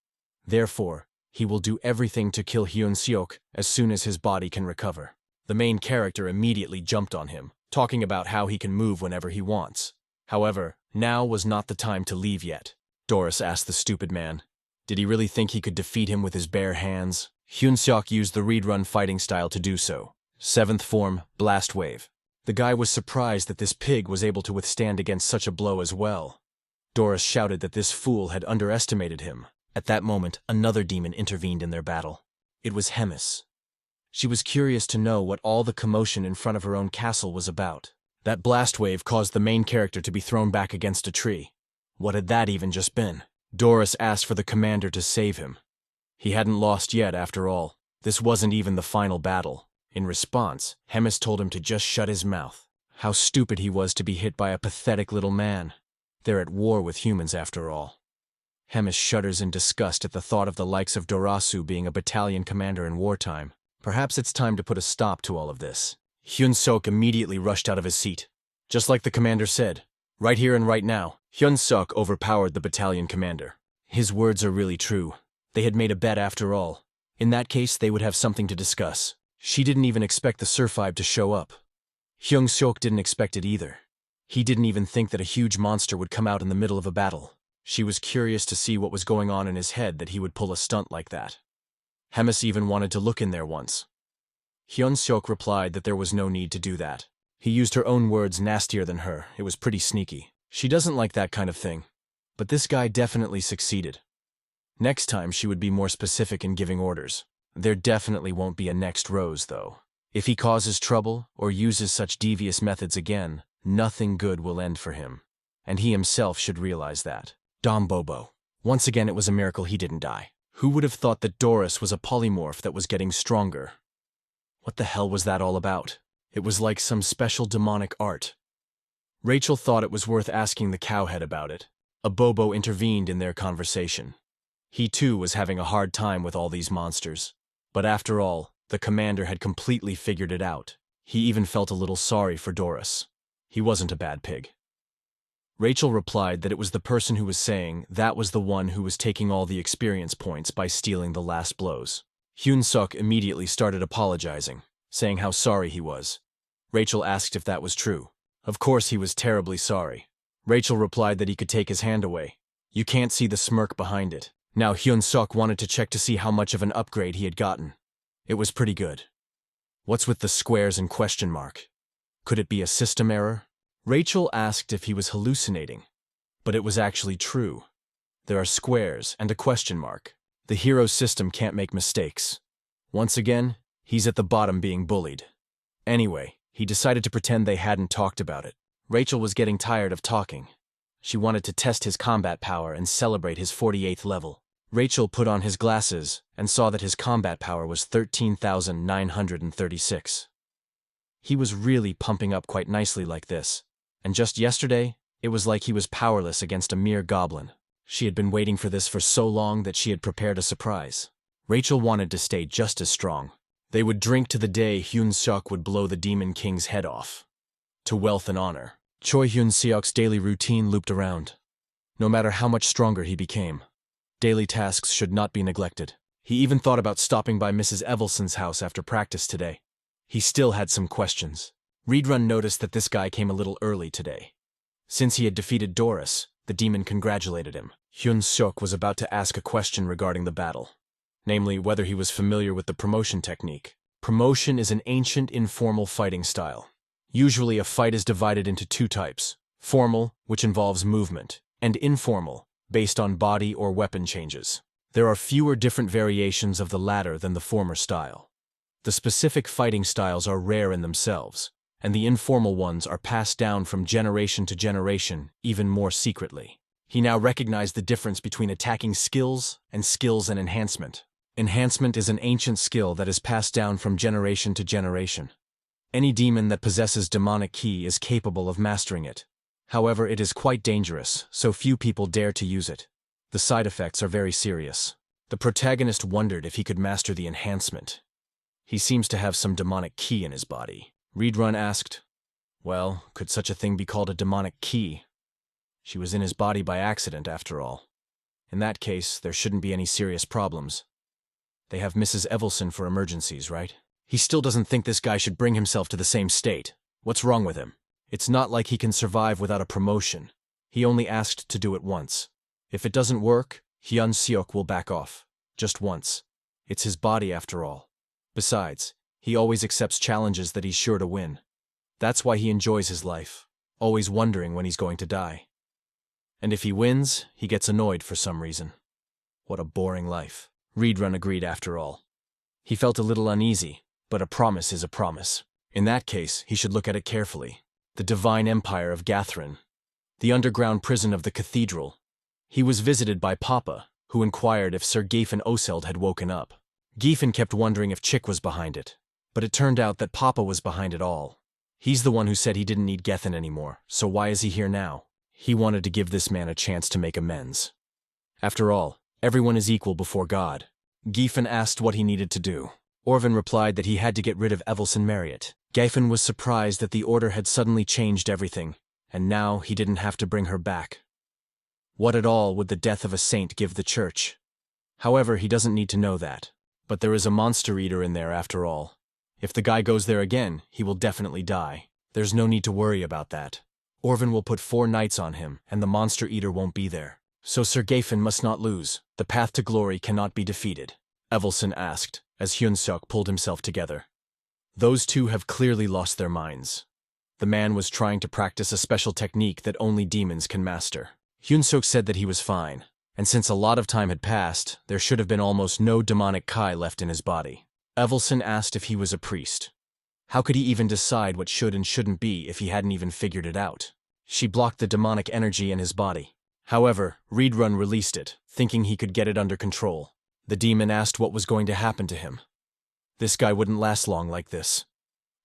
Therefore, he will do everything to kill Hyun-seok as soon as his body can recover. The main character immediately jumped on him, talking about how he can move whenever he wants. However, now was not the time to leave yet. Doris asked the stupid man. Did he really think he could defeat him with his bare hands? Hyun-seok used the read-run fighting style to do so. 7th form, Blast Wave. The guy was surprised that this pig was able to withstand against such a blow as well. Doris shouted that this fool had underestimated him. At that moment, another demon intervened in their battle. It was Hemis. She was curious to know what all the commotion in front of her own castle was about. That blast wave caused the main character to be thrown back against a tree. What had that even just been? Doris asked for the commander to save him. He hadn't lost yet, after all. This wasn't even the final battle. In response, Hemis told him to just shut his mouth. How stupid he was to be hit by a pathetic little man. They're at war with humans, after all. Hemis shudders in disgust at the thought of the likes of Dorasu being a battalion commander in wartime. Perhaps it's time to put a stop to all of this. Hyun-seok immediately rushed out of his seat. Just like the commander said, right here and right now, Hyun-seok overpowered the battalion commander. His words are really true. They had made a bet after all. In that case, they would have something to discuss. She didn't even expect the Surfibe to show up. Hyun-seok didn't expect it either. He didn't even think that a huge monster would come out in the middle of a battle. She was curious to see what was going on in his head that he would pull a stunt like that. Hemis even wanted to look in there once. Hyun-seok replied that there was no need to do that. He used her own words nastier than her. It was pretty sneaky. She doesn't like that kind of thing. But this guy definitely succeeded. Next time she would be more specific in giving orders. There definitely won't be a next Rose, though. If he causes trouble or uses such devious methods again, nothing good will end for him. And he himself should realize that. Dom Bobo. Once again, it was a miracle he didn't die. Who would have thought that Doris was a polymorph that was getting stronger? What the hell was that all about? It was like some special demonic art. Rachel thought it was worth asking the cowhead about it. A Bobo intervened in their conversation. He too was having a hard time with all these monsters. But after all, the commander had completely figured it out. He even felt a little sorry for Doris. He wasn't a bad pig. Rachel replied that it was the person who was saying that was the one who was taking all the experience points by stealing the last blows. Hyun-seok immediately started apologizing, saying how sorry he was. Rachel asked if that was true. Of course he was terribly sorry. Rachel replied that he could take his hand away. You can't see the smirk behind it. Now Hyun-seok wanted to check to see how much of an upgrade he had gotten. It was pretty good. What's with the squares and question mark? Could it be a system error? Rachel asked if he was hallucinating, but it was actually true. There are squares and a question mark. The hero's system can't make mistakes. Once again, he's at the bottom being bullied. Anyway, he decided to pretend they hadn't talked about it. Rachel was getting tired of talking. She wanted to test his combat power and celebrate his 48th level. Rachel put on his glasses and saw that his combat power was 13,936. He was really pumping up quite nicely like this, and just yesterday, it was like he was powerless against a mere goblin. She had been waiting for this for so long that she had prepared a surprise. Rachel wanted to stay just as strong. They would drink to the day Hyun-seok would blow the Demon King's head off. To wealth and honor. Choi Hyun-seok's daily routine looped around. No matter how much stronger he became, daily tasks should not be neglected. He even thought about stopping by Mrs. Evelson's house after practice today. He still had some questions. Reedrun noticed that this guy came a little early today. Since he had defeated Doris, the demon congratulated him. Hyun-seok was about to ask a question regarding the battle, namely whether he was familiar with the promotion technique. Promotion is an ancient informal fighting style. Usually a fight is divided into two types: formal, which involves movement, and informal, based on body or weapon changes. There are fewer different variations of the latter than the former style. The specific fighting styles are rare in themselves, and the informal ones are passed down from generation to generation even more secretly. He now recognized the difference between attacking skills and enhancement. Enhancement is an ancient skill that is passed down from generation to generation. Any demon that possesses demonic ki is capable of mastering it. However, it is quite dangerous, so few people dare to use it. The side effects are very serious. The protagonist wondered if he could master the enhancement. He seems to have some demonic ki in his body. Reedrun asked, well, could such a thing be called a demonic ki? She was in his body by accident, after all. In that case, there shouldn't be any serious problems. They have Mrs. Evelson for emergencies, right? He still doesn't think this guy should bring himself to the same state. What's wrong with him? It's not like he can survive without a promotion. He only asked to do it once. If it doesn't work, Hyun-seok will back off. Just once. It's his body, after all. Besides, he always accepts challenges that he's sure to win. That's why he enjoys his life, always wondering when he's going to die. And if he wins, he gets annoyed for some reason. What a boring life. Reedrun agreed after all. He felt a little uneasy, but a promise is a promise. In that case, he should look at it carefully. The Divine Empire of Gathrin. The underground prison of the cathedral. He was visited by Papa, who inquired if Sir Geffen Oseld had woken up. Geffen kept wondering if Chick was behind it, but it turned out that Papa was behind it all. He's the one who said he didn't need Gethin anymore, so why is he here now? He wanted to give this man a chance to make amends. After all, everyone is equal before God. Geffen asked what he needed to do. Orvin replied that he had to get rid of Evelson Marriott. Geffen was surprised that the order had suddenly changed everything, and now he didn't have to bring her back. What at all would the death of a saint give the church? However, he doesn't need to know that. But there is a monster eater in there after all. If the guy goes there again, he will definitely die. There's no need to worry about that. Orvin will put 4 knights on him, and the monster eater won't be there. So Sir Geffen must not lose. The path to glory cannot be defeated. Evelson asked, as Hyun-seok pulled himself together. Those two have clearly lost their minds. The man was trying to practice a special technique that only demons can master. Hyun-seok said that he was fine, and since a lot of time had passed, there should have been almost no demonic ki left in his body. Evelson asked if he was a priest. How could he even decide what should and shouldn't be if he hadn't even figured it out? She blocked the demonic energy in his body. However, Reedrun released it, thinking he could get it under control. The demon asked what was going to happen to him. This guy wouldn't last long like this.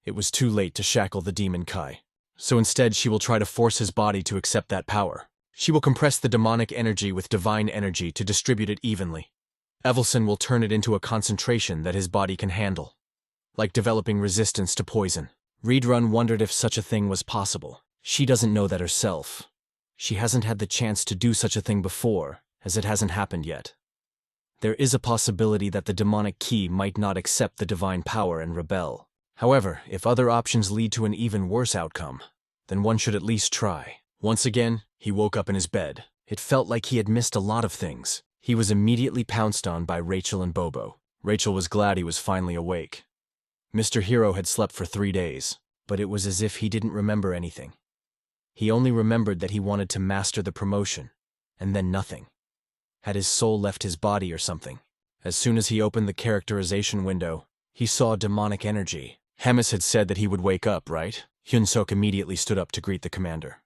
It was too late to shackle the demon ki. So instead she will try to force his body to accept that power. She will compress the demonic energy with divine energy to distribute it evenly. Evelson will turn it into a concentration that his body can handle, like developing resistance to poison. Reedrun wondered if such a thing was possible. She doesn't know that herself. She hasn't had the chance to do such a thing before, as it hasn't happened yet. There is a possibility that the demonic ki might not accept the divine power and rebel. However, if other options lead to an even worse outcome, then one should at least try. Once again, he woke up in his bed. It felt like he had missed a lot of things. He was immediately pounced on by Rachel and Bobo. Rachel was glad he was finally awake. Mr. Hero had slept for 3 days. but it was as if he didn't remember anything. He only remembered that he wanted to master the promotion, and then nothing. Had his soul left his body or something? As soon as he opened the characterization window, he saw demonic energy. Hemis had said that he would wake up, right? Hyun-suk immediately stood up to greet the commander.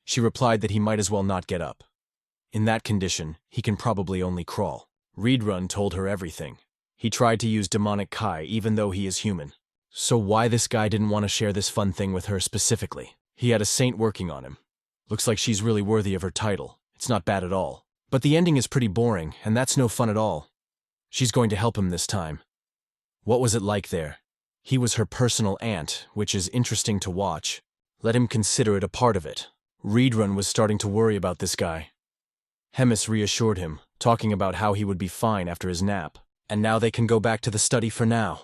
She replied that he might as well not get up. In that condition, he can probably only crawl. Reborn told her everything. He tried to use demonic Kai even though he is human. So why this guy didn't want to share this fun thing with her specifically? He had a saint working on him. Looks like she's really worthy of her title. It's not bad at all. But the ending is pretty boring, and that's no fun at all. She's going to help him this time. What was it like there? He was her personal aunt, which is interesting to watch. Let him consider it a part of it. Reborn was starting to worry about this guy. Hemis reassured him, talking about how he would be fine after his nap. And now they can go back to the study for now.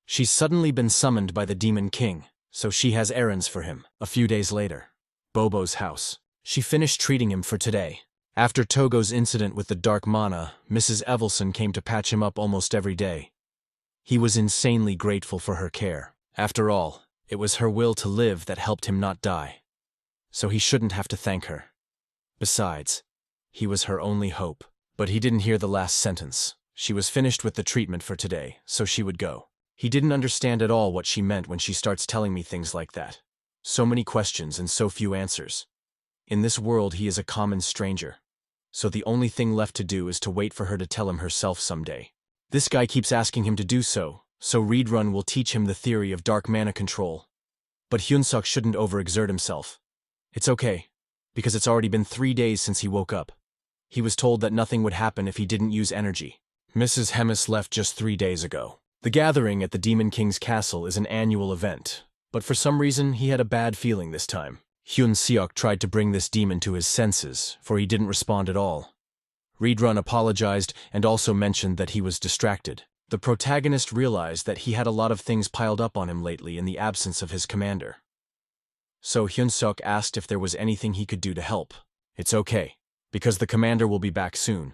She's suddenly been summoned by the Demon King, so she has errands for him. A few days later, Bobo's house. She finished treating him for today. After Togo's incident with the dark mana, Mrs. Evelson came to patch him up almost every day. He was insanely grateful for her care. After all, it was her will to live that helped him not die. So he shouldn't have to thank her. Besides, he was her only hope. But he didn't hear the last sentence. She was finished with the treatment for today, so she would go. He didn't understand at all what she meant when she starts telling me things like that. So many questions and so few answers. In this world, he is a common stranger. So the only thing left to do is to wait for her to tell him herself someday. This guy keeps asking him to do so Reborn will teach him the theory of dark mana control. But Hyun-suk shouldn't overexert himself. It's okay, because it's already been 3 days since he woke up. He was told that nothing would happen if he didn't use energy. Mrs. Hemis left just 3 days ago. The gathering at the Demon King's castle is an annual event, but for some reason he had a bad feeling this time. Hyun-seok tried to bring this demon to his senses, for he didn't respond at all. Reborn apologized and also mentioned that he was distracted. The protagonist realized that he had a lot of things piled up on him lately in the absence of his commander. So Hyun-seok asked if there was anything he could do to help. It's okay, because the commander will be back soon.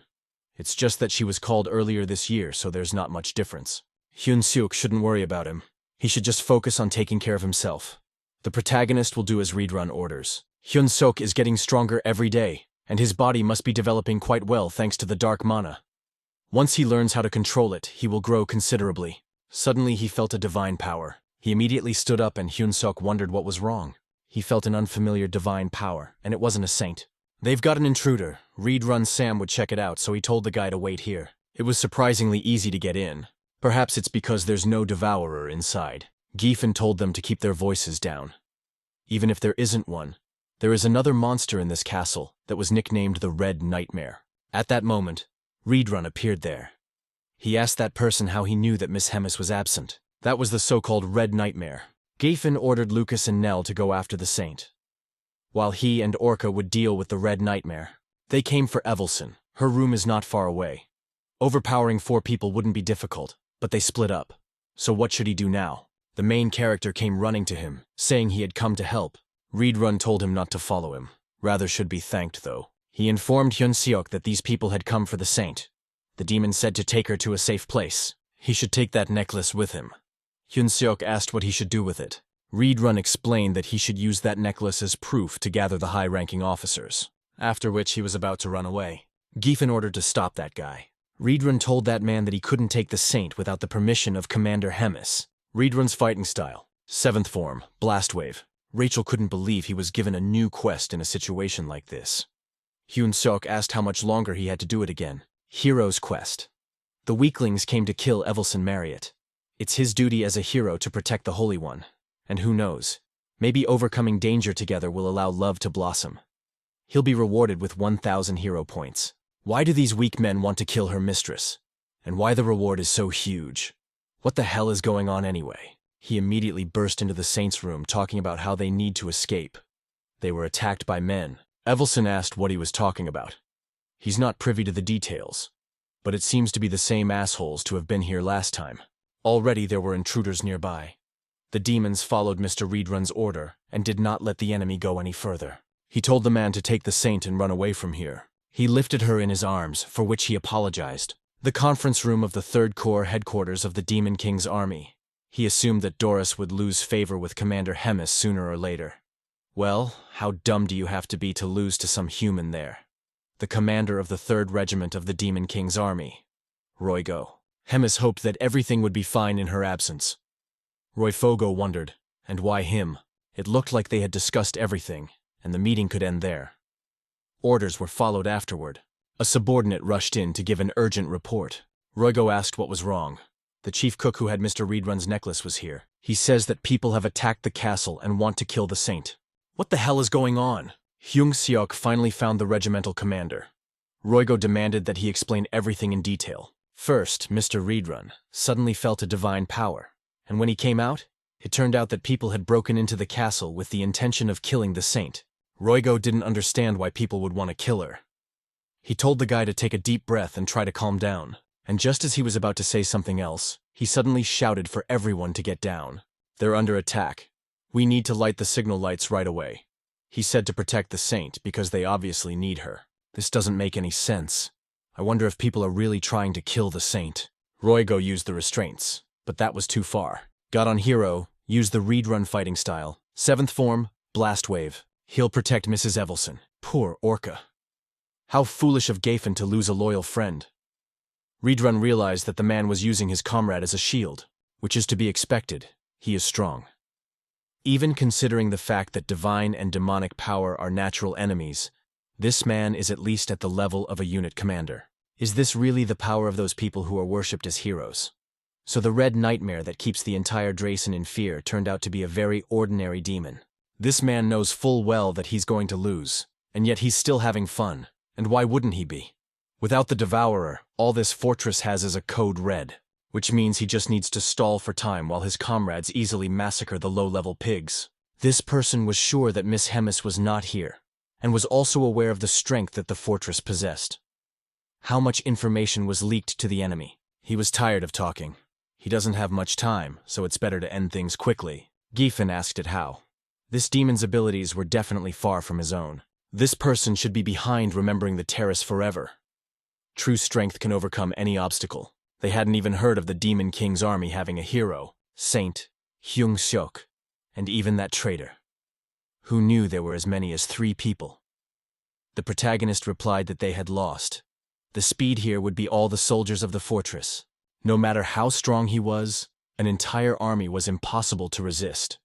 It's just that she was called earlier this year, so there's not much difference. Hyun-seok shouldn't worry about him. He should just focus on taking care of himself. The protagonist will do as Reborn orders. Hyun-seok is getting stronger every day, and his body must be developing quite well thanks to the dark mana. Once he learns how to control it, he will grow considerably. Suddenly he felt a divine power. He immediately stood up and Hyun-seok wondered what was wrong. He felt an unfamiliar divine power, and it wasn't a saint. They've got an intruder. Reborn Sam would check it out, so he told the guy to wait here. It was surprisingly easy to get in. Perhaps it's because there's no devourer inside. Giffen told them to keep their voices down. Even if there isn't one, there is another monster in this castle that was nicknamed the Red Nightmare. At that moment, Reborn appeared there. He asked that person how he knew that Miss Hemis was absent. That was the so-called Red Nightmare. Giffen ordered Lucas and Nell to go after the saint, while he and Orca would deal with the Red Nightmare. They came for Evelson. Her room is not far away. Overpowering 4 people wouldn't be difficult, but they split up. So what should he do now? The main character came running to him, saying he had come to help. Reborn told him not to follow him. Rather should be thanked, though. He informed Hyun-seok that these people had come for the saint. The demon said to take her to a safe place. He should take that necklace with him. Hyun-seok asked what he should do with it. Reborn explained that he should use that necklace as proof to gather the high-ranking officers, after which he was about to run away. Giffen ordered to stop that guy. Reborn told that man that he couldn't take the saint without the permission of Commander Hemis. Reborn's fighting style. 7th form, Blast Wave. Rachel couldn't believe he was given a new quest in a situation like this. Hyun-seok asked how much longer he had to do it again. Hero's quest. The weaklings came to kill Evelson Marriott. It's his duty as a hero to protect the Holy One. And who knows, maybe overcoming danger together will allow love to blossom. He'll be rewarded with 1,000 hero points. Why do these weak men want to kill her mistress? And why the reward is so huge? What the hell is going on anyway? He immediately burst into the saint's room talking about how they need to escape. They were attacked by men. Evelson asked what he was talking about. He's not privy to the details, but it seems to be the same assholes to have been here last time. Already there were intruders nearby. The demons followed Mr. Reborn's order and did not let the enemy go any further. He told the man to take the saint and run away from here. He lifted her in his arms, for which he apologized. The conference room of the 3rd Corps headquarters of the Demon King's army. He assumed that Doris would lose favor with Commander Hemis sooner or later. Well, how dumb do you have to be to lose to some human there? The commander of the 3rd Regiment of the Demon King's army. Roygo. Hemis hoped that everything would be fine in her absence. Royfogo wondered, and why him? It looked like they had discussed everything, and the meeting could end there. Orders were followed afterward. A subordinate rushed in to give an urgent report. Roygo asked what was wrong. The chief cook who had Mr. Reedrun's necklace was here. He says that people have attacked the castle and want to kill the saint. What the hell is going on? Hyung-seok finally found the regimental commander. Roygo demanded that he explain everything in detail. First, Mr. Reedrun suddenly felt a divine power, and when he came out, it turned out that people had broken into the castle with the intention of killing the saint. Roygo didn't understand why people would want to kill her. He told the guy to take a deep breath and try to calm down, and just as he was about to say something else, he suddenly shouted for everyone to get down. They're under attack. We need to light the signal lights right away. He said to protect the saint because they obviously need her. This doesn't make any sense. I wonder if people are really trying to kill the saint. Roygo used the restraints, but that was too far. Got on Hero, used the Reedrun fighting style. 7th form, Blast Wave. He'll protect Mrs. Evelson. Poor Orca. How foolish of Gafen to lose a loyal friend. Reedrun realized that the man was using his comrade as a shield, which is to be expected. He is strong. Even considering the fact that divine and demonic power are natural enemies, this man is at least at the level of a unit commander. Is this really the power of those people who are worshipped as heroes? So the red nightmare that keeps the entire Dracen in fear turned out to be a very ordinary demon. This man knows full well that he's going to lose, and yet he's still having fun. And why wouldn't he be? Without the Devourer, all this fortress has is a code red, which means he just needs to stall for time while his comrades easily massacre the low-level pigs. This person was sure that Miss Hemis was not here, and was also aware of the strength that the fortress possessed. How much information was leaked to the enemy? He was tired of talking. He doesn't have much time, so it's better to end things quickly. Giffen asked it how. This demon's abilities were definitely far from his own. This person should be behind remembering the terrace forever. True strength can overcome any obstacle. They hadn't even heard of the Demon King's army having a hero, Saint, Hyung-seok, and even that traitor. Who knew there were as many as 3 people? The protagonist replied that they had lost. The speed here would be all the soldiers of the fortress. No matter how strong he was, an entire army was impossible to resist.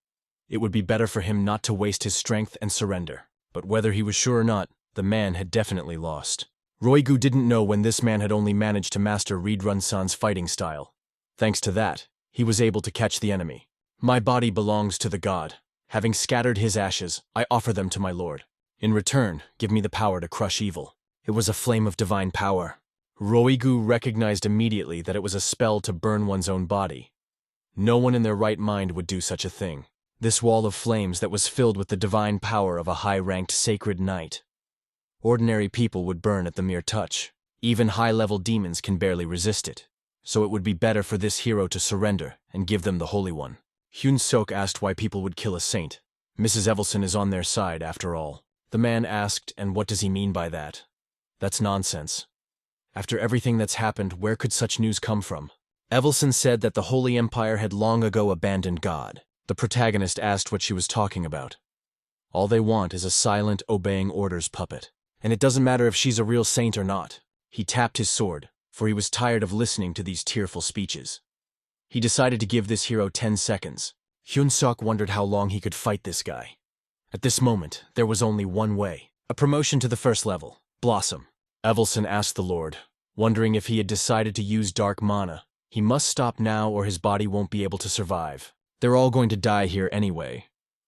It would be better for him not to waste his strength and surrender. But whether he was sure or not, the man had definitely lost. Roygu didn't know when this man had only managed to master Reedrun-san's fighting style. Thanks to that, he was able to catch the enemy. My body belongs to the god. Having scattered his ashes, I offer them to my lord. In return, give me the power to crush evil. It was a flame of divine power. Roigu recognized immediately that it was a spell to burn one's own body. No one in their right mind would do such a thing. This wall of flames that was filled with the divine power of a high-ranked sacred knight. Ordinary people would burn at the mere touch. Even high-level demons can barely resist it. So it would be better for this hero to surrender and give them the Holy One. Hyun-seok asked why people would kill a saint. Mrs. Evelson is on their side, after all. The man asked, and what does he mean by that? That's nonsense. After everything that's happened, where could such news come from? Evelson said that the Holy Empire had long ago abandoned God. The protagonist asked what she was talking about. All they want is a silent, obeying orders puppet. And it doesn't matter if she's a real saint or not. He tapped his sword, for he was tired of listening to these tearful speeches. He decided to give this hero 10 seconds. Hyun-seok wondered how long he could fight this guy. At this moment, there was only one way. A promotion to the 1st level. Blossom. Evelson asked the Lord, wondering if he had decided to use dark mana. He must stop now or his body won't be able to survive. They're all going to die here anyway.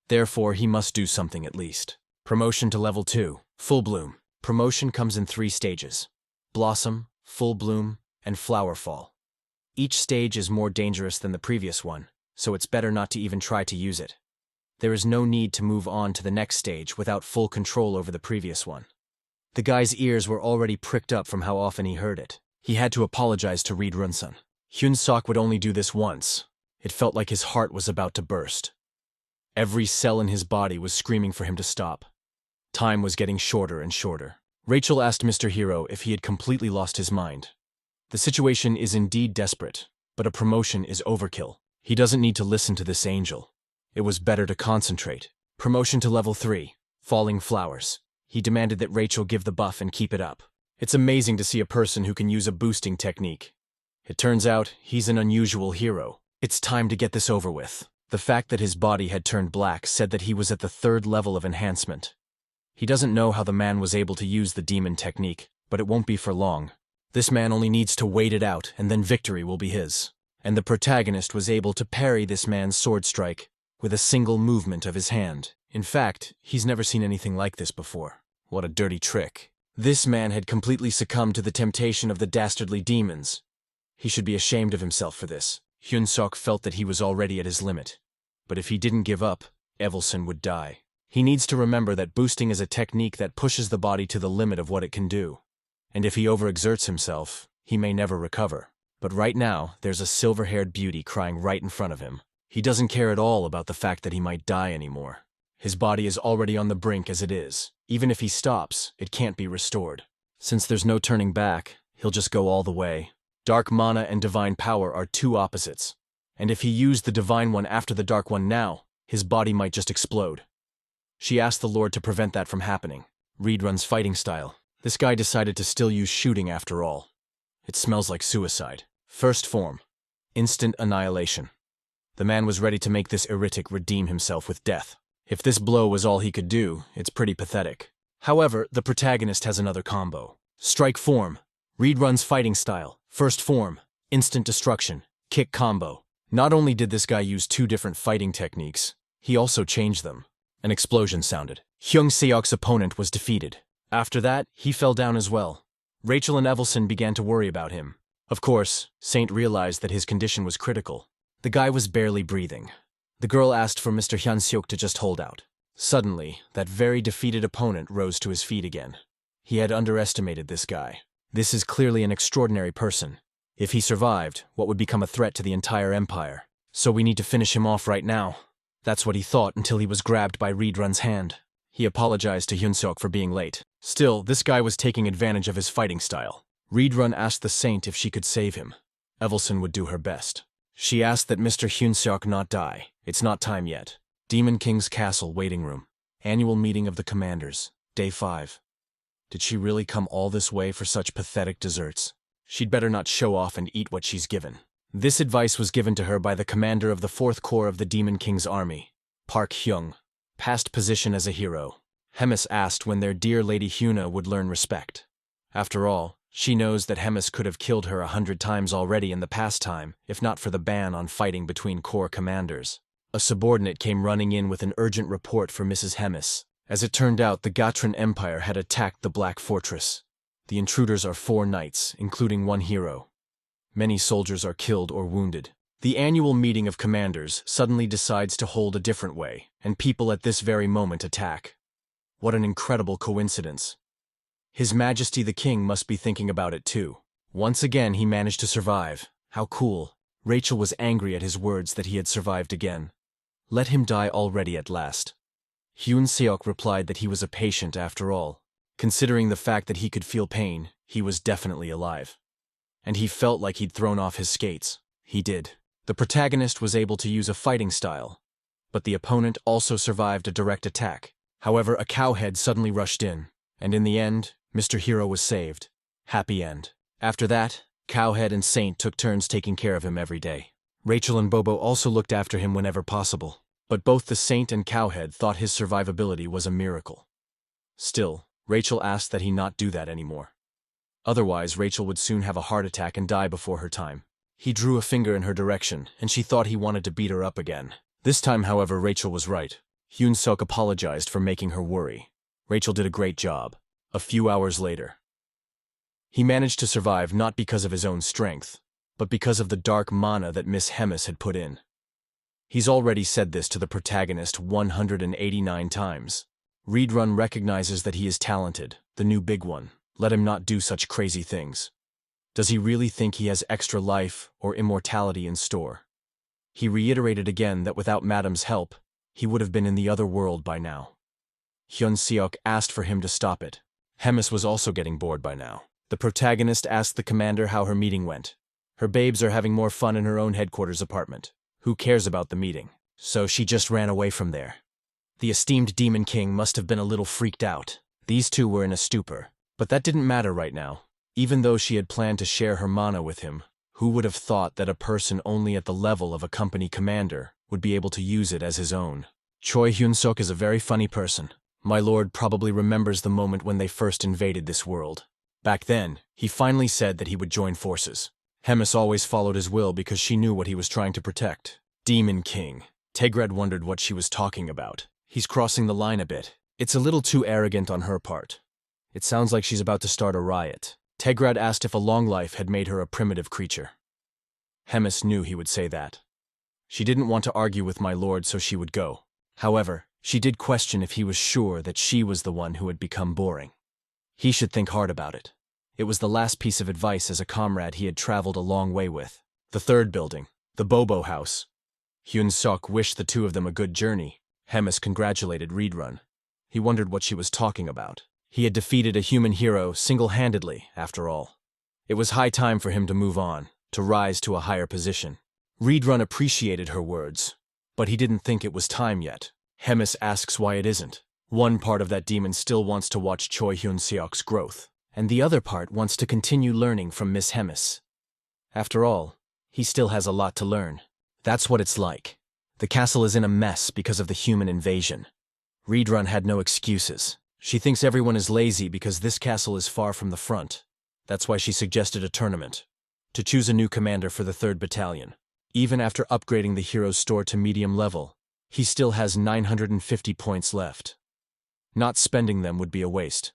Therefore, he must do something at least. Promotion to level 2. Full Bloom. Promotion comes in 3 stages. Blossom, Full Bloom, and Flower Fall. Each stage is more dangerous than the previous one, so it's better not to even try to use it. There is no need to move on to the next stage without full control over the previous one. The guy's ears were already pricked up from how often he heard it. He had to apologize to Reedrun-san. Hyun-seok would only do this once. It felt like his heart was about to burst. Every cell in his body was screaming for him to stop. Time was getting shorter and shorter. Rachel asked Mr. Hero if he had completely lost his mind. The situation is indeed desperate, but a promotion is overkill. He doesn't need to listen to this angel. It was better to concentrate. Promotion to level 3. Falling flowers. He demanded that Rachel give the buff and keep it up. It's amazing to see a person who can use a boosting technique. It turns out he's an unusual hero. It's time to get this over with. The fact that his body had turned black said that he was at the 3rd level of enhancement. He doesn't know how the man was able to use the demon technique, but it won't be for long. This man only needs to wait it out, and then victory will be his. And the protagonist was able to parry this man's sword strike with a single movement of his hand. In fact, he's never seen anything like this before. What a dirty trick. This man had completely succumbed to the temptation of the dastardly demons. He should be ashamed of himself for this. Hyun-sok felt that he was already at his limit. But if he didn't give up, Evelson would die. He needs to remember that boosting is a technique that pushes the body to the limit of what it can do. And if he overexerts himself, he may never recover. But right now, there's a silver-haired beauty crying right in front of him. He doesn't care at all about the fact that he might die anymore. His body is already on the brink as it is. Even if he stops, it can't be restored. Since there's no turning back, he'll just go all the way. Dark mana and divine power are two opposites. And if he used the divine one after the dark one now, his body might just explode. She asked the Lord to prevent that from happening. Reed runs fighting style. This guy decided to still use shooting after all. It smells like suicide. First form. Instant annihilation. The man was ready to make this heretic redeem himself with death. If this blow was all he could do, it's pretty pathetic. However, the protagonist has another combo. Strike form. Reed runs fighting style. First form. Instant destruction. Kick combo. Not only did this guy use 2 different fighting techniques, he also changed them. An explosion sounded. Hyung-seok's opponent was defeated. After that, he fell down as well. Rachel and Evelson began to worry about him. Of course, Saint realized that his condition was critical. The guy was barely breathing. The girl asked for Mr. Hyun-seok to just hold out. Suddenly, that very defeated opponent rose to his feet again. He had underestimated this guy. This is clearly an extraordinary person. If he survived, what would become a threat to the entire empire? So we need to finish him off right now. That's what he thought until he was grabbed by Reed Run's hand. He apologized to Hyun-seok for being late. Still, this guy was taking advantage of his fighting style. Reed Run asked the Saint if she could save him. Evelson would do her best. She asked that Mr. Hyun-seok not die. It's not time yet. Demon King's Castle waiting room. Annual meeting of the commanders. Day 5. Did she really come all this way for such pathetic desserts? She'd better not show off and eat what she's given. This advice was given to her by the commander of the 4th Corps of the Demon King's army, Park Hyung. Past position as a hero. Hemis asked when their dear Lady Hyuna would learn respect. After all, she knows that Hemis could have killed her 100 times already in the past time, if not for the ban on fighting between corps commanders. A subordinate came running in with an urgent report for Mrs. Hemis. As it turned out, the Gatran Empire had attacked the Black Fortress. The intruders are 4 knights, including 1 hero. Many soldiers are killed or wounded. The annual meeting of commanders suddenly decides to hold a different way, and people at this very moment attack. What an incredible coincidence. His Majesty the King must be thinking about it too. Once again he managed to survive. How cool. Rachel was angry at his words that he had survived again. Let him die already at last. Hyun-seok replied that he was a patient after all. Considering the fact that he could feel pain, he was definitely alive. And he felt like he'd thrown off his skates. He did. The protagonist was able to use a fighting style, but the opponent also survived a direct attack. However, a cowhead suddenly rushed in, and in the end, Mr. Hero was saved. Happy end. After that, Cowhead and Saint took turns taking care of him every day. Rachel and Bobo also looked after him whenever possible, but both the Saint and Cowhead thought his survivability was a miracle. Still, Rachel asked that he not do that anymore. Otherwise, Rachel would soon have a heart attack and die before her time. He drew a finger in her direction, and she thought he wanted to beat her up again. This time, however, Rachel was right. Hyun-seok apologized for making her worry. Rachel did a great job. A few hours later, he managed to survive not because of his own strength, but because of the dark mana that Miss Hemis had put in. He's already said this to the protagonist 189 times. Reed Run recognizes that he is talented, the new big one. Let him not do such crazy things. Does he really think he has extra life or immortality in store? He reiterated again that without Madam's help, he would have been in the other world by now. Hyun-seok asked for him to stop it. Hemis was also getting bored by now. The protagonist asked the commander how her meeting went. Her babes are having more fun in her own headquarters apartment. Who cares about the meeting? So she just ran away from there. The esteemed Demon King must have been a little freaked out. These two were in a stupor. But that didn't matter right now. Even though she had planned to share her mana with him, who would have thought that a person only at the level of a company commander would be able to use it as his own? Choi Hyun-suk is a very funny person. My lord probably remembers the moment when they first invaded this world. Back then, he finally said that he would join forces. Hemis always followed his will because she knew what he was trying to protect. Demon King. Tegrad wondered what she was talking about. He's crossing the line a bit. It's a little too arrogant on her part. It sounds like she's about to start a riot. Tegrad asked if a long life had made her a primitive creature. Hemis knew he would say that. She didn't want to argue with my lord, so she would go. However, she did question if he was sure that she was the one who had become boring. He should think hard about it. It was the last piece of advice as a comrade he had traveled a long way with. The third building, the Bobo house. Hyun-suk wished the two of them a good journey. Hemis congratulated Reborn. He wondered what she was talking about. He had defeated a human hero single-handedly, after all. It was high time for him to move on, to rise to a higher position. Reborn appreciated her words, but he didn't think it was time yet. Hemis asks why it isn't. One part of that demon still wants to watch Choi Hyun-seok's growth, and the other part wants to continue learning from Miss Hemis. After all, he still has a lot to learn. That's what it's like. The castle is in a mess because of the human invasion. Reborn had no excuses. She thinks everyone is lazy because this castle is far from the front. That's why she suggested a tournament, to choose a new commander for the 3rd Battalion. Even after upgrading the hero's store to medium level, he still has 950 points left. Not spending them would be a waste.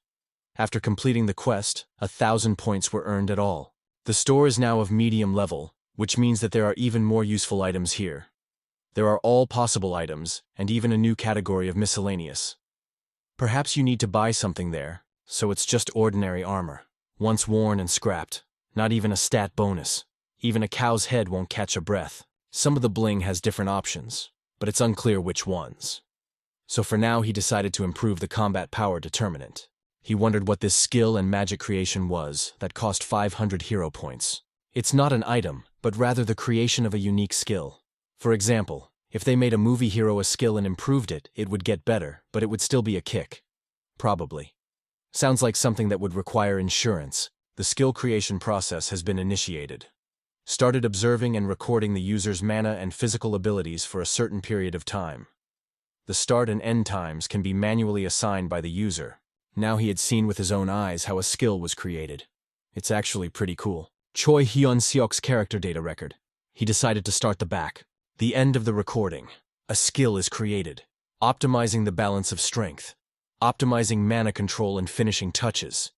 After completing the quest, 1,000 points were earned at all. The store is now of medium level, which means that there are even more useful items here. There are all possible items, and even a new category of miscellaneous. Perhaps you need to buy something there, so it's just ordinary armor. Once worn and scrapped, not even a stat bonus. Even a cow's head won't catch a breath. Some of the bling has different options, but it's unclear which ones. So for now he decided to improve the combat power determinant. He wondered what this skill and magic creation was that cost 500 hero points. It's not an item, but rather the creation of a unique skill. For example, if they made a movie hero a skill and improved it, it would get better, but it would still be a kick. Probably. Sounds like something that would require insurance. The skill creation process has been initiated. Started observing and recording the user's mana and physical abilities for a certain period of time. The start and end times can be manually assigned by the user. Now he had seen with his own eyes how a skill was created. It's actually pretty cool. Choi Hyun-seok's character data record. He decided to start the back. The end of the recording. A skill is created. Optimizing the balance of strength. Optimizing mana control and finishing touches.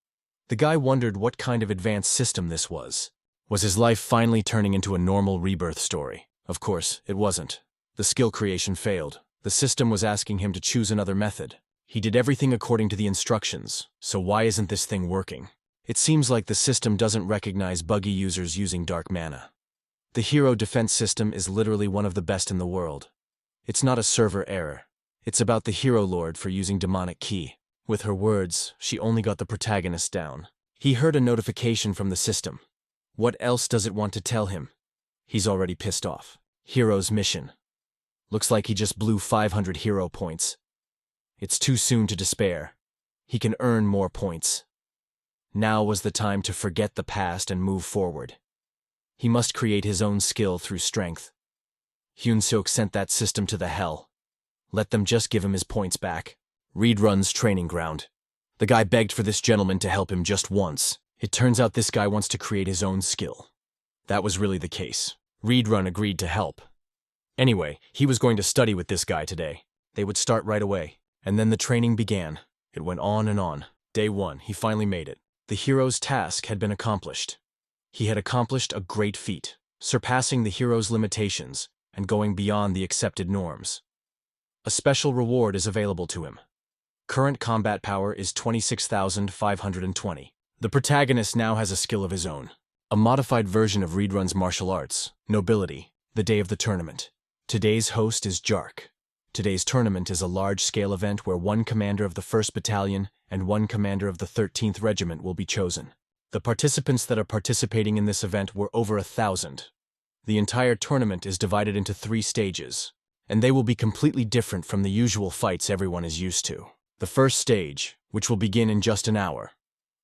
The guy wondered what kind of advanced system this was. Was his life finally turning into a normal rebirth story? Of course, it wasn't. The skill creation failed. The system was asking him to choose another method. He did everything according to the instructions, so why isn't this thing working? It seems like the system doesn't recognize buggy users using dark mana. The hero defense system is literally one of the best in the world. It's not a server error. It's about the hero lord for using demonic ki. With her words, she only got the protagonist down. He heard a notification from the system. What else does it want to tell him? He's already pissed off. Hero's mission. Looks like he just blew 500 hero points. It's too soon to despair. He can earn more points. Now was the time to forget the past and move forward. He must create his own skill through strength. Hyun-suk sent that system to the hell. Let them just give him his points back. Reborn's training ground. The guy begged for this gentleman to help him just once. It turns out this guy wants to create his own skill. That was really the case. Reborn agreed to help. Anyway, he was going to study with this guy today. They would start right away. And then the training began. It went on and on. Day 1, he finally made it. The hero's task had been accomplished. He had accomplished a great feat, surpassing the hero's limitations and going beyond the accepted norms. A special reward is available to him. Current combat power is 26,520. The protagonist now has a skill of his own. A modified version of Reborn's martial arts, Nobility, the day of the tournament. Today's host is Jark. Today's tournament is a large-scale event where one commander of the 1st Battalion and one commander of the 13th Regiment will be chosen. The participants that are participating in this event were over 1,000. The entire tournament is divided into 3 stages, and they will be completely different from the usual fights everyone is used to. The first stage, which will begin in just an hour.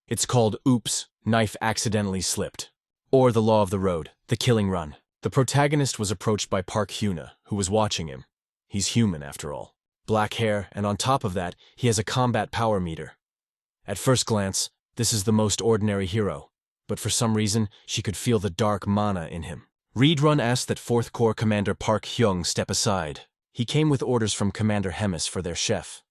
It's called Oops, Knife Accidentally Slipped, or The Law of the Road, The Killing Run. The protagonist was approached by Park Hyuna, who was watching him. He's human, after all. Black hair, and on top of that, he has a combat power meter. At first glance, this is the most ordinary hero, but for some reason, she could feel the dark mana in him. Reborn asked that 4th Corps Commander Park Hyung step aside. He came with orders from Commander Hemis for their chef.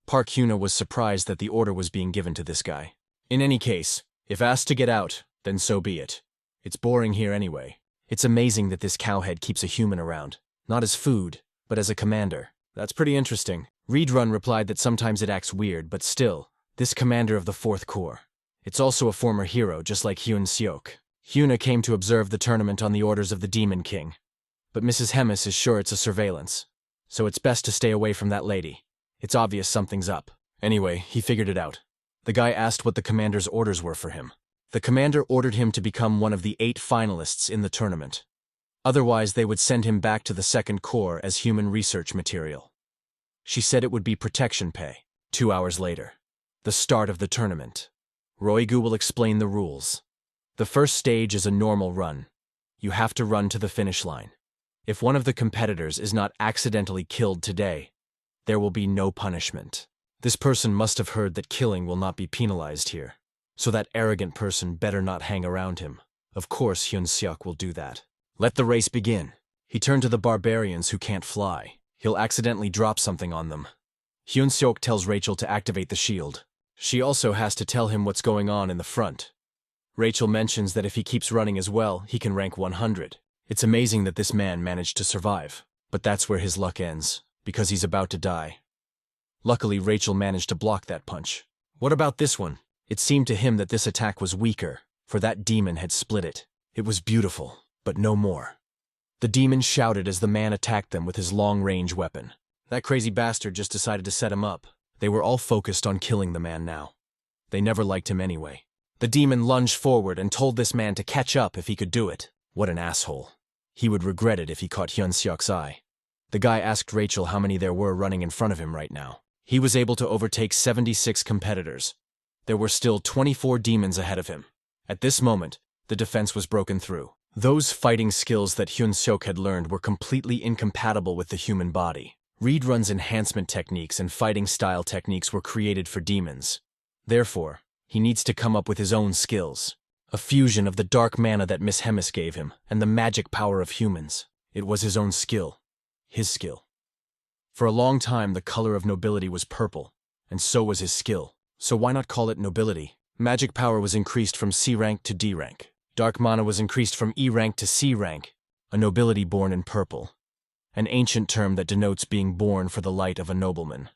Park Hyuna was surprised that the order was being given to this guy. In any case, if asked to get out, then so be it. It's boring here anyway. It's amazing that this cowhead keeps a human around, not as food, but as a commander. That's pretty interesting. Reborn replied that sometimes it acts weird, but still, this commander of the 4th Corps. It's also a former hero, just like Hyun Seok. Hyuna came to observe the tournament on the orders of the Demon King. But Mrs. Hemis is sure it's a surveillance, so it's best to stay away from that lady. It's obvious something's up. Anyway, he figured it out. The guy asked what the commander's orders were for him. The commander ordered him to become one of the 8 finalists in the tournament. Otherwise, they would send him back to the 2nd Corps as human research material. She said it would be protection pay. 2 hours later. The start of the tournament. Roigu will explain the rules. The first stage is a normal run. You have to run to the finish line. If one of the competitors is not accidentally killed today, there will be no punishment. This person must have heard that killing will not be penalized here, so that arrogant person better not hang around him. Of course Hyun Seok will do that. Let the race begin. He turned to the barbarians who can't fly. He'll accidentally drop something on them. Hyun Seok tells Rachel to activate the shield. She also has to tell him what's going on in the front. Rachel mentions that if he keeps running as well, he can rank 100. It's amazing that this man managed to survive, but that's where his luck ends, because he's about to die. Luckily, Rachel managed to block that punch. What about this one? It seemed to him that this attack was weaker, for that demon had split it. It was beautiful, but no more. The demon shouted as the man attacked them with his long-range weapon. That crazy bastard just decided to set him up. They were all focused on killing the man now. They never liked him anyway. The demon lunged forward and told this man to catch up if he could do it. What an asshole. He would regret it if he caught Hyun Seok's eye. The guy asked Rachel how many there were running in front of him right now. He was able to overtake 76 competitors. There were still 24 demons ahead of him. At this moment, the defense was broken through. Those fighting skills that Hyun Seok had learned were completely incompatible with the human body. Reborn's enhancement techniques and fighting style techniques were created for demons. Therefore, he needs to come up with his own skills. A fusion of the dark mana that Miss Hemis gave him and the magic power of humans. It was his own skill. His skill. For a long time, the color of nobility was purple, and so was his skill. So why not call it nobility? Magic power was increased from C rank to D rank. Dark mana was increased from E rank to C rank. A nobility born in purple. An ancient term that denotes being born for the light of a nobleman.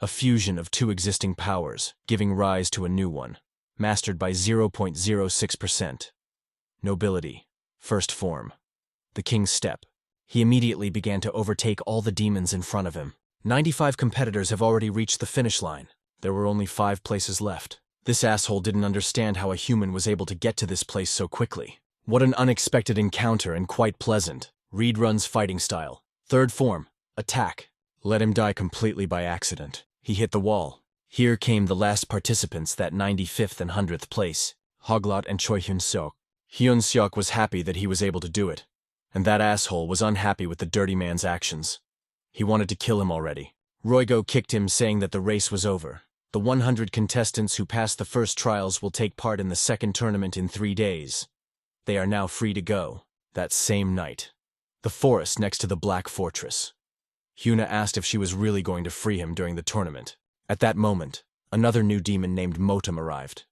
A fusion of 2 existing powers, giving rise to a new one, mastered by 0.06%. Nobility. First form. The king's step. He immediately began to overtake all the demons in front of him. 95 competitors have already reached the finish line. There were only 5 places left. This asshole didn't understand how a human was able to get to this place so quickly. What an unexpected encounter and quite pleasant. Reborn's fighting style. Third form. Attack. Let him die completely by accident. He hit the wall. Here came the last participants, that 95th and 100th place. Hoglot and Choi Hyun Seok. Hyun Seok was happy that he was able to do it. And that asshole was unhappy with the dirty man's actions. He wanted to kill him already. Roigo kicked him, saying that the race was over. The 100 contestants who passed the first trials will take part in the second tournament in 3 days. They are now free to go. That same night. The forest next to the Black Fortress. Hyuna asked if she was really going to free him during the tournament. At that moment, another new demon named Motum arrived.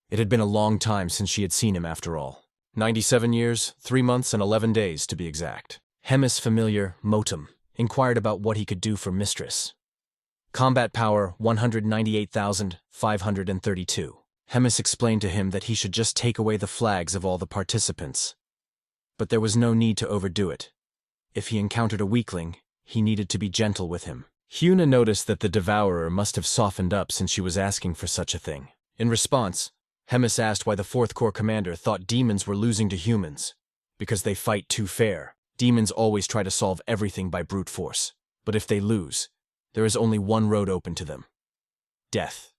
It had been a long time since she had seen him after all. 97 years, 3 months, and 11 days to be exact. Hemis familiar, Motum, inquired about what he could do for Mistress. Combat power 198,532. Hemis explained to him that he should just take away the flags of all the participants. But there was no need to overdo it. If he encountered a weakling, he needed to be gentle with him. Hyuna noticed that the devourer must have softened up since she was asking for such a thing. In response, Hemis asked why the 4th Corps commander thought demons were losing to humans. because they fight too fair. Demons always try to solve everything by brute force. But if they lose, there is only one road open to them: death.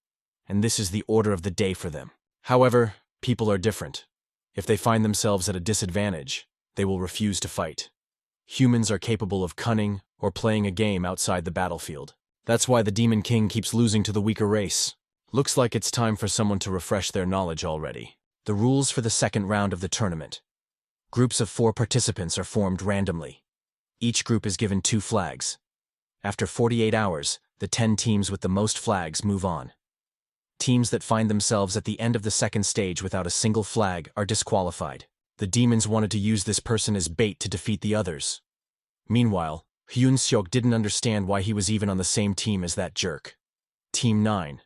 And this is the order of the day for them. However, people are different. If they find themselves at a disadvantage, they will refuse to fight. Humans are capable of cunning or playing a game outside the battlefield. That's why the Demon King keeps losing to the weaker race. Looks like it's time for someone to refresh their knowledge already. The rules for the second round of the tournament. Groups of 4 participants are formed randomly. Each group is given 2 flags. After 48 hours, the 10 teams with the most flags move on. Teams that find themselves at the end of the second stage without a single flag are disqualified. The demons wanted to use this person as bait to defeat the others. Meanwhile, Hyun-seok didn't understand why he was even on the same team as that jerk. Team 9.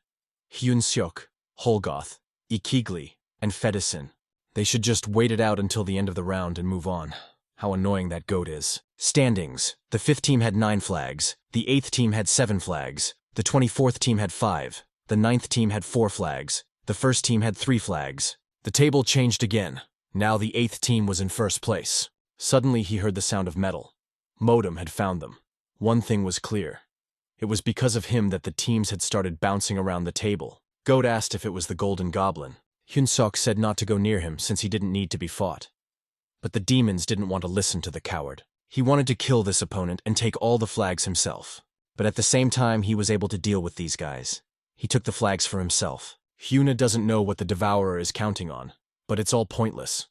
Hyun-seok, Holgoth, Ikigli, and Fedison. They should just wait it out until the end of the round and move on. How annoying that goat is. Standings. The 5th team had 9 flags, the 8th team had 7 flags, the 24th team had 5, the 9th team had 4 flags, the 1st team had 3 flags. The table changed again. Now the 8th team was in first place. Suddenly he heard the sound of metal. Modem had found them. One thing was clear. It was because of him that the teams had started bouncing around the table. Goat asked if it was the Golden Goblin. Hyun-seok said not to go near him since he didn't need to be fought. But the demons didn't want to listen to the coward. He wanted to kill this opponent and take all the flags himself. But at the same time, he was able to deal with these guys. He took the flags for himself. Hyuna doesn't know what the Devourer is counting on, but it's all pointless.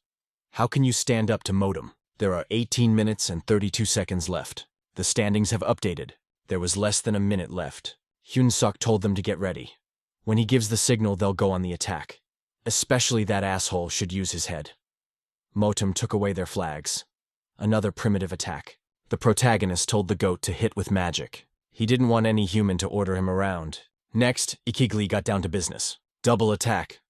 How can you stand up to Modem? There are 18 minutes and 32 seconds left. The standings have updated. There was less than a minute left. Hyun-seok told them to get ready. When he gives the signal, they'll go on the attack. Especially that asshole should use his head. Motem took away their flags. Another primitive attack. The protagonist told the goat to hit with magic. He didn't want any human to order him around. Next, Ikigli got down to business. Double attack.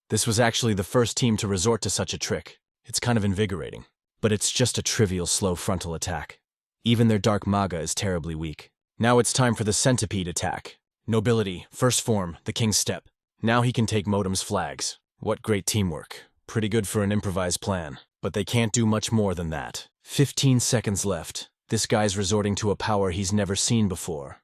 This was actually the first team to resort to such a trick. It's kind of invigorating. But it's just a trivial slow frontal attack. Even their dark maga is terribly weak. Now it's time for the centipede attack. Nobility, first form, the king's step. Now he can take Motem's flags. What great teamwork. Pretty good for an improvised plan. But they can't do much more than that. 15 seconds left. This guy's resorting to a power he's never seen before.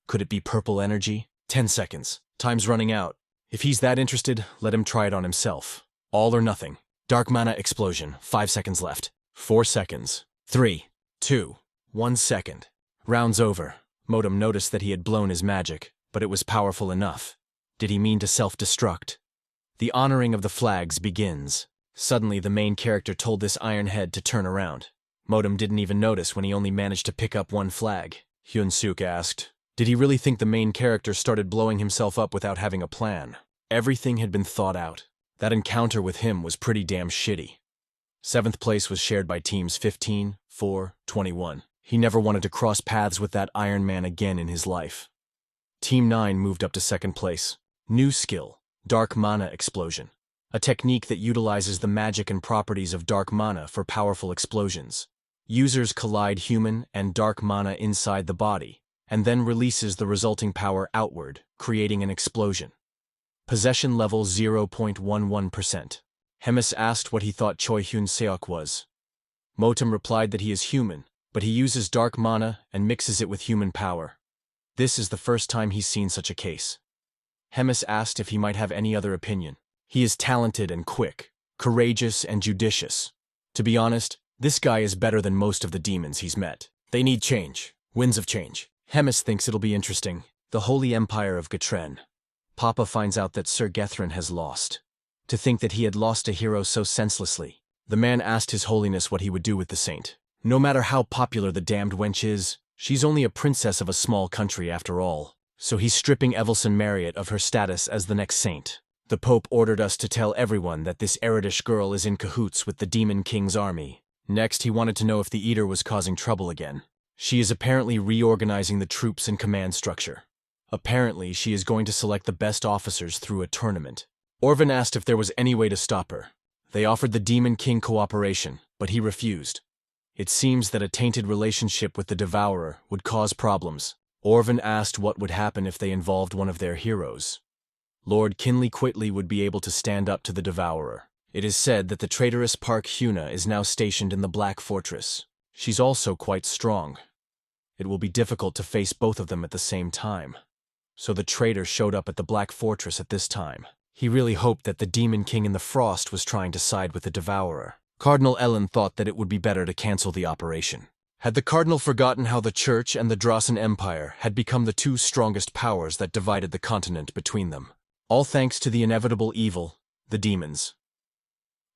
Could it be purple energy? 10 seconds. Time's running out. If he's that interested, let him try it on himself. All or nothing. Dark mana explosion. 5 seconds left. 4 seconds. 3, 2, 1 second. Round's over. Motem noticed that he had blown his magic, but it was powerful enough. Did he mean to self-destruct? The honoring of the flags begins. Suddenly, the main character told this iron head to turn around. Motem didn't even notice when he only managed to pick up 1 flag. Hyun-seok asked, did he really think the main character started blowing himself up without having a plan? Everything had been thought out. That encounter with him was pretty damn shitty. 7th place was shared by teams 15, 4, 21. He never wanted to cross paths with that Iron Man again in his life. Team 9 moved up to 2nd place. New skill, Dark Mana Explosion. A technique that utilizes the magic and properties of dark mana for powerful explosions. Users collide human and dark mana inside the body, and then releases the resulting power outward, creating an explosion. Possession level 0.11%. Hemis asked what he thought Choi Hyun-seok was. Motem replied that he is human, but he uses dark mana and mixes it with human power. This is the first time he's seen such a case. Hemis asked if he might have any other opinion. He is talented and quick, courageous and judicious. To be honest, this guy is better than most of the demons he's met. They need change. Winds of change. Hemis thinks it'll be interesting. The Holy Empire of Gatren. Papa finds out that Sir Gethrin has lost. To think that he had lost a hero so senselessly. The man asked His Holiness what he would do with the saint. No matter how popular the damned wench is, she's only a princess of a small country after all. So he's stripping Evelyn Marriott of her status as the next saint. The Pope ordered us to tell everyone that this Eredish girl is in cahoots with the Demon King's army. Next, he wanted to know if the Eater was causing trouble again. She is apparently reorganizing the troops and command structure. Apparently, she is going to select the best officers through a tournament. Orvin asked if there was any way to stop her. They offered the Demon King cooperation, but he refused. It seems that a tainted relationship with the Devourer would cause problems. Orvin asked what would happen if they involved one of their heroes. Lord Kinley Quitley would be able to stand up to the Devourer. It is said that the traitorous Park Hyuna is now stationed in the Black Fortress. She's also quite strong. It will be difficult to face both of them at the same time. So the traitor showed up at the Black Fortress at this time. He really hoped that the Demon King in the Frost was trying to side with the Devourer. Cardinal Ellen thought that it would be better to cancel the operation. Had the Cardinal forgotten how the Church and the Drasen Empire had become the two strongest powers that divided the continent between them? All thanks to the inevitable evil, the demons.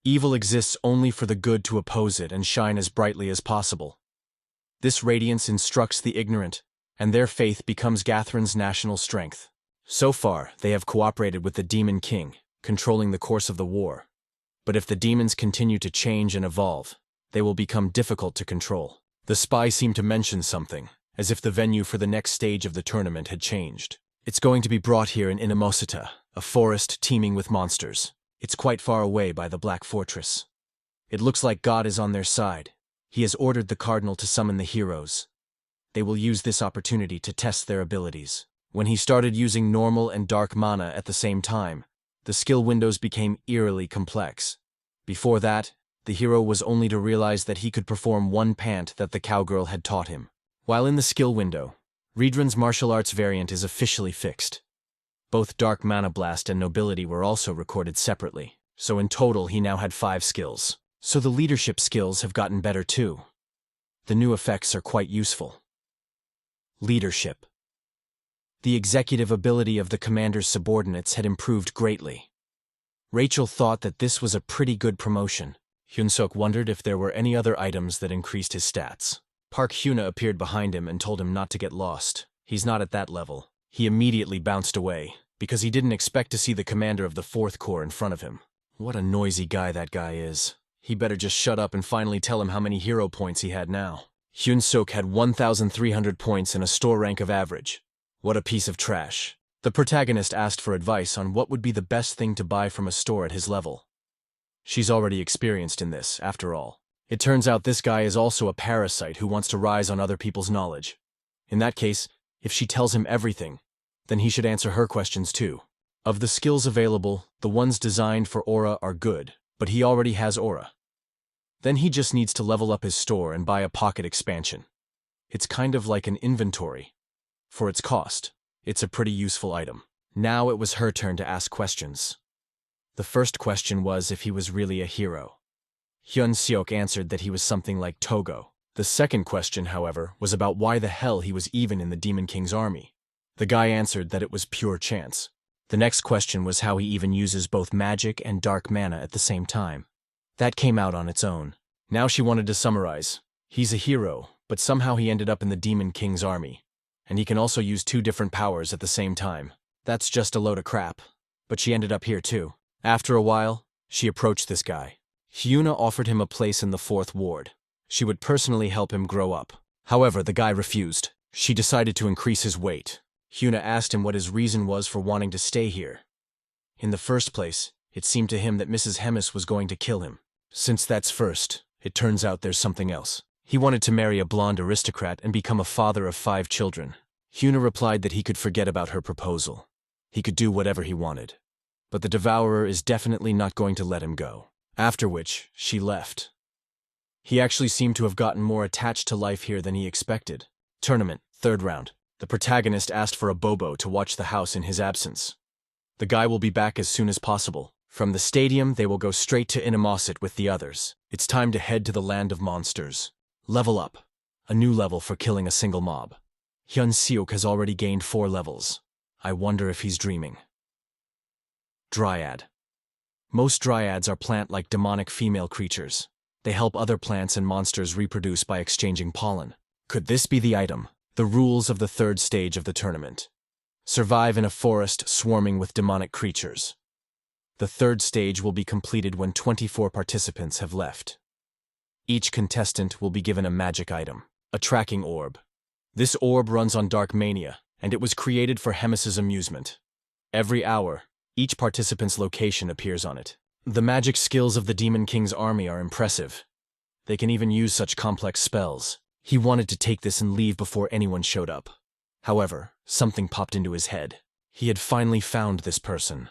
Evil exists only for the good to oppose it and shine as brightly as possible. This radiance instructs the ignorant, and their faith becomes Gathrin's national strength. So far, they have cooperated with the Demon King, controlling the course of the war. But if the demons continue to change and evolve, they will become difficult to control. The spy seemed to mention something, as if the venue for the next stage of the tournament had changed. It's going to be brought here in Inimosita, a forest teeming with monsters. It's quite far away by the Black Fortress. It looks like God is on their side. He has ordered the Cardinal to summon the heroes. They will use this opportunity to test their abilities. When he started using normal and dark mana at the same time, the skill windows became eerily complex. Before that, the hero was only to realize that he could perform one pant that the cowgirl had taught him. While in the skill window, Reedron's martial arts variant is officially fixed. Both Dark Mana Blast and Nobility were also recorded separately, so in total he now had 5 skills. So the leadership skills have gotten better too. The new effects are quite useful. Leadership. The executive ability of the commander's subordinates had improved greatly. Rachel thought that this was a pretty good promotion. Hyunsuk wondered if there were any other items that increased his stats. Park Hyuna appeared behind him and told him not to get lost. He's not at that level. He immediately bounced away, because he didn't expect to see the commander of the 4th Corps in front of him. What a noisy guy that guy is. He better just shut up and finally tell him how many hero points he had now. Hyunsuk had 1,300 points and a store rank of average. What a piece of trash. The protagonist asked for advice on what would be the best thing to buy from a store at his level. She's already experienced in this, after all. It turns out this guy is also a parasite who wants to rise on other people's knowledge. In that case, if she tells him everything, then he should answer her questions too. Of the skills available, the ones designed for Aura are good, but he already has Aura. Then he just needs to level up his store and buy a pocket expansion. It's kind of like an inventory. For its cost, it's a pretty useful item. Now it was her turn to ask questions. The first question was if he was really a hero. Hyun-seok answered that he was something like Togo. The second question, however, was about why the hell he was even in the Demon King's army. The guy answered that it was pure chance. The next question was how he even uses both magic and dark mana at the same time. That came out on its own. Now she wanted to summarize. He's a hero, but somehow he ended up in the Demon King's army. And he can also use 2 different powers at the same time. That's just a load of crap. But she ended up here too. After a while, she approached this guy. Hyuna offered him a place in the 4th Ward. She would personally help him grow up. However, the guy refused. She decided to increase his weight. Hyuna asked him what his reason was for wanting to stay here. In the first place, it seemed to him that Mrs. Hemis was going to kill him. Since that's first, it turns out there's something else. He wanted to marry a blonde aristocrat and become a father of 5 children. Hyuna replied that he could forget about her proposal. He could do whatever he wanted. But the Devourer is definitely not going to let him go. After which, she left. He actually seemed to have gotten more attached to life here than he expected. Tournament, 3rd round. The protagonist asked for a Bobo to watch the house in his absence. The guy will be back as soon as possible. From the stadium, they will go straight to Inamosit with the others. It's time to head to the land of monsters. Level up. A new level for killing a single mob. Hyun-seok has already gained 4 levels. I wonder if he's dreaming. Dryad. Most dryads are plant-like demonic female creatures. They help other plants and monsters reproduce by exchanging pollen. Could this be the item? The rules of the 3rd stage of the tournament. Survive in a forest swarming with demonic creatures. The 3rd stage will be completed when 24 participants have left. Each contestant will be given a magic item, a tracking orb. This orb runs on Dark Mania, and it was created for Hemis's amusement. Every hour, each participant's location appears on it. The magic skills of the Demon King's army are impressive. They can even use such complex spells. He wanted to take this and leave before anyone showed up. However, something popped into his head. He had finally found this person.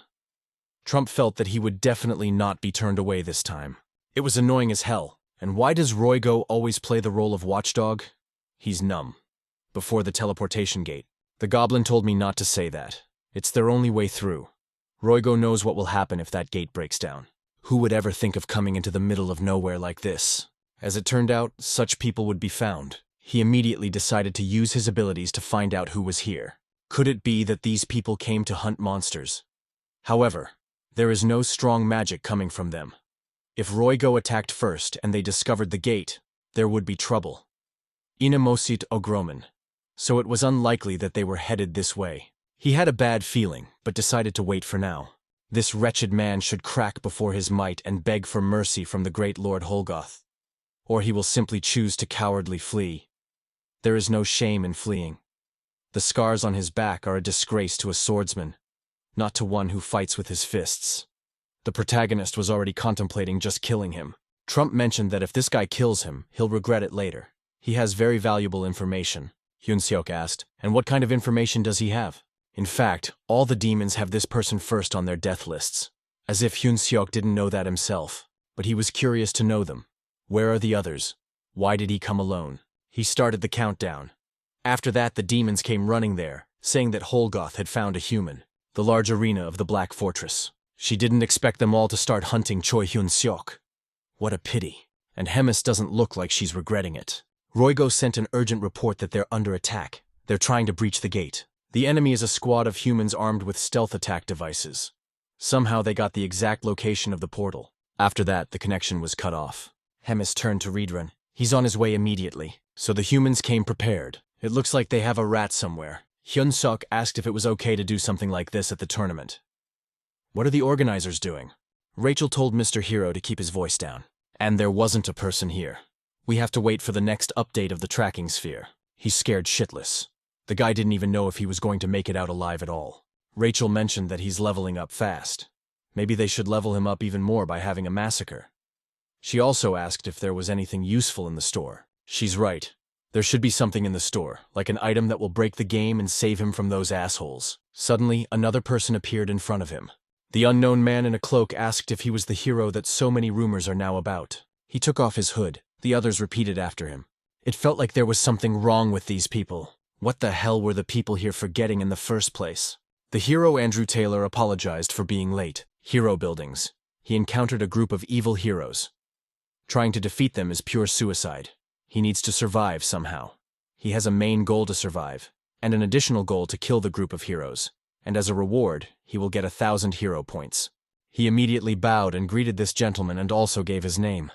Trump felt that he would definitely not be turned away this time. It was annoying as hell. And why does Roygo always play the role of watchdog? He's numb. Before the teleportation gate. The goblin told me not to say that. It's their only way through. Roygo knows what will happen if that gate breaks down. Who would ever think of coming into the middle of nowhere like this? As it turned out, such people would be found. He immediately decided to use his abilities to find out who was here. Could it be that these people came to hunt monsters? However, there is no strong magic coming from them. If Roygo attacked first and they discovered the gate, there would be trouble. Inamosit ogromen. So it was unlikely that they were headed this way. He had a bad feeling, but decided to wait for now. This wretched man should crack before his might and beg for mercy from the great Lord Holgoth. Or he will simply choose to cowardly flee. There is no shame in fleeing. The scars on his back are a disgrace to a swordsman, not to one who fights with his fists. The protagonist was already contemplating just killing him. Trump mentioned that if this guy kills him, he'll regret it later. He has very valuable information. Hyun-seok asked, and what kind of information does he have? In fact, all the demons have this person first on their death lists. As if Hyun-seok didn't know that himself. But he was curious to know them. Where are the others? Why did he come alone? He started the countdown. After that, the demons came running there, saying that Holgoth had found a human. The large arena of the Black Fortress. She didn't expect them all to start hunting Choi Hyun-seok. What a pity. And Hemis doesn't look like she's regretting it. Roygo sent an urgent report that they're under attack. They're trying to breach the gate. The enemy is a squad of humans armed with stealth attack devices. Somehow they got the exact location of the portal. After that, the connection was cut off. Hemis turned to Reedran. He's on his way immediately. So the humans came prepared. It looks like they have a rat somewhere. Hyun-seok asked if it was okay to do something like this at the tournament. What are the organizers doing? Rachel told Mr. Hero to keep his voice down. And there wasn't a person here. We have to wait for the next update of the tracking sphere. He's scared shitless. The guy didn't even know if he was going to make it out alive at all. Rachel mentioned that he's leveling up fast. Maybe they should level him up even more by having a massacre. She also asked if there was anything useful in the store. She's right. There should be something in the store, like an item that will break the game and save him from those assholes. Suddenly, another person appeared in front of him. The unknown man in a cloak asked if he was the hero that so many rumors are now about. He took off his hood. The others repeated after him. It felt like there was something wrong with these people. What the hell were the people here forgetting in the first place? The hero Andrew Taylor apologized for being late. Hero buildings. He encountered a group of evil heroes. Trying to defeat them is pure suicide. He needs to survive somehow. He has a main goal to survive, and an additional goal to kill the group of heroes. And as a reward, he will get 1,000 hero points. He immediately bowed and greeted this gentleman and also gave his name.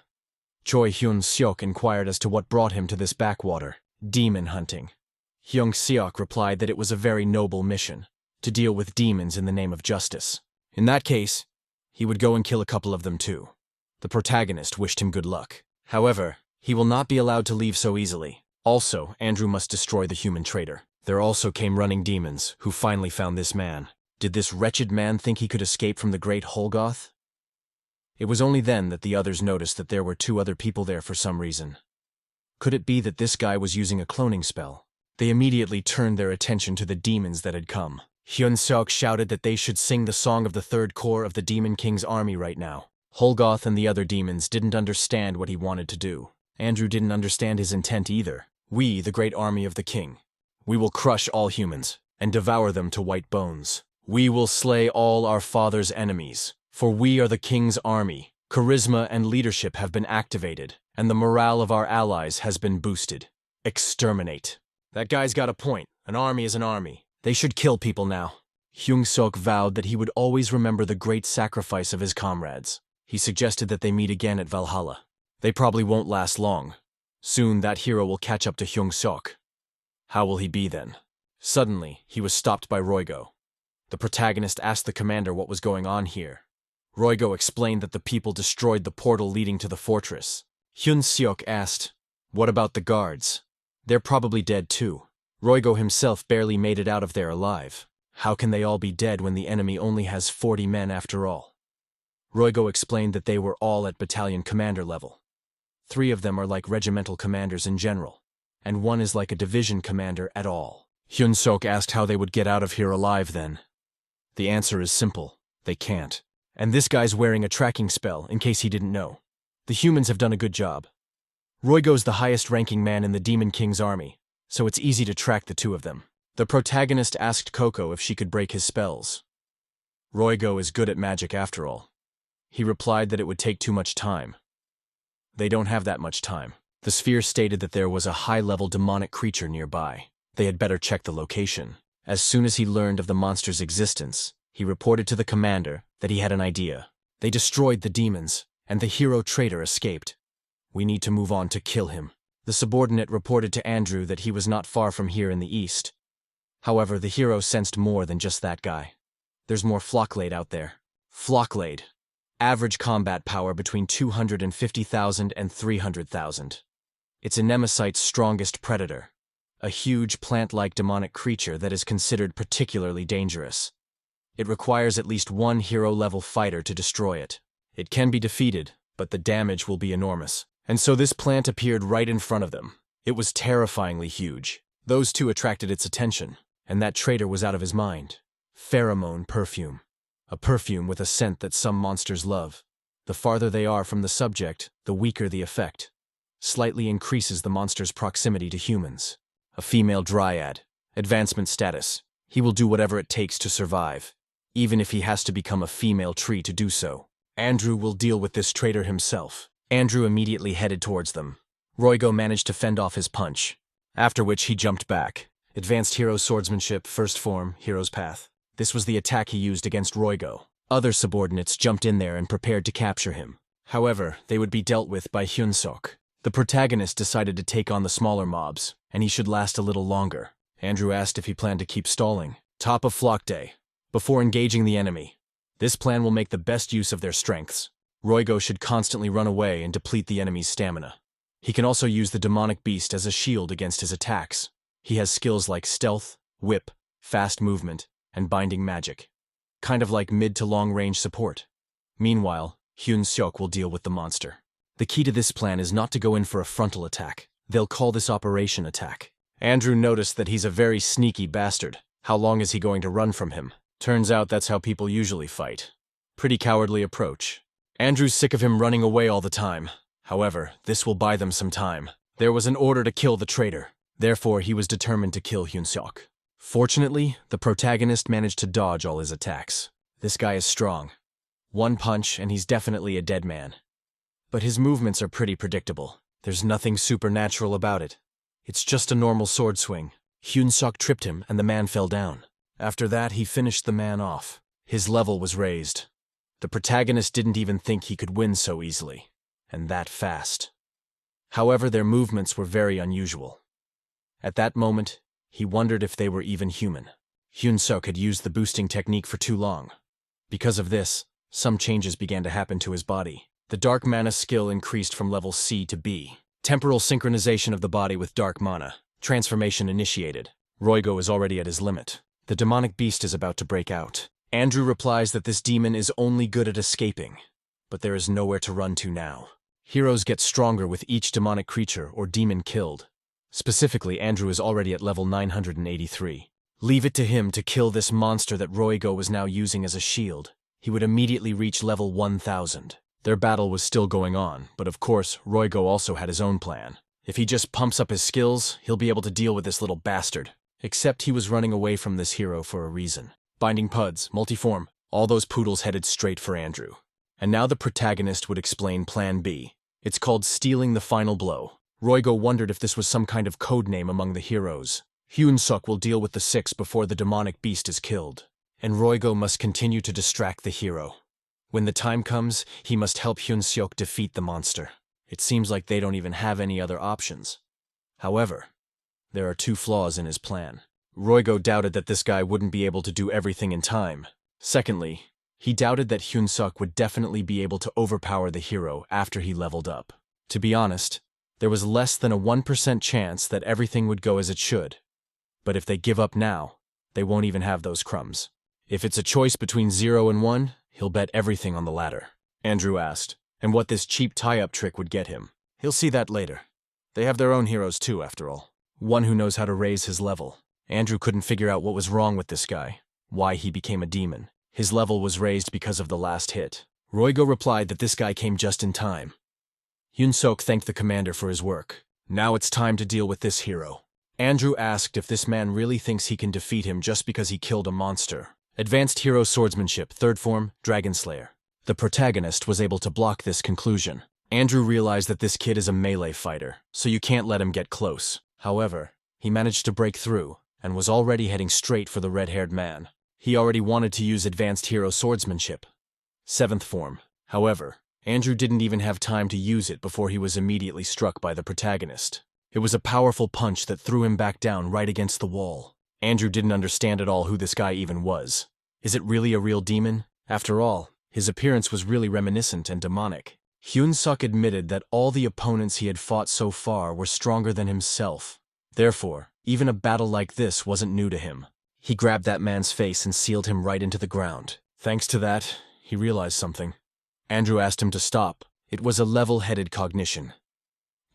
Choi Hyun-seok inquired as to what brought him to this backwater. Demon hunting. Hyun-seok replied that it was a very noble mission, to deal with demons in the name of justice. In that case, he would go and kill a couple of them too. The protagonist wished him good luck. However, he will not be allowed to leave so easily. Also, Andrew must destroy the human traitor. There also came running demons, who finally found this man. Did this wretched man think he could escape from the great Holgoth? It was only then that the others noticed that there were 2 other people there for some reason. Could it be that this guy was using a cloning spell? They immediately turned their attention to the demons that had come. Hyun-seok shouted that they should sing the song of the 3rd Corps of the Demon King's army right now. Holgoth and the other demons didn't understand what he wanted to do. Andrew didn't understand his intent either. We, the great army of the king. We will crush all humans, and devour them to white bones. We will slay all our father's enemies, for we are the king's army. Charisma and leadership have been activated, and the morale of our allies has been boosted. Exterminate. That guy's got a point. An army is an army. They should kill people now. Hyun-seok vowed that he would always remember the great sacrifice of his comrades. He suggested that they meet again at Valhalla. They probably won't last long. Soon that hero will catch up to Hyun-seok. How will he be then? Suddenly, he was stopped by Roygo. The protagonist asked the commander what was going on here. Roygo explained that the people destroyed the portal leading to the fortress. Hyun-seok asked, "What about the guards? They're probably dead too." Roygo himself barely made it out of there alive. How can they all be dead when the enemy only has 40 men after all? Roygo explained that they were all at battalion commander level. 3 of them are like regimental commanders in general, and 1 is like a division commander at all. Hyun-seok asked how they would get out of here alive then. The answer is simple. They can't. And this guy's wearing a tracking spell, in case he didn't know. The humans have done a good job. Roigo's the highest-ranking man in the Demon King's army, so it's easy to track the two of them. The protagonist asked Coco if she could break his spells. Roigo is good at magic after all. He replied that it would take too much time. They don't have that much time. The sphere stated that there was a high-level demonic creature nearby. They had better check the location. As soon as he learned of the monster's existence, he reported to the commander that he had an idea. They destroyed the demons, and the hero traitor escaped. We need to move on to kill him. The subordinate reported to Andrew that he was not far from here in the east. However, the hero sensed more than just that guy. There's more Flocklade out there. Flocklade. Average combat power between 250,000 and 300,000. It's a Nemesite's strongest predator. A huge plant-like demonic creature that is considered particularly dangerous. It requires at least one hero-level fighter to destroy it. It can be defeated, but the damage will be enormous. And so this plant appeared right in front of them. It was terrifyingly huge. Those two attracted its attention, and that traitor was out of his mind. Pheromone perfume. A perfume with a scent that some monsters love. The farther they are from the subject, the weaker the effect. Slightly increases the monster's proximity to humans. A female dryad. Advancement status. He will do whatever it takes to survive, even if he has to become a female tree to do so. Andrew will deal with this traitor himself. Andrew immediately headed towards them. Roigo managed to fend off his punch, after which he jumped back. Advanced Hero Swordsmanship, First Form, Hero's Path. This was the attack he used against Roigo. Other subordinates jumped in there and prepared to capture him. However, they would be dealt with by Hyunsuk. The protagonist decided to take on the smaller mobs, and he should last a little longer. Andrew asked if he planned to keep stalling. Top of Flock Day. Before engaging the enemy. This plan will make the best use of their strengths. Roigo should constantly run away and deplete the enemy's stamina. He can also use the demonic beast as a shield against his attacks. He has skills like stealth, whip, fast movement, and binding magic. Kind of like mid to long range support. Meanwhile, Hyunsuk will deal with the monster. The key to this plan is not to go in for a frontal attack. They'll call this Operation Attack. Andrew noticed that he's a very sneaky bastard. How long is he going to run from him? Turns out that's how people usually fight. Pretty cowardly approach. Andrew's sick of him running away all the time. However, this will buy them some time. There was an order to kill the traitor. Therefore, he was determined to kill Hyunsuk. Fortunately, the protagonist managed to dodge all his attacks. This guy is strong. One punch and he's definitely a dead man. But his movements are pretty predictable. There's nothing supernatural about it. It's just a normal sword swing. Hyunsuk tripped him and the man fell down. After that, he finished the man off. His level was raised. The protagonist didn't even think he could win so easily, and that fast. However, their movements were very unusual. At that moment, he wondered if they were even human. Hyunsuk had used the boosting technique for too long. Because of this, some changes began to happen to his body. The Dark Mana skill increased from level C to B. Temporal synchronization of the body with Dark Mana. Transformation initiated. Roigo is already at his limit. The demonic beast is about to break out. Andrew replies that this demon is only good at escaping, but there is nowhere to run to now. Heroes get stronger with each demonic creature or demon killed. Specifically, Andrew is already at level 983. Leave it to him to kill this monster that Roigo was now using as a shield. He would immediately reach level 1000. Their battle was still going on, but of course, Roigo also had his own plan. If he just pumps up his skills, he'll be able to deal with this little bastard. Except he was running away from this hero for a reason. Binding Puds, Multiform, all those poodles headed straight for Andrew. And now the protagonist would explain Plan B. It's called Stealing the Final Blow. Roigo wondered if this was some kind of code name among the heroes. Hyunsuk will deal with the 6 before the demonic beast is killed. And Roigo must continue to distract the hero. When the time comes, he must help Hyunsuk defeat the monster. It seems like they don't even have any other options. However, there are 2 flaws in his plan. Roigo doubted that this guy wouldn't be able to do everything in time. Secondly, he doubted that Hyunsuk would definitely be able to overpower the hero after he leveled up. To be honest, there was less than a 1% chance that everything would go as it should. But if they give up now, they won't even have those crumbs. If it's a choice between 0 and 1, he'll bet everything on the latter. Andrew asked, and what this cheap tie-up trick would get him. He'll see that later. They have their own heroes too, after all. One who knows how to raise his level. Andrew couldn't figure out what was wrong with this guy, why he became a demon. His level was raised because of the last hit. Roigo replied that this guy came just in time. Hyun-sok thanked the commander for his work. Now it's time to deal with this hero. Andrew asked if this man really thinks he can defeat him just because he killed a monster. Advanced Hero Swordsmanship, 3rd form, Dragon Slayer. The protagonist was able to block this conclusion. Andrew realized that this kid is a melee fighter, so you can't let him get close. However, he managed to break through, and was already heading straight for the red-haired man. He already wanted to use Advanced Hero Swordsmanship, 7th form. However, Andrew didn't even have time to use it before he was immediately struck by the protagonist. It was a powerful punch that threw him back down right against the wall. Andrew didn't understand at all who this guy even was. Is it really a real demon? After all, his appearance was really reminiscent and demonic. Hyun-suk admitted that all the opponents he had fought so far were stronger than himself. Therefore, even a battle like this wasn't new to him. He grabbed that man's face and sealed him right into the ground. Thanks to that, he realized something. Andrew asked him to stop. It was a level-headed cognition.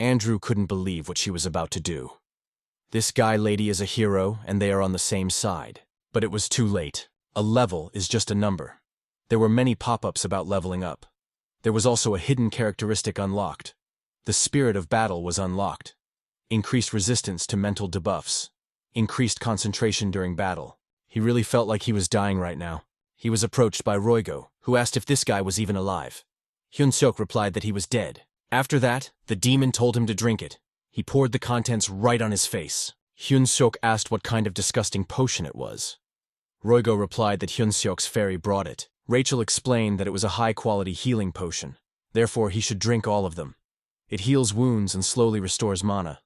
Andrew couldn't believe what she was about to do. This guy lady is a hero, and they are on the same side. But it was too late. A level is just a number. There were many pop-ups about leveling up. There was also a hidden characteristic unlocked. The spirit of battle was unlocked. Increased resistance to mental debuffs. Increased concentration during battle. He really felt like he was dying right now. He was approached by Roigo, who asked if this guy was even alive. Hyun-suk replied that he was dead. After that, the demon told him to drink it. He poured the contents right on his face. Hyun-suk asked what kind of disgusting potion it was. Roigo replied that Hyun-suk's fairy brought it. Rachel explained that it was a high-quality healing potion. Therefore, he should drink all of them. It heals wounds and slowly restores mana.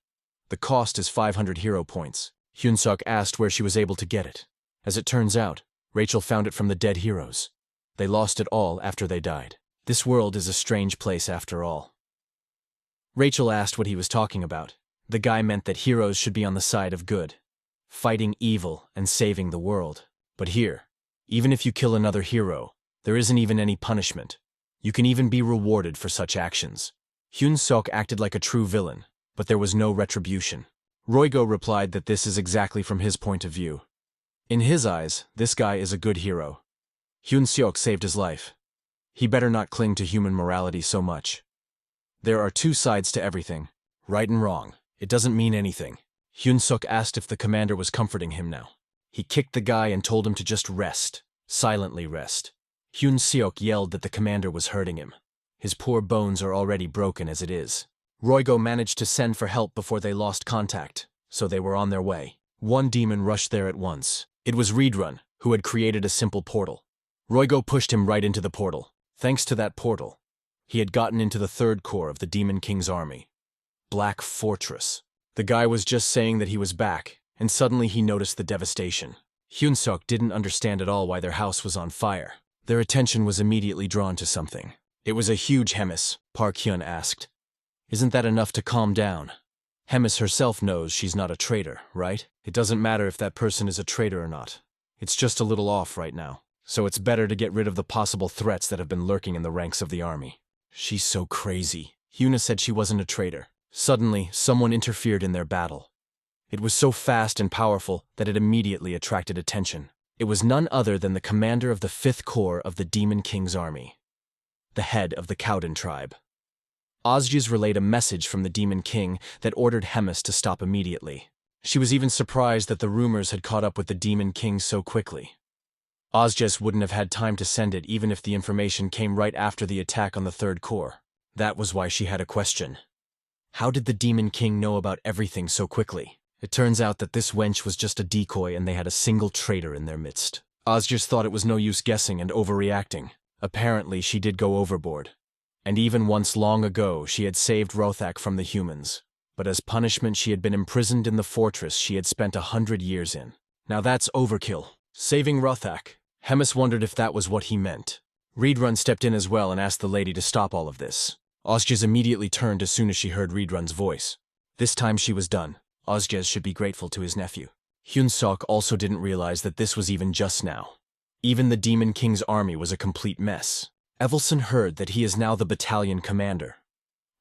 The cost is 500 hero points. Hyun-suk asked where she was able to get it. As it turns out, Rachel found it from the dead heroes. They lost it all after they died. This world is a strange place after all. Rachel asked what he was talking about. The guy meant that heroes should be on the side of good, fighting evil and saving the world. But here, even if you kill another hero, there isn't even any punishment. You can even be rewarded for such actions. Hyun-suk acted like a true villain, but there was no retribution. Roigo replied that this is exactly from his point of view. In his eyes, this guy is a good hero. Hyun-suk saved his life. He better not cling to human morality so much. There are two sides to everything, right and wrong. It doesn't mean anything. Hyun-suk asked if the commander was comforting him now. He kicked the guy and told him to just rest, silently rest. Hyun-suk yelled that the commander was hurting him. His poor bones are already broken as it is. Roigo managed to send for help before they lost contact, so they were on their way. One demon rushed there at once. It was Reborn, who had created a simple portal. Roigo pushed him right into the portal. Thanks to that portal, he had gotten into the 3rd corps of the Demon King's army. Black Fortress. The guy was just saying that he was back, and suddenly he noticed the devastation. Hyun-suk didn't understand at all why their house was on fire. Their attention was immediately drawn to something. It was a huge Hemis, Park Hyun asked. Isn't that enough to calm down? Hemis herself knows she's not a traitor, right? It doesn't matter if that person is a traitor or not. It's just a little off right now. So it's better to get rid of the possible threats that have been lurking in the ranks of the army. She's so crazy. Hyuna said she wasn't a traitor. Suddenly, someone interfered in their battle. It was so fast and powerful that it immediately attracted attention. It was none other than the commander of the 5th Corps of the Demon King's army, the head of the Cowden tribe. Ozgiz relayed a message from the Demon King that ordered Hemis to stop immediately. She was even surprised that the rumors had caught up with the Demon King so quickly. Ozgiz wouldn't have had time to send it even if the information came right after the attack on the 3rd Corps. That was why she had a question. How did the Demon King know about everything so quickly? It turns out that this wench was just a decoy and they had a single traitor in their midst. Ozgiz thought it was no use guessing and overreacting. Apparently, she did go overboard. And even once long ago, she had saved Rothak from the humans. But as punishment, she had been imprisoned in the fortress she had spent 100 years in. Now that's overkill. Saving Rothak. Hemis wondered if that was what he meant. Reedrun stepped in as well and asked the lady to stop all of this. Ozgiz immediately turned as soon as she heard Reedrun's voice. This time she was done. Ozgiz should be grateful to his nephew. Hyun-suk also didn't realize that this was even just now. Even the Demon King's army was a complete mess. Evelson heard that he is now the battalion commander.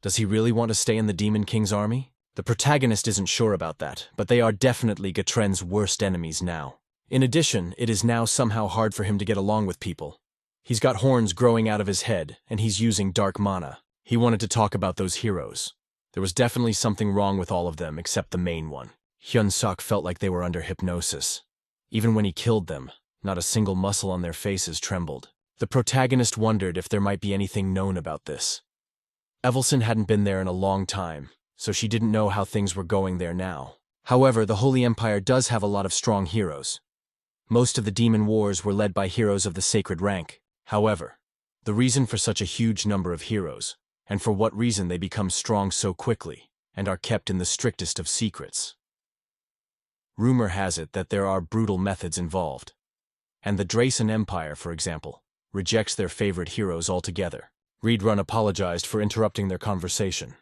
Does he really want to stay in the Demon King's army? The protagonist isn't sure about that, but they are definitely Gatren's worst enemies now. In addition, it is now somehow hard for him to get along with people. He's got horns growing out of his head, and he's using dark mana. He wanted to talk about those heroes. There was definitely something wrong with all of them except the main one. Hyun-suk felt like they were under hypnosis. Even when he killed them, not a single muscle on their faces trembled. The protagonist wondered if there might be anything known about this. Evelyn hadn't been there in a long time, so she didn't know how things were going there now. However, the Holy Empire does have a lot of strong heroes. Most of the demon wars were led by heroes of the sacred rank. However, the reason for such a huge number of heroes, and for what reason they become strong so quickly, and are kept in the strictest of secrets. Rumor has it that there are brutal methods involved. And the Drasen Empire, for example, rejects their favorite heroes altogether. Reedrun apologized for interrupting their conversation.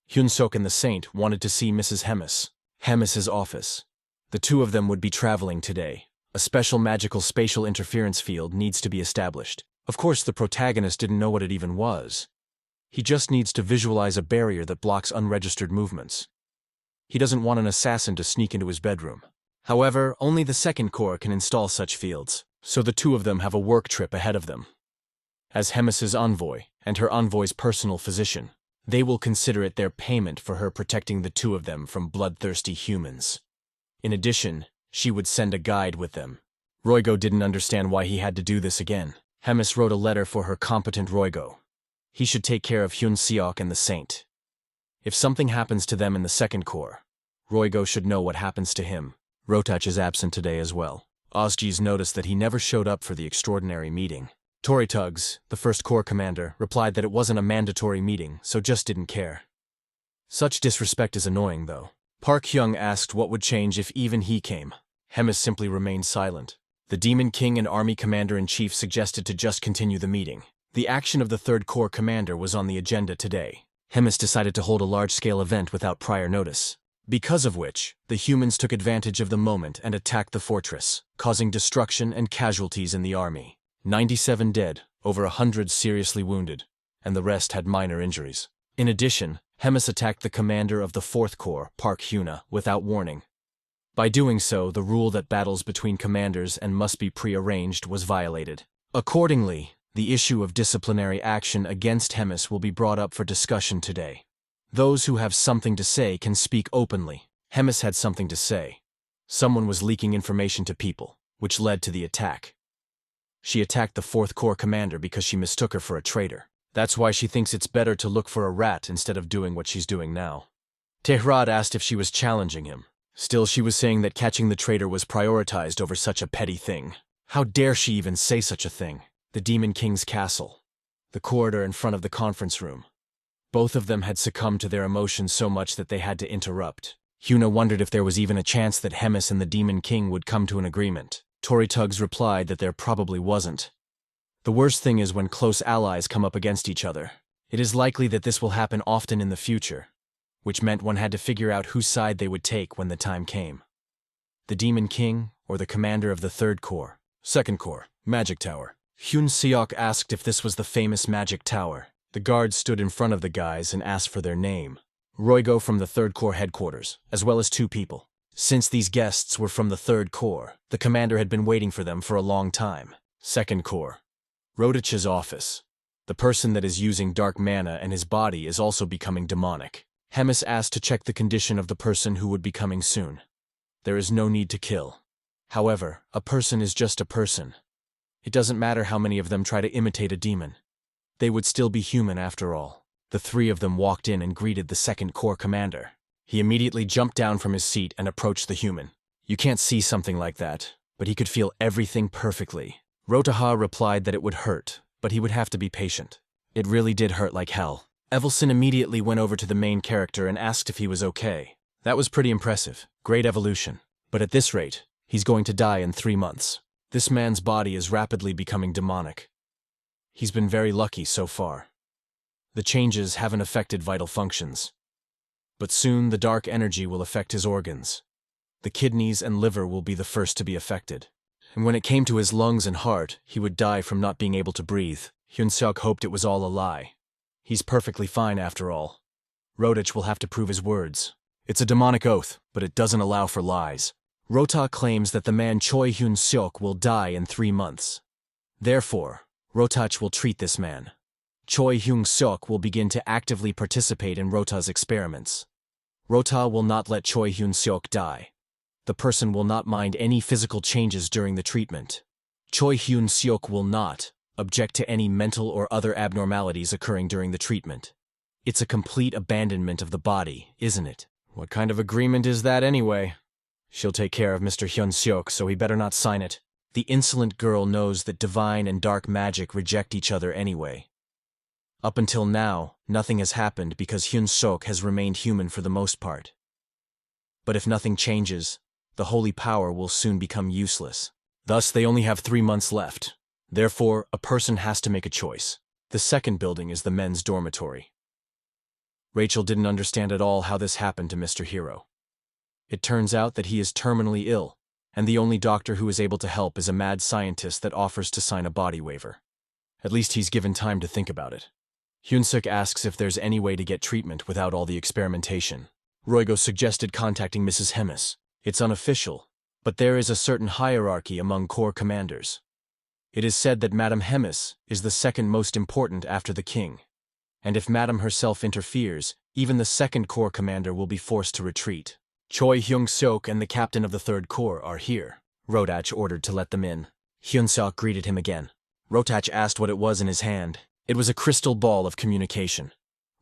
Hyun-suk and the Saint wanted to see Mrs. Hemis's office. The two of them would be traveling today. A special magical spatial interference field needs to be established. Of course, the protagonist didn't know what it even was. He just needs to visualize a barrier that blocks unregistered movements. He doesn't want an assassin to sneak into his bedroom. However, only the second corps can install such fields, so the two of them have a work trip ahead of them. As Hemis's envoy, and her envoy's personal physician, they will consider it their payment for her protecting the two of them from bloodthirsty humans. In addition, she would send a guide with them. Roigo didn't understand why he had to do this again. Hemis wrote a letter for her competent Roigo. He should take care of Hyun-seok and the Saint. If something happens to them in the second corps, Roigo should know what happens to him. Rotach is absent today as well. Ozgees noticed that he never showed up for the extraordinary meeting. Tori Tugs, the first corps commander, replied that it wasn't a mandatory meeting, so just didn't care. Such disrespect is annoying, though. Park Hyung asked what would change if even he came. Hemis simply remained silent. The Demon King and Army Commander-in-Chief suggested to just continue the meeting. The action of the Third Corps commander was on the agenda today. Hemis decided to hold a large-scale event without prior notice, because of which, the humans took advantage of the moment and attacked the fortress, causing destruction and casualties in the army. 97 dead, over 100 seriously wounded, and the rest had minor injuries. In addition, Hemis attacked the commander of the Fourth Corps, Park Hyuna, without warning. By doing so, the rule that battles between commanders and must be pre-arranged was violated. Accordingly, the issue of disciplinary action against Hemis will be brought up for discussion today. Those who have something to say can speak openly. Hemis had something to say. Someone was leaking information to people, which led to the attack. She attacked the Fourth Corps commander because she mistook her for a traitor. That's why she thinks it's better to look for a rat instead of doing what she's doing now. Tehrad asked if she was challenging him. Still, she was saying that catching the traitor was prioritized over such a petty thing. How dare she even say such a thing? The Demon King's castle. The corridor in front of the conference room. Both of them had succumbed to their emotions so much that they had to interrupt. Hyuna wondered if there was even a chance that Hemis and the Demon King would come to an agreement. Tori Tugs replied that there probably wasn't. The worst thing is when close allies come up against each other. It is likely that this will happen often in the future, which meant one had to figure out whose side they would take when the time came. The Demon King, or the commander of the Third Corps. Second Corps, Magic Tower. Hyun-seok asked if this was the famous Magic Tower. The guards stood in front of the guys and asked for their name. Roigo from the Third Corps headquarters, as well as two people. Since these guests were from the Third Corps, the commander had been waiting for them for a long time. Second Corps. Rotach's office. The person that is using dark mana and his body is also becoming demonic. Hemis asked to check the condition of the person who would be coming soon. There is no need to kill. However, a person is just a person. It doesn't matter how many of them try to imitate a demon. They would still be human after all. The three of them walked in and greeted the Second Corps commander. He immediately jumped down from his seat and approached the human. You can't see something like that, but he could feel everything perfectly. Rotaha replied that it would hurt, but he would have to be patient. It really did hurt like hell. Evelyn immediately went over to the main character and asked if he was okay. That was pretty impressive. Great evolution. But at this rate, he's going to die in 3 months. This man's body is rapidly becoming demonic. He's been very lucky so far. The changes haven't affected vital functions. But soon the dark energy will affect his organs. The kidneys and liver will be the first to be affected. And when it came to his lungs and heart, he would die from not being able to breathe. Hyun-seok hoped it was all a lie. He's perfectly fine after all. Rotach will have to prove his words. It's a demonic oath, but it doesn't allow for lies. Rota claims that the man Choi Hyun-seok will die in 3 months. Therefore, Rotach will treat this man. Choi Hyun-seok will begin to actively participate in Rota's experiments. Rota will not let Choi Hyun-seok die. The person will not mind any physical changes during the treatment. Choi Hyun-seok will not object to any mental or other abnormalities occurring during the treatment. It's a complete abandonment of the body, isn't it? What kind of agreement is that anyway? She'll take care of Mr. Hyun-seok, so he better not sign it. The insolent girl knows that divine and dark magic reject each other anyway. Up until now, nothing has happened because Hyun-seok has remained human for the most part. But if nothing changes, the holy power will soon become useless. Thus, they only have 3 months left. Therefore, a person has to make a choice. The second building is the men's dormitory. Rachel didn't understand at all how this happened to Mr. Hero. It turns out that he is terminally ill, and the only doctor who is able to help is a mad scientist that offers to sign a body waiver. At least he's given time to think about it. Hyun-seok asks if there's any way to get treatment without all the experimentation. Roigo suggested contacting Mrs. Hemis. It's unofficial, but there is a certain hierarchy among corps commanders. It is said that Madame Hemis is the second most important after the king. And if Madame herself interferes, even the second corps commander will be forced to retreat. Choi Hyun-seok and the captain of the third corps are here. Rotach ordered to let them in. Hyun-seok greeted him again. Rotach asked what it was in his hand. It was a crystal ball of communication.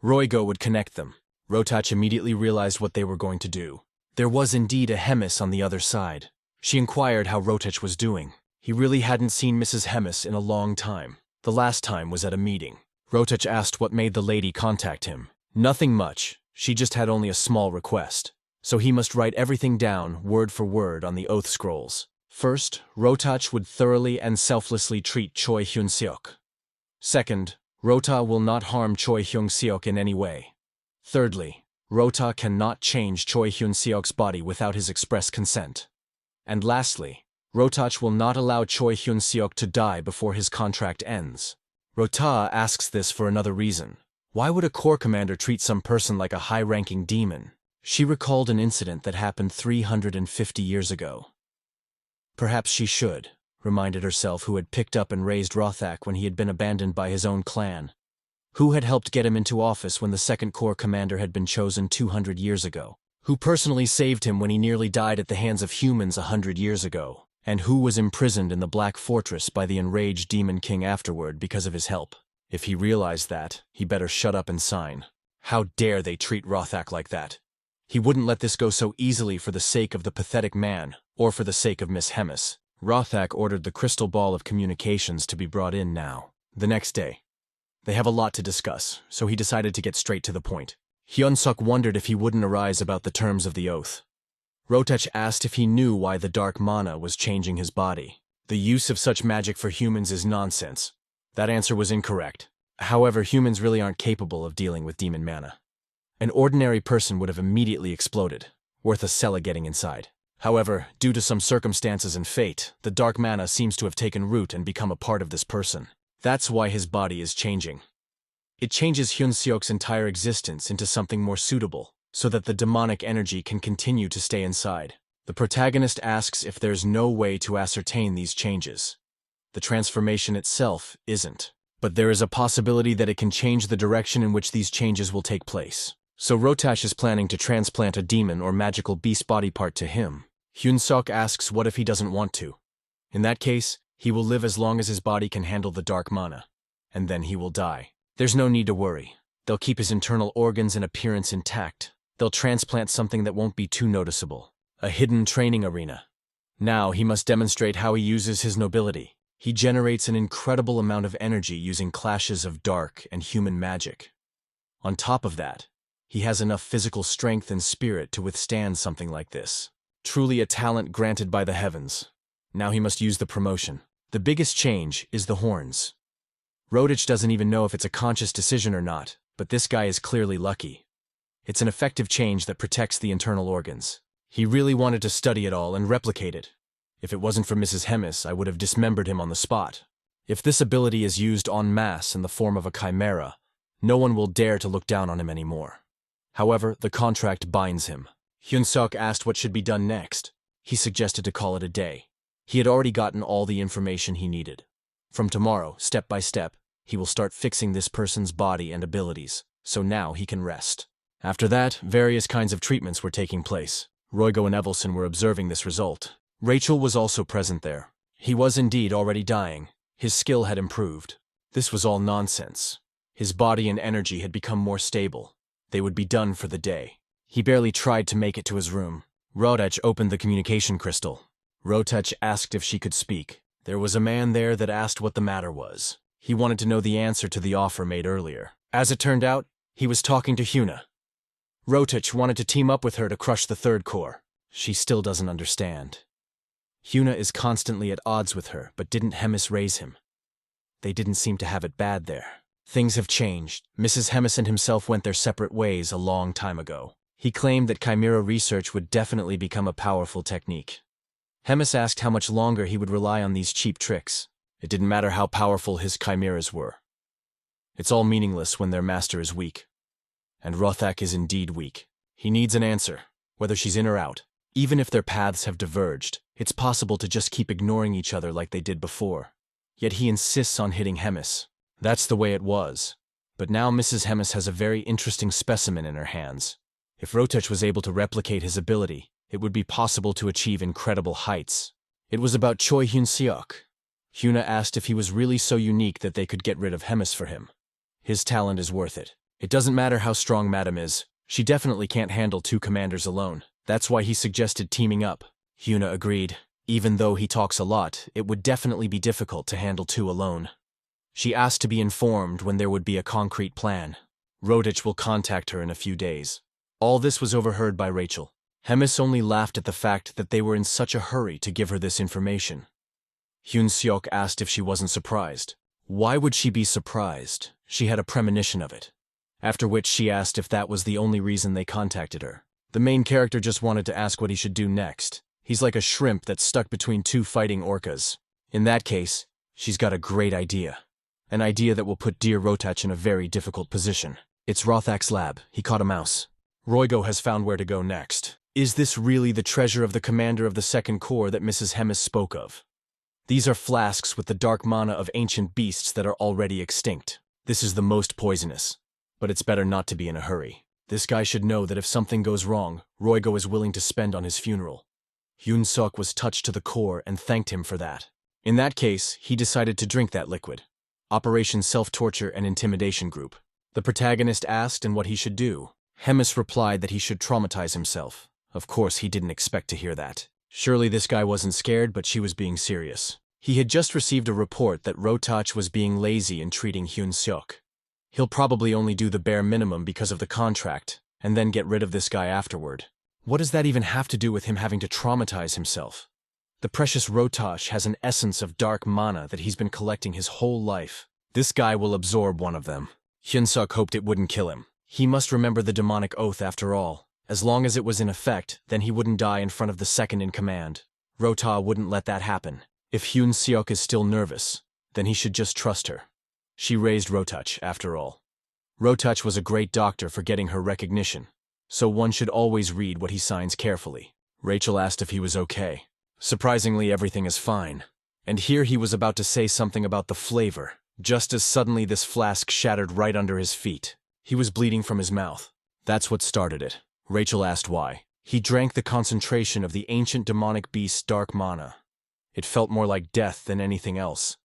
Roigo would connect them. Rotach immediately realized what they were going to do. There was indeed a Hemis on the other side. She inquired how Rotach was doing. He really hadn't seen Mrs. Hemis in a long time. The last time was at a meeting. Rotach asked what made the lady contact him. Nothing much. She just had only a small request. So he must write everything down, word for word, on the oath scrolls. First, Rotach would thoroughly and selflessly treat Choi Hyun-seok. Second, Rota will not harm Choi Hyun-seok in any way. Thirdly, Rota cannot change Choi Hyun-seok's body without his express consent. And lastly, Rotach will not allow Choi Hyun-seok to die before his contract ends. Rota asks this for another reason. Why would a corps commander treat some person like a high-ranking demon? She recalled an incident that happened 350 years ago. Perhaps she should, reminded herself, who had picked up and raised Rothak when he had been abandoned by his own clan. Who had helped get him into office when the second corps commander had been chosen 200 years ago? Who personally saved him when he nearly died at the hands of humans 100 years ago? And who was imprisoned in the Black Fortress by the enraged Demon King afterward because of his help? If he realized that, he better shut up and sign. How dare they treat Rothak like that? He wouldn't let this go so easily for the sake of the pathetic man, or for the sake of Miss Hemis. Rothak ordered the crystal ball of communications to be brought in now. The next day. They have a lot to discuss, so he decided to get straight to the point. Hyun-seok wondered if he wouldn't arise about the terms of the oath. Rotach asked if he knew why the dark mana was changing his body. The use of such magic for humans is nonsense. That answer was incorrect. However, humans really aren't capable of dealing with demon mana. An ordinary person would have immediately exploded, worth a cella getting inside. However, due to some circumstances and fate, the dark mana seems to have taken root and become a part of this person. That's why his body is changing. It changes Hyun-seok's entire existence into something more suitable, so that the demonic energy can continue to stay inside. The protagonist asks if there's no way to ascertain these changes. The transformation itself isn't, but there is a possibility that it can change the direction in which these changes will take place. So Rotach is planning to transplant a demon or magical beast body part to him. Hyun-seok asks what if he doesn't want to. In that case, he will live as long as his body can handle the dark mana, and then he will die. There's no need to worry. They'll keep his internal organs and appearance intact. They'll transplant something that won't be too noticeable. A hidden training arena. Now he must demonstrate how he uses his nobility. He generates an incredible amount of energy using clashes of dark and human magic. On top of that, he has enough physical strength and spirit to withstand something like this. Truly a talent granted by the heavens. Now he must use the promotion. The biggest change is the horns. Rotach doesn't even know if it's a conscious decision or not, but this guy is clearly lucky. It's an effective change that protects the internal organs. He really wanted to study it all and replicate it. If it wasn't for Mrs. Hemis, I would have dismembered him on the spot. If this ability is used en masse in the form of a chimera, no one will dare to look down on him anymore. However, the contract binds him. Hyun-seok asked what should be done next. he suggested to call it a day. He had already gotten all the information he needed. From tomorrow, step by step, he will start fixing this person's body and abilities, so now he can rest. After that, various kinds of treatments were taking place. Roigo and Evelson were observing this result. Rachel was also present there. He was indeed already dying. His skill had improved. This was all nonsense. His body and energy had become more stable. They would be done for the day. He barely tried to make it to his room. Rodech opened the communication crystal. Rodech asked if she could speak. There was a man there that asked what the matter was. He wanted to know the answer to the offer made earlier. As it turned out, he was talking to Hyuna. Rodech wanted to team up with her to crush the third core. She still doesn't understand. Hyuna is constantly at odds with her, but didn't Hemis raise him? They didn't seem to have it bad there. Things have changed. Mrs. Hemis and himself went their separate ways a long time ago. He claimed that chimera research would definitely become a powerful technique. Hemis asked how much longer he would rely on these cheap tricks. It didn't matter how powerful his chimeras were. It's all meaningless when their master is weak. And Rothak is indeed weak. He needs an answer, whether she's in or out. Even if their paths have diverged, it's possible to just keep ignoring each other like they did before. Yet he insists on hitting Hemis. That's the way it was. But now Mrs. Hemis has a very interesting specimen in her hands. If Rodech was able to replicate his ability, it would be possible to achieve incredible heights. It was about Choi Hyun-seok. Hyuna asked if he was really so unique that they could get rid of Hemis for him. His talent is worth it. It doesn't matter how strong Madam is. She definitely can't handle two commanders alone. That's why he suggested teaming up. Hyuna agreed. Even though he talks a lot, it would definitely be difficult to handle two alone. She asked to be informed when there would be a concrete plan. Rodech will contact her in a few days. All this was overheard by Rachel. Hemis only laughed at the fact that they were in such a hurry to give her this information. Hyun-seok asked if she wasn't surprised. Why would she be surprised? She had a premonition of it. After which she asked if that was the only reason they contacted her. The main character just wanted to ask what he should do next. He's like a shrimp that's stuck between two fighting orcas. In that case, she's got a great idea. An idea that will put dear Rodech in a very difficult position. It's Rothak's lab. He caught a mouse. Roigo has found where to go next. Is this really the treasure of the commander of the second corps that Mrs. Hemis spoke of? These are flasks with the dark mana of ancient beasts that are already extinct. This is the most poisonous. But it's better not to be in a hurry. This guy should know that if something goes wrong, Roigo is willing to spend on his funeral. Hyun-seok was touched to the core and thanked him for that. In that case, he decided to drink that liquid. Operation Self-Torture and Intimidation Group. The protagonist asked and what he should do. Hemis replied that he should traumatize himself. Of course, he didn't expect to hear that. Surely this guy wasn't scared, but she was being serious. He had just received a report that Rodech was being lazy in treating Hyun-seok. He'll probably only do the bare minimum because of the contract, and then get rid of this guy afterward. What does that even have to do with him having to traumatize himself? The precious Rodech has an essence of dark mana that he's been collecting his whole life. This guy will absorb one of them. Hyun-seok hoped it wouldn't kill him. He must remember the demonic oath after all. As long as it was in effect, then he wouldn't die in front of the second in command. Rodech wouldn't let that happen. If Hyun-seok is still nervous, then he should just trust her. She raised Rodech, after all. Rodech was a great doctor for getting her recognition, so one should always read what he signs carefully. Rachel asked if he was okay. Surprisingly, everything is fine. And here he was about to say something about the flavor, just as suddenly this flask shattered right under his feet. He was bleeding from his mouth. That's what started it. Rachel asked why. He drank the concentration of the ancient demonic beast's dark mana. It felt more like death than anything else.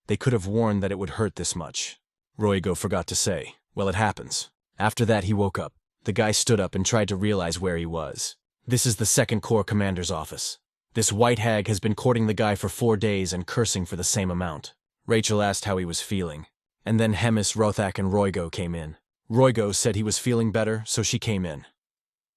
They could have warned that it would hurt this much. Roigo forgot to say. Well, it happens. After that, he woke up. The guy stood up and tried to realize where he was. This is the Second Corps Commander's office. This white hag has been courting the guy for 4 days and cursing for the same amount. Rachel asked how he was feeling. And then Hemis, Rothak, and Roigo came in. Roigo said he was feeling better, so she came in.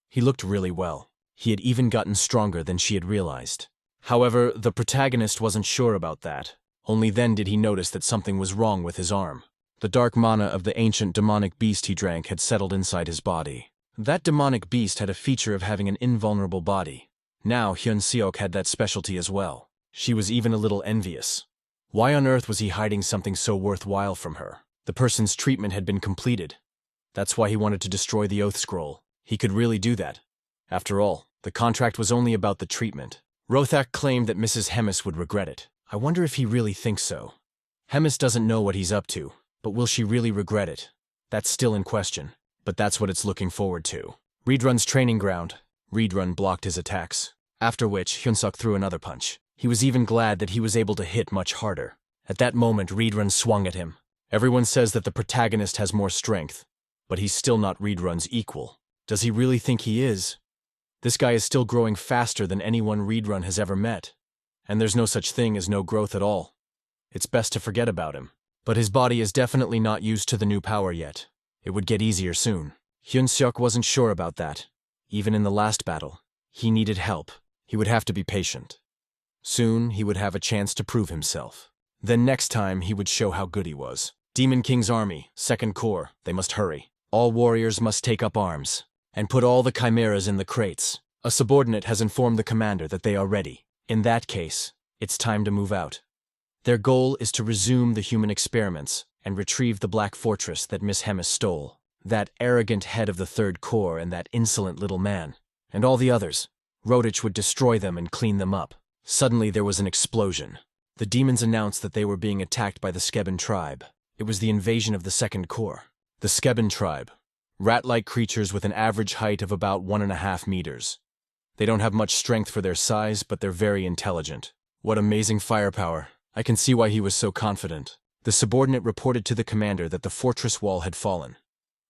He looked really well. He had even gotten stronger than she had realized. However, the protagonist wasn't sure about that. Only then did he notice that something was wrong with his arm. The dark mana of the ancient demonic beast he drank had settled inside his body. That demonic beast had a feature of having an invulnerable body. Now Hyun-seok had that specialty as well. She was even a little envious. Why on earth was he hiding something so worthwhile from her? The person's treatment had been completed. That's why he wanted to destroy the Oath Scroll. He could really do that. After all, the contract was only about the treatment. Rothak claimed that Mrs. Hemis would regret it. I wonder if he really thinks so. Hemis doesn't know what he's up to, but will she really regret it? That's still in question, but that's what it's looking forward to. Reedrun's training ground. Reedrun blocked his attacks, after which Hyunsuk threw another punch. He was even glad that he was able to hit much harder. At that moment, Reedrun swung at him. Everyone says that the protagonist has more strength, but he's still not Reedrun's equal. Does he really think he is? This guy is still growing faster than anyone Reedrun has ever met, and there's no such thing as no growth at all. It's best to forget about him. But his body is definitely not used to the new power yet. It would get easier soon. Hyun-seok wasn't sure about that. Even in the last battle, he needed help. He would have to be patient. Soon, he would have a chance to prove himself. Then next time, he would show how good he was. Demon King's army, 2nd Corps, they must hurry. All warriors must take up arms and put all the chimeras in the crates. A subordinate has informed the commander that they are ready. In that case, it's time to move out. Their goal is to resume the human experiments and retrieve the Black Fortress that Miss Hemis stole. That arrogant head of the 3rd Corps and that insolent little man. And all the others. Rodich would destroy them and clean them up. Suddenly there was an explosion. The demons announced that they were being attacked by the Skeben tribe. It was the invasion of the 2nd Corps. The Skeben tribe. Rat-like creatures with an average height of about 1.5 meters. They don't have much strength for their size, but they're very intelligent. What amazing firepower. I can see why he was so confident. The subordinate reported to the commander that the fortress wall had fallen.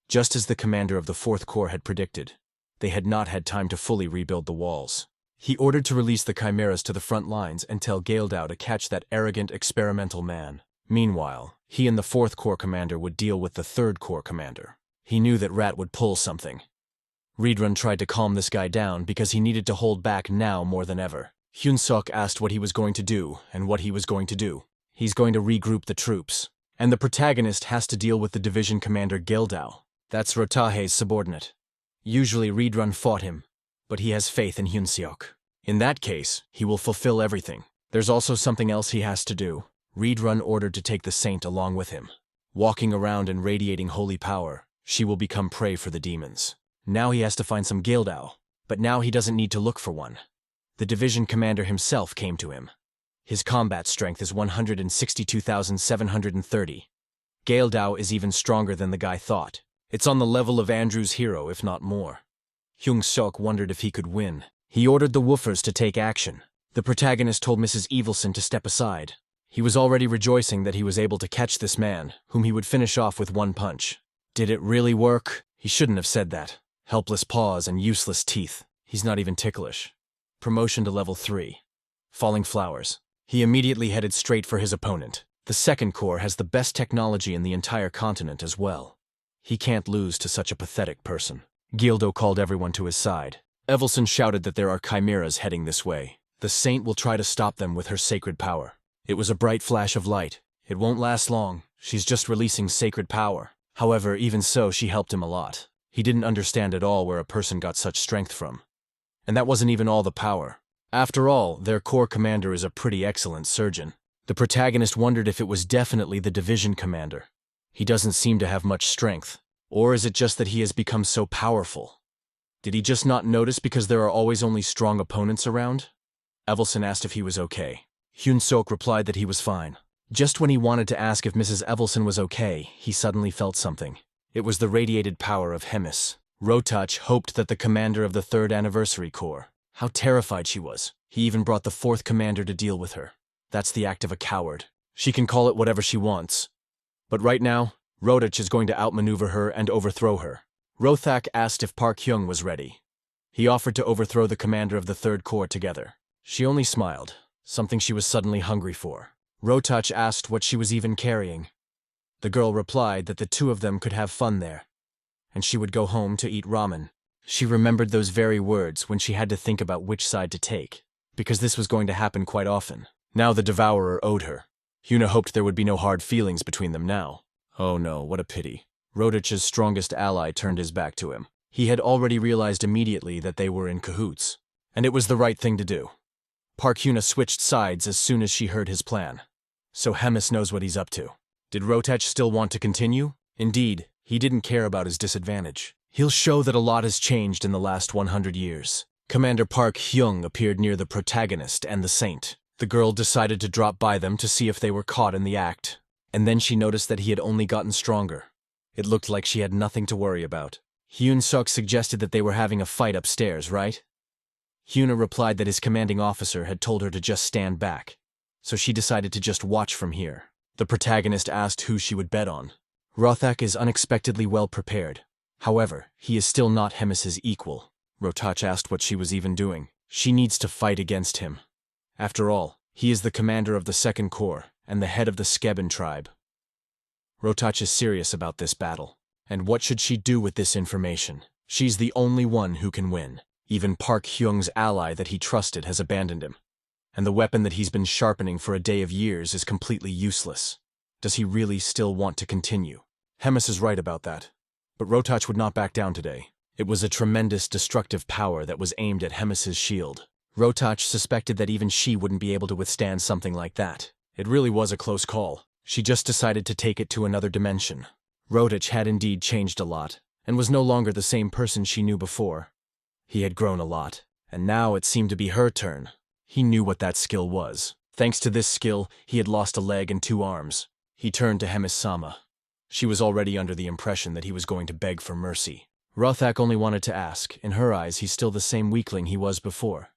Just as the commander of the 4th Corps had predicted, they had not had time to fully rebuild the walls. He ordered to release the chimeras to the front lines and tell Gaeldao to catch that arrogant experimental man. Meanwhile, he and the 4th Corps commander would deal with the 3rd Corps commander. He knew that Rat would pull something. Reedrun tried to calm this guy down because he needed to hold back now more than ever. Hyun-seok asked what he was going to do and what he was going to do. He's going to regroup the troops. And the protagonist has to deal with the division commander Gaeldao. That's Rotahe's subordinate. Usually Reedrun fought him, but he has faith in Hyun-seok. In that case, he will fulfill everything. There's also something else he has to do. Reedrun ordered to take the saint along with him. Walking around and radiating holy power, she will become prey for the demons. Now he has to find some Gaeldao, but now he doesn't need to look for one. The division commander himself came to him. His combat strength is 162,730. Gaeldao is even stronger than the guy thought. It's on the level of Andrew's hero, if not more. Hyun-seok wondered if he could win. He ordered the woofers to take action. The protagonist told Mrs. Evilson to step aside. He was already rejoicing that he was able to catch this man, whom he would finish off with one punch. Did it really work? He shouldn't have said that. Helpless paws and useless teeth. He's not even ticklish. Promotion to level 3. Falling flowers. He immediately headed straight for his opponent. The 2nd Corps has the best technology in the entire continent as well. He can't lose to such a pathetic person. Gaeldao called everyone to his side. Evelson shouted that there are chimeras heading this way. The saint will try to stop them with her sacred power. It was a bright flash of light. It won't last long. She's just releasing sacred power. However, even so, she helped him a lot. He didn't understand at all where a person got such strength from. And that wasn't even all the power. After all, their corps commander is a pretty excellent surgeon. The protagonist wondered if it was definitely the division commander. He doesn't seem to have much strength. Or is it just that he has become so powerful? Did he just not notice because there are always only strong opponents around? Evelson asked if he was okay. Hyun-seok replied that he was fine. Just when he wanted to ask if Mrs. Evelson was okay, he suddenly felt something. It was the radiated power of Hemis. Rotach hoped that the commander of the 3rd Anniversary Corps. How terrified she was. He even brought the 4th commander to deal with her. That's the act of a coward. She can call it whatever she wants. But right now, Rotach is going to outmaneuver her and overthrow her. Rothak asked if Park Hyung was ready. He offered to overthrow the commander of the 3rd Corps together. She only smiled, something she was suddenly hungry for. Rotach asked what she was even carrying. The girl replied that the two of them could have fun there, and she would go home to eat ramen. She remembered those very words when she had to think about which side to take, because this was going to happen quite often. Now the devourer owed her. Hyuna hoped there would be no hard feelings between them now. Oh no, what a pity. Rodach's strongest ally turned his back to him. He had already realized immediately that they were in cahoots, and it was the right thing to do. Park Hyuna switched sides as soon as she heard his plan. So Hemis knows what he's up to. Did Rotach still want to continue? Indeed, he didn't care about his disadvantage. He'll show that a lot has changed in the last 100 years. Commander Park Hyung appeared near the protagonist and the saint. The girl decided to drop by them to see if they were caught in the act. And then she noticed that he had only gotten stronger. It looked like she had nothing to worry about. Hyun-suk suggested that they were having a fight upstairs, right? Hyuna replied that his commanding officer had told her to just stand back, so she decided to just watch from here. The protagonist asked who she would bet on. Rothak is unexpectedly well prepared. However, he is still not Hemis's equal. Rotach asked what she was even doing. She needs to fight against him. After all, he is the commander of the Second Corps and the head of the Skeben tribe. Rotach is serious about this battle. And what should she do with this information? She's the only one who can win. Even Park Hyung's ally that he trusted has abandoned him. And the weapon that he's been sharpening for a day of years is completely useless. Does he really still want to continue? Hemis is right about that. But Rotach would not back down today. It was a tremendous destructive power that was aimed at Hemis's shield. Rotach suspected that even she wouldn't be able to withstand something like that. It really was a close call. She just decided to take it to another dimension. Rotach had indeed changed a lot, and was no longer the same person she knew before. He had grown a lot, and now it seemed to be her turn. He knew what that skill was. Thanks to this skill, he had lost a leg and 2 arms. He turned to Hemis-sama. She was already under the impression that he was going to beg for mercy. Rothak only wanted to ask. In her eyes, he's still the same weakling he was before.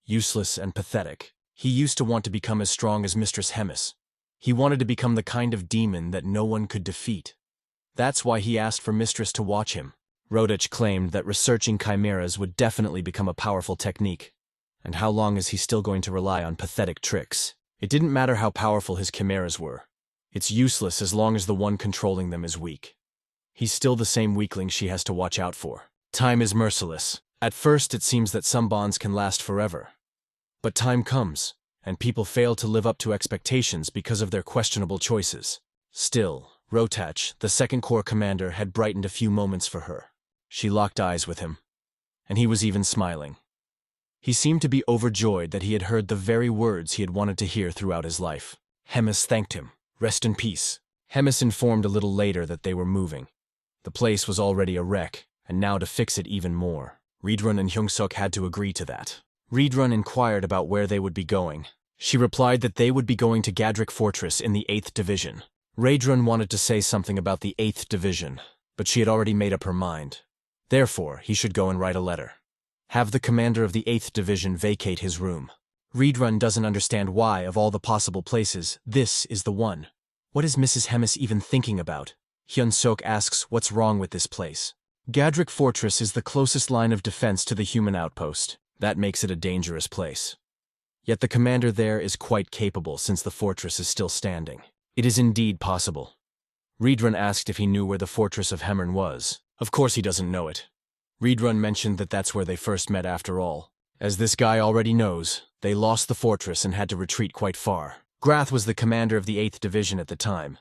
Useless and pathetic. He used to want to become as strong as Mistress Hemis. He wanted to become the kind of demon that no one could defeat. That's why he asked for Mistress to watch him. Rodich claimed that researching chimeras would definitely become a powerful technique. And how long is he still going to rely on pathetic tricks? It didn't matter how powerful his chimeras were. It's useless as long as the one controlling them is weak. He's still the same weakling she has to watch out for. Time is merciless. At first it seems that some bonds can last forever. But time comes, and people fail to live up to expectations because of their questionable choices. Still, Rotach, the Second Corps commander, had brightened a few moments for her. She locked eyes with him, and he was even smiling. He seemed to be overjoyed that he had heard the very words he had wanted to hear throughout his life. Hemis thanked him. Rest in peace. Hemis informed a little later that they were moving. The place was already a wreck, and now to fix it even more. Reborn and Hyung-suk had to agree to that. Reborn inquired about where they would be going. She replied that they would be going to Gadrik Fortress in the 8th Division. Reborn wanted to say something about the 8th Division, but she had already made up her mind. Therefore, he should go and write a letter. Have the commander of the 8th Division vacate his room. Reborn doesn't understand why, of all the possible places, this is the one. What is Mrs. Hemis even thinking about? Hyun-suk asks what's wrong with this place. Gadrik Fortress is the closest line of defense to the human outpost. That makes it a dangerous place. Yet the commander there is quite capable since the fortress is still standing. It is indeed possible. Reborn asked if he knew where the fortress of Hemmern was. Of course he doesn't know it. Reborn mentioned that that's where they first met after all. As this guy already knows, they lost the fortress and had to retreat quite far. Grath was the commander of the 8th Division at the time,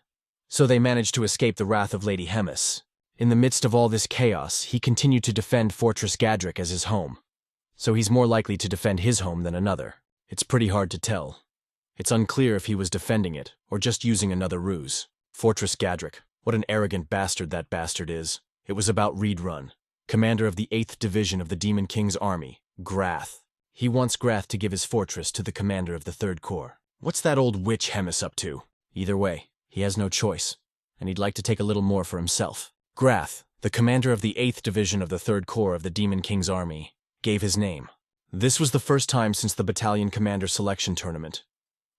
so they managed to escape the wrath of Lady Hemis. In the midst of all this chaos, he continued to defend Fortress Gadrik as his home. So he's more likely to defend his home than another. It's pretty hard to tell. It's unclear if he was defending it, or just using another ruse. Fortress Gadrik. What an arrogant bastard that bastard is. It was about Reborn, commander of the 8th Division of the Demon King's army, Grath. He wants Grath to give his fortress to the commander of the 3rd Corps. What's that old witch Hemis up to? Either way, he has no choice, and he'd like to take a little more for himself. Grath, the commander of the 8th Division of the 3rd Corps of the Demon King's army, gave his name. This was the first time since the battalion commander selection tournament.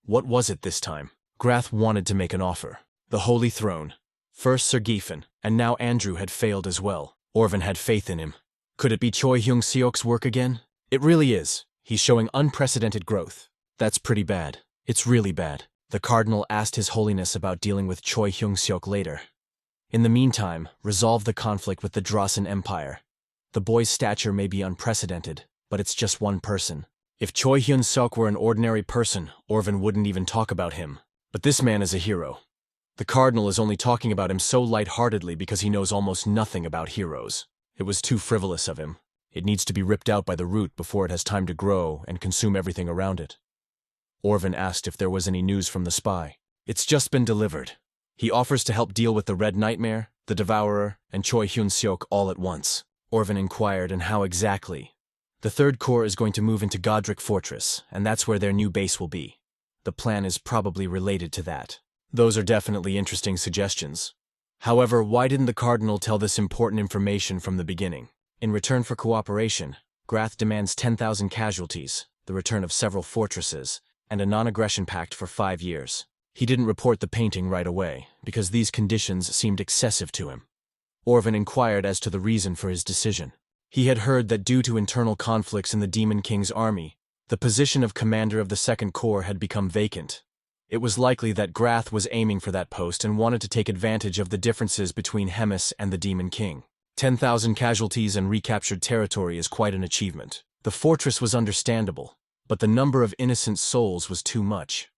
What was it this time? Grath wanted to make an offer. The Holy Throne. First Sir Giffen, and now Andrew had failed as well. Orvin had faith in him. Could it be Choi Hyung-seok's work again? It really is. He's showing unprecedented growth. That's pretty bad. It's really bad. The Cardinal asked His Holiness about dealing with Choi Hyung-seok later. In the meantime, resolve the conflict with the Drasen Empire. The boy's stature may be unprecedented, but it's just one person. If Choi Hyun-seok were an ordinary person, Orvin wouldn't even talk about him. But this man is a hero. The Cardinal is only talking about him so lightheartedly because he knows almost nothing about heroes. It was too frivolous of him. It needs to be ripped out by the root before it has time to grow and consume everything around it. Orvin asked if there was any news from the spy. It's just been delivered. He offers to help deal with the Red Nightmare, the Devourer, and Choi Hyun-seok all at once. Orvin inquired, and how exactly? The third corps is going to move into Godric Fortress, and that's where their new base will be. The plan is probably related to that. Those are definitely interesting suggestions. However, why didn't the Cardinal tell this important information from the beginning? In return for cooperation, Grath demands 10,000 casualties, the return of several fortresses, and a non-aggression pact for 5 years. He didn't report the painting right away, because these conditions seemed excessive to him. Orvin inquired as to the reason for his decision. He had heard that due to internal conflicts in the Demon King's army, the position of commander of the Second Corps had become vacant. It was likely that Grath was aiming for that post and wanted to take advantage of the differences between Hemis and the Demon King. 10,000 casualties and recaptured territory is quite an achievement. The fortress was understandable, but the number of innocent souls was too much.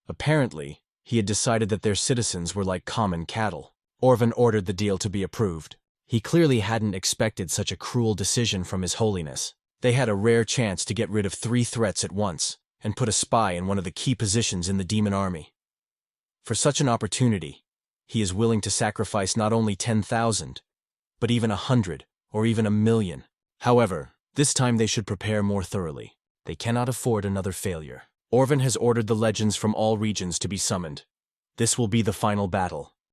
Apparently, he had decided that their citizens were like common cattle. Orvin ordered the deal to be approved. He clearly hadn't expected such a cruel decision from His Holiness. They had a rare chance to get rid of 3 threats at once, and put a spy in one of the key positions in the demon army. For such an opportunity, he is willing to sacrifice not only 10,000, but even 100, or even 1,000,000. However, this time they should prepare more thoroughly. They cannot afford another failure. Orvin has ordered the legends from all regions to be summoned. This will be the final battle.